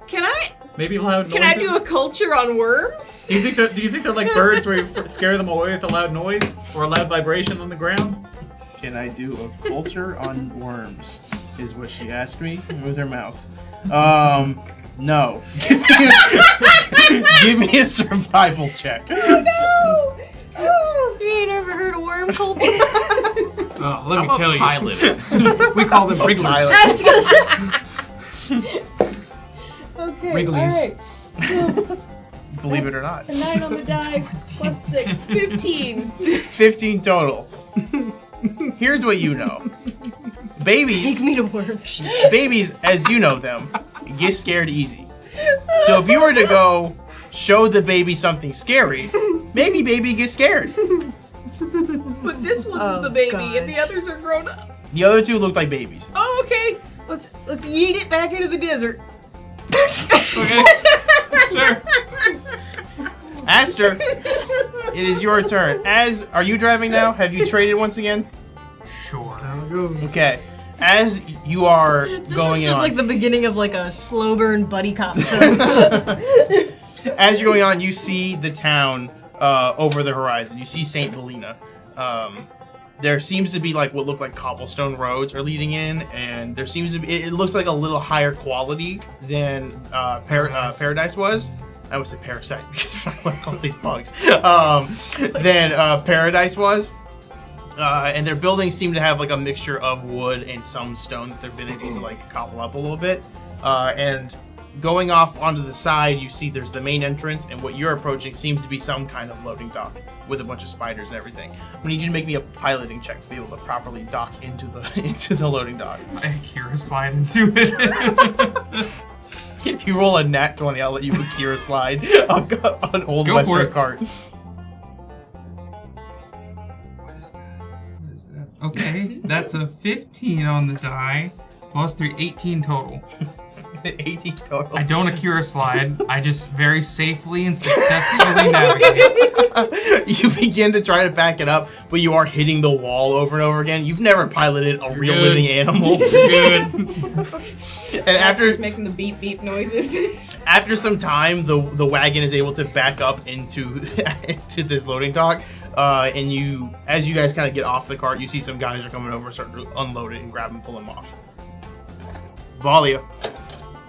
Can I Maybe loud noises. can I do a culture on worms? Do you think they're like birds where you scare them away with a loud noise or a loud vibration on the ground? Can I do a culture on worms? Is what she asked me with her mouth. No. Give me a survival check. Oh, You ain't ever heard of worm culture? Oh, let me tell you. Pilot it. We call them wrigglers. Pilot. I was gonna say. okay. Wrigglies. All right. Believe it or not. A 9 on the die plus 6, 15. 15 total. Here's what you know. Babies, Take me to work. babies, as you know them, get scared easy. So if you were to go show the baby something scary, maybe baby gets scared. But this one's Oh, the baby, gosh. and the others are grown up. The other two look like babies. Oh, okay. Let's yeet it back into the desert. Okay. Sure. Astra, it is your turn. Are you driving now? Have you traded once again? Sure. How it goes. Okay. As you are This going is just on, like the beginning of like a slow burn buddy cop film. as you're going on, you see the town over the horizon. You see St. Helena. There seems to be like what look like cobblestone roads are leading in, and there seems to be. It looks like a little higher quality than Paradise was. I would say Parasite because we're talking about all these bugs. Than Paradise was. And their buildings seem to have like a mixture of wood and some stone that they've been able to like cobble up a little bit. And going off onto the side, you see there's the main entrance, and what you're approaching seems to be some kind of loading dock with a bunch of spiders and everything. I need you to make me a piloting check to be able to properly dock into the loading dock. I Kira slide into it. If you roll a nat 20, I'll let you Akira slide on Old Go for Western it. cart. What is that? Okay, that's a 15 on the die. Plus 3, 18 total. 18 total. I don't Akira slide. I just very safely and successfully navigate. You begin to try to back it up, but you are hitting the wall over and over again. You've never piloted a real good. living animal. Good. And after Astor's making the beep beep noises. after some time, the wagon is able to back up into into this loading dock. And as you guys kind of get off the cart, you see some guys are coming over and start to unload it and grab and pull them off. Valia.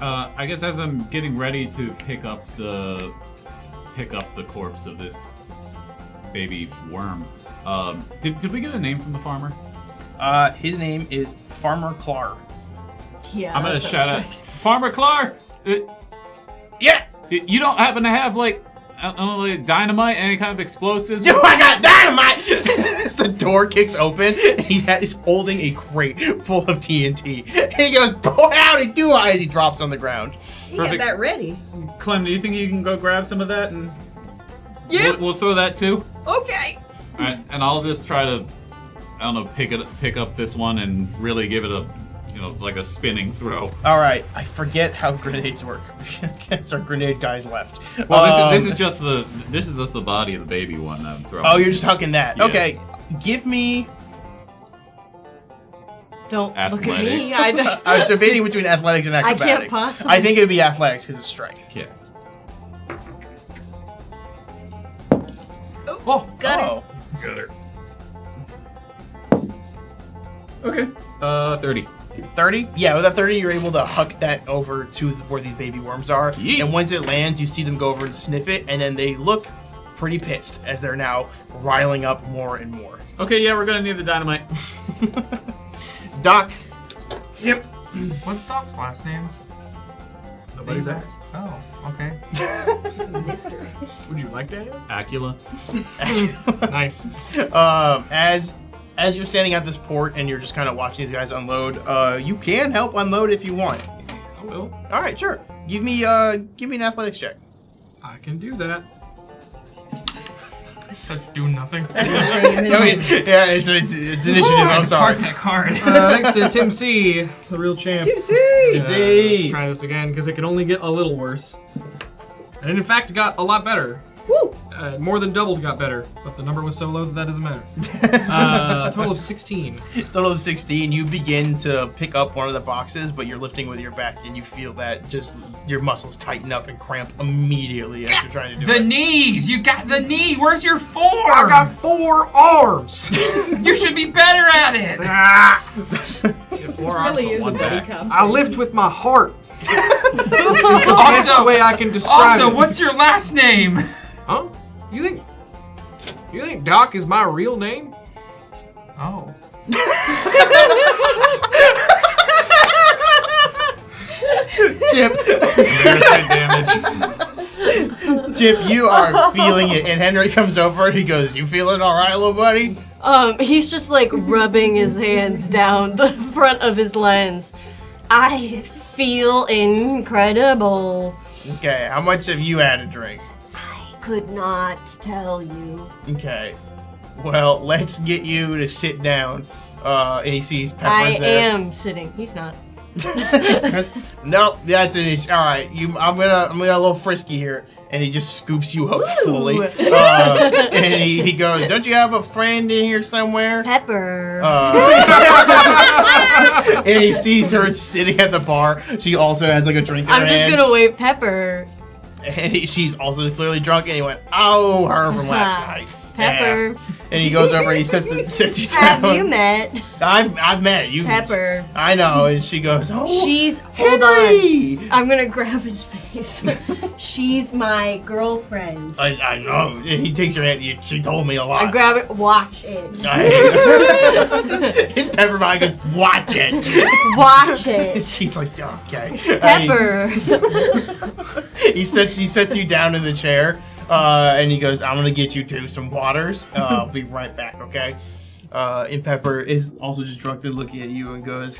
I guess as I'm getting ready to pick up the corpse of this baby worm, did we get a name from the farmer? His name is Farmer Clar. Yeah. I'm gonna that shout out, sounds right. Farmer Clark. Yeah! You don't happen to have like, I don't know, like dynamite, any kind of explosives? Yo, I got dynamite! As the door kicks open, he's holding a crate full of TNT. He goes, boy, howdy do I, as he drops on the ground. You get Perfect. that ready. Clem, do you think you can go grab some of that and Yeah. we'll throw that too? Okay. All right, and I'll just try to, I don't know, pick up this one and really give it a, like a spinning throw. All right, I forget how grenades work. Because our grenade guys left. Well, this is just the body of the baby one that I'm throwing. Oh, you're just hucking that. Yeah. Okay, give me. Don't look at Athletic. me. I don't. I'm debating between athletics and I acrobatics. can't possibly. I think it'd be athletics because it's strength. Yeah. Oh, Got it. oh. Got her. Okay. 30. 30? Yeah, with that 30, you're able to huck that over to where these baby worms are. Yeet. And once it lands, you see them go over and sniff it, and then they look pretty pissed as they're now riling up more and more. Okay, yeah, we're gonna need the dynamite. Doc. Yep. What's Doc's last name? Nobody's asked. Oh, okay. It's a mystery. Would you like to ask? Acula. Nice. As you're standing at this port and you're just kind of watching these guys unload, you can help unload if you want. I will. All right, sure. Give me an athletics check. I can do that. Just doing nothing. Yeah, it's initiative. I'm sorry. Park that card. Thanks to Tim C, the real champ. Tim C! C. Let's try this again because it can only get a little worse. And it in fact got a lot better. Woo! More than doubled got better, but the number was so low that doesn't matter. A total of 16. Total of 16. You begin to pick up one of the boxes, but you're lifting with your back, and you feel that just your muscles tighten up and cramp immediately as you're trying to do The it. knees! You got the knee! Where's your form? I got 4 arms! You should be better at it! This really is a buddy cop. I lift with my heart. It's the best way I can describe it. Also, what's your last name? Huh? You think Doc is my real name? Oh. Chip. Embarrassment damage. Chip, you are feeling it, and Henry comes over and he goes, "You feeling all right, little buddy?" He's just like rubbing his hands down the front of his lens. I feel incredible. Okay, how much have you had to drink? I could not tell you. Okay, well, let's get you to sit down. And he sees Pepper's I there. am sitting. He's not. Nope, that's an issue. All right, I'm gonna a little frisky here, and he just scoops you up fully. And he goes, "Don't you have a friend in here somewhere?" Pepper. And he sees her sitting at the bar. She also has like a drink in her I'm just hand. gonna wait, Pepper. And she's also clearly drunk. And he went, "Oh, her from last night." Pepper. Yeah. And he goes over and he sets you down. Have you met I've met you. Pepper? I know. And she goes, "Oh, Hold Henry!" on. I'm gonna grab his face. She's my girlfriend. I know. And he takes her hand. She told me a lot. I grab it. Watch it. His Pepper mind goes, "Watch it." Watch it. She's like, "Okay." Pepper. He sets you down in the chair. And he goes, "I'm gonna get you some waters. I'll be right back, okay?" And Pepper is also just drunkenly looking at you and goes,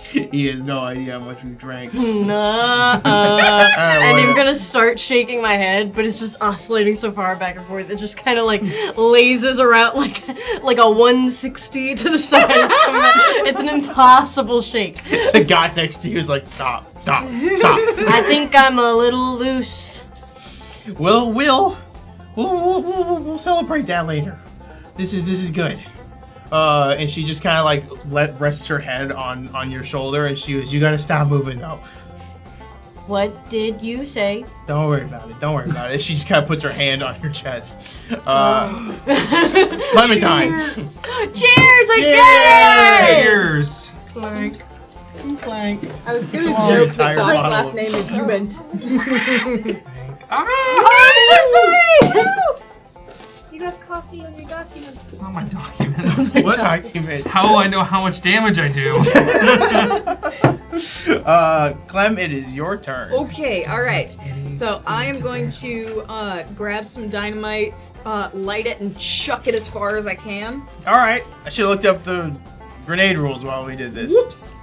"He has no idea how much we drank." And I'm gonna start shaking my head, but it's just oscillating so far back and forth. It just kind of like lazes around like a 160 to the side. It's an impossible shake. The guy next to you is like, "Stop. I think I'm a little loose. We'll celebrate that later. This is good." And she just kind of like rests her head on your shoulder, and she goes, "You gotta stop moving though. What did you say? Don't worry about it." She just kind of puts her hand on your chest. Clementine. Cheers! I get it! Cheers! Clank. I was gonna Oh, joke entire that Doc's bottle. last name is Human. I'm so sorry! You have coffee on your documents. It's not my documents. What document? How will I know how much damage I do? Clem, it is your turn. Okay, alright. So I am going to grab some dynamite, light it, and chuck it as far as I can. All right. I should have looked up the grenade rules while we did this. Whoops.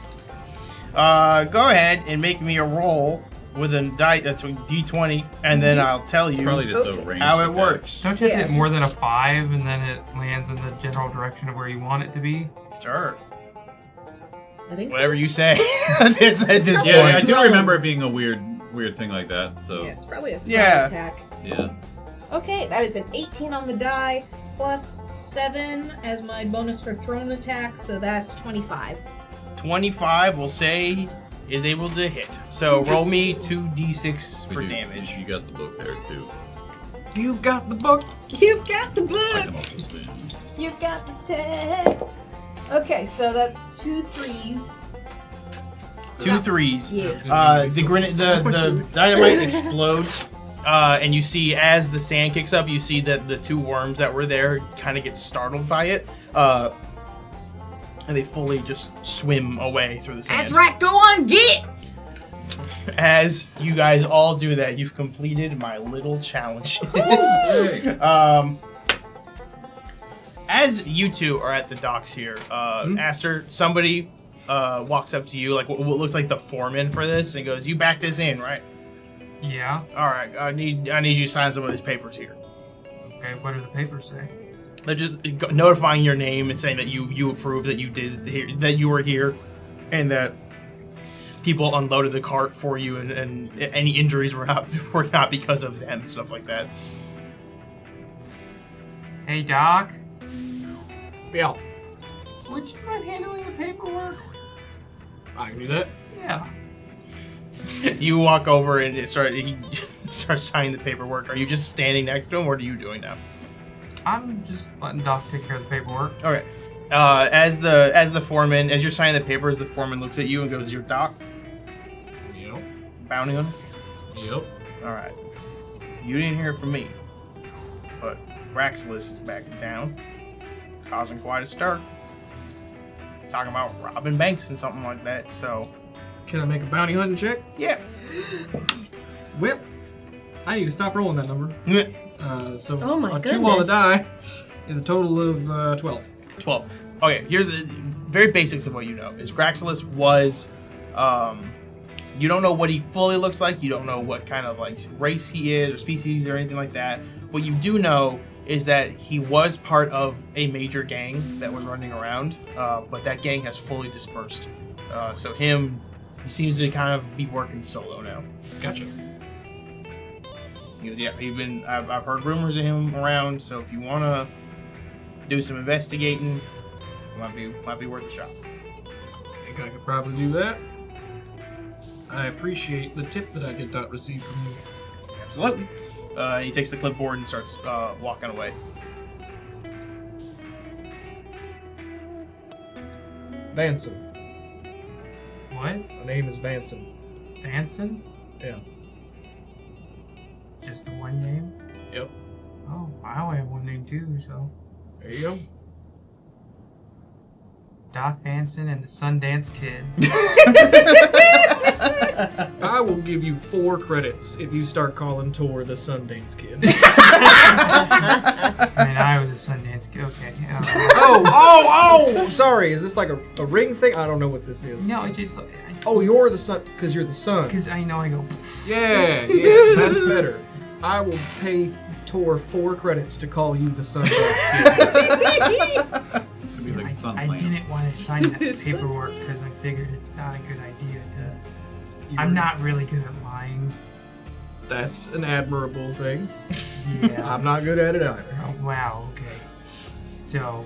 Go ahead and make me a roll with a D20, and then I'll tell you Probably just a range. how it attack. works. Don't you have to Yeah. hit more than a 5 and then it lands in the general direction of where you want it to be? Sure. I think Whatever you say. at this Yeah, I point. do remember it being a weird thing like that. So Yeah, it's probably a Yeah. attack. yeah. Okay, that is an 18 on the die, plus 7 as my bonus for thrown attack, so that's 25. 25, we'll say, is able to hit. So roll me 2d6 for damage. You got the book there too. You've got the book. You've got the I book! can also see. You've got the text! Okay, so that's 2 3s. 2 threes. Yeah. The dynamite explodes, and you see as the sand kicks up, you see that the 2 worms that were there kind of get startled by it, and they fully just swim away through the sand. That's right, go on, get it! As you guys all do that, you've completed my little challenges. As you two are at the docks here, Astra, somebody walks up to you, like what looks like the foreman for this, and goes, "You back this in, right?" Yeah. "All right, I need you to sign some of these papers here." Okay, what do the papers say? They're just notifying your name and saying that you approve that you that you were here, and that people unloaded the cart for you, and any injuries were not because of them and stuff like that. Hey, Doc. Yeah, Would you mind handling the paperwork? I can do that. Yeah. You walk over and he starts signing the paperwork. Are you just standing next to him, or what are you doing now? I'm just letting Doc take care of the paperwork. Okay. As the foreman, as you're signing the papers, the foreman looks at you and goes, "You're Doc? Yep. Bounty hunter? Yep. All right. You didn't hear it from me, but Graxless is back in town, causing quite a stir. Talking about robbing banks and something like that. So, Can I make a bounty hunting check? yeah." Whip. I need to stop rolling that number. So Oh my a 2 on the goodness. die is a total of 12. 12. Okay, here's the very basics of what you know. Is Graxless was, you don't know what he fully looks like. You don't know what kind of like race he is or species or anything like that. What you do know is that he was part of a major gang that was running around, but that gang has fully dispersed. So he seems to kind of be working solo now. Gotcha. He goes, yeah, I've heard rumors of him around, so if you want to do some investigating, might be worth a shot. I think I could probably do that. I appreciate the tip that I did not receive from you. Absolutely. He takes the clipboard and starts walking away. Vanson. What? My name is Vanson. Vanson? Yeah. Just the one name? Yep. Oh, I only have one name too, so. There you go. Doc Vanson and the Sundance Kid. I will give you 4 credits if you start calling Tor the Sundance Kid. I mean, I was a Sundance Kid. Okay. Oh! Sorry, is this like a ring thing? I don't know what this is. No, it's just like. Oh, you're the son, because you're the son. Because I know I go. Yeah, that's better. I will pay Tor 4 credits to call you the Sundance Kid. It'd be like sun I lamps. didn't want to sign that paperwork because I figured it's not a good idea to. I'm not really good at lying. That's an admirable thing. Yeah. I'm not good at it either. Oh, wow. Okay. So,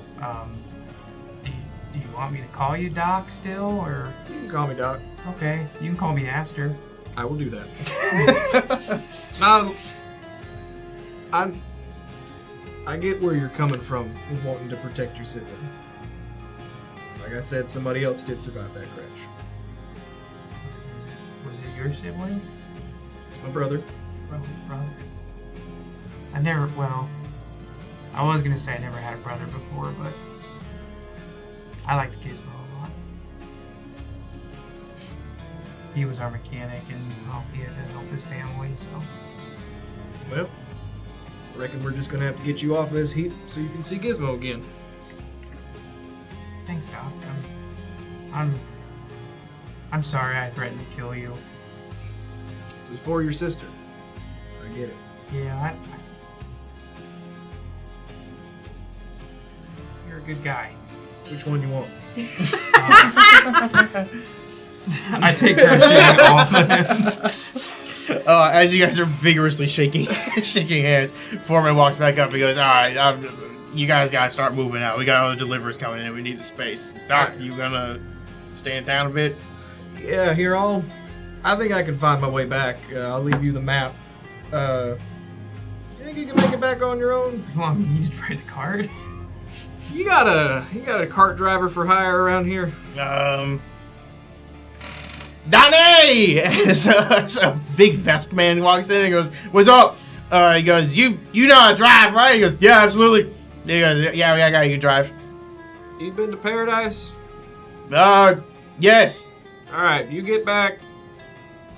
do you want me to call you Doc still, or? You can call me Doc. Okay, you can call me Astor. I will do that. Not. I get where you're coming from with wanting to protect your sibling. Like I said, somebody else did survive that crash. Was it your sibling? It's my brother. Brother. I was gonna say I never had a brother before, but I liked Gizmo a lot. He was our mechanic, and he had to help his family, so. Well, I reckon we're just gonna have to get you off of this heap so you can see Gizmo again. Thanks, Doc. I'm sorry I threatened to kill you. It was for your sister. I get it. Yeah, you're a good guy. Which one you want? I take that shit off. As you guys are vigorously shaking hands, Foreman walks back up and goes, "All right, you guys gotta start moving out. We got other deliveries coming in. We need the space. Doc, you gonna stay in town a bit?" Yeah, here I think I can find my way back. I'll leave you the map. You think you can make it back on your own? You want me to drive the cart? You got a cart driver for hire around here? Donnie! So a big vest man walks in and goes, "What's up?" He goes, You know how to drive, right?" He goes, "Yeah, absolutely." He goes, "Yeah, I got you to drive." You been to Paradise? Yes. All right, you get back.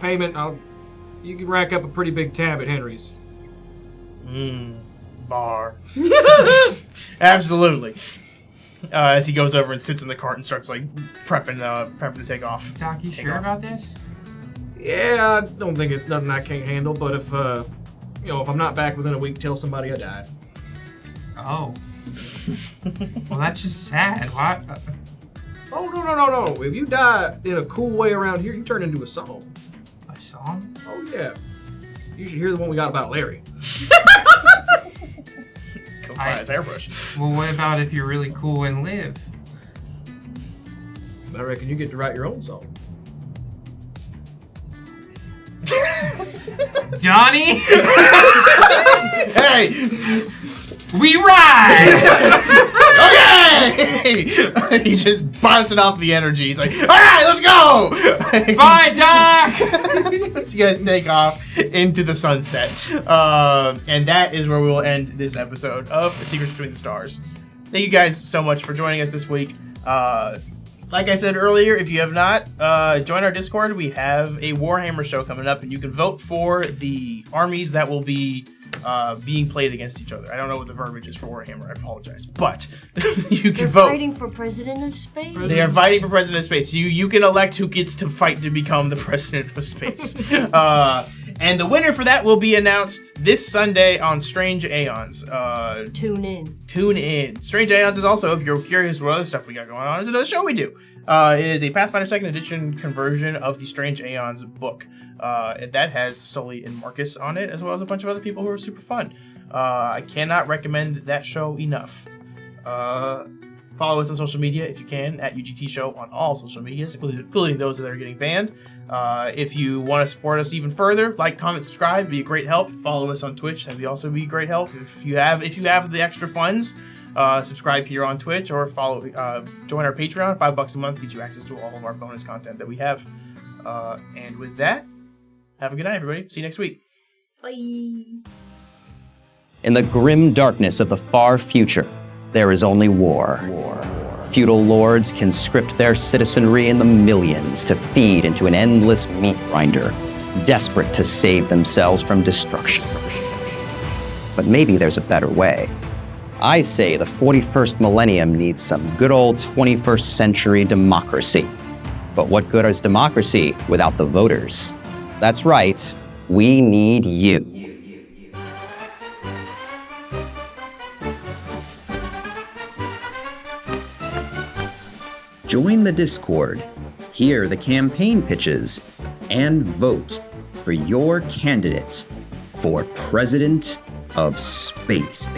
Payment. You can rack up a pretty big tab at Henry's. Bar. Absolutely. As he goes over and sits in the cart and starts like prepping to take off. Doc, you sure about this? Yeah, I don't think it's nothing I can't handle. But if I'm not back within a week, tell somebody I died. Oh. Well, that's just sad. What? Oh no! If you die in a cool way around here, you turn into a song. A song? Oh yeah. You should hear the one we got about Larry. fly-ass airbrush. Well, what about if you're really cool and live? I reckon you get to write your own song. Johnny, Hey! we ride! Okay! He's just bouncing off the energy. He's like, all right, let's go! Bye, Doc! So you guys take off into the sunset. And that is where we will end this episode of Secrets Between the Stars. Thank you guys so much for joining us this week. Like I said earlier, if you have not, join our Discord. We have a Warhammer show coming up, and you can vote for the armies that will be being played against each other. I don't know what the verbiage is for Warhammer. I apologize. But you can They're vote. fighting for president of space. They are fighting for president of space. You can elect who gets to fight to become the president of space. And the winner for that will be announced this Sunday on Strange Aeons. Tune in. Tune in. Strange Aeons is also, if you're curious what other stuff we got going on, is another show we do. It is a Pathfinder 2nd Edition conversion of the Strange Aeons book. And that has Sully and Marcus on it, as well as a bunch of other people who are super fun. I cannot recommend that show enough. Follow us on social media if you can, at UGT Show on all social medias, including those that are getting banned. If you want to support us even further, like, comment, subscribe, it'd be a great help. Follow us on Twitch, that'd also be great help. If you have the extra funds, subscribe here on Twitch or join our Patreon. $5 a month gets you access to all of our bonus content that we have. And with that, have a good night, everybody. See you next week. Bye. In the grim darkness of the far future, there is only war. Feudal lords conscript their citizenry in the millions to feed into an endless meat grinder, desperate to save themselves from destruction. But maybe there's a better way. I say the 41st millennium needs some good old 21st century democracy. But what good is democracy without the voters? That's right, we need you. Join the Discord, hear the campaign pitches, and vote for your candidate for President of Space.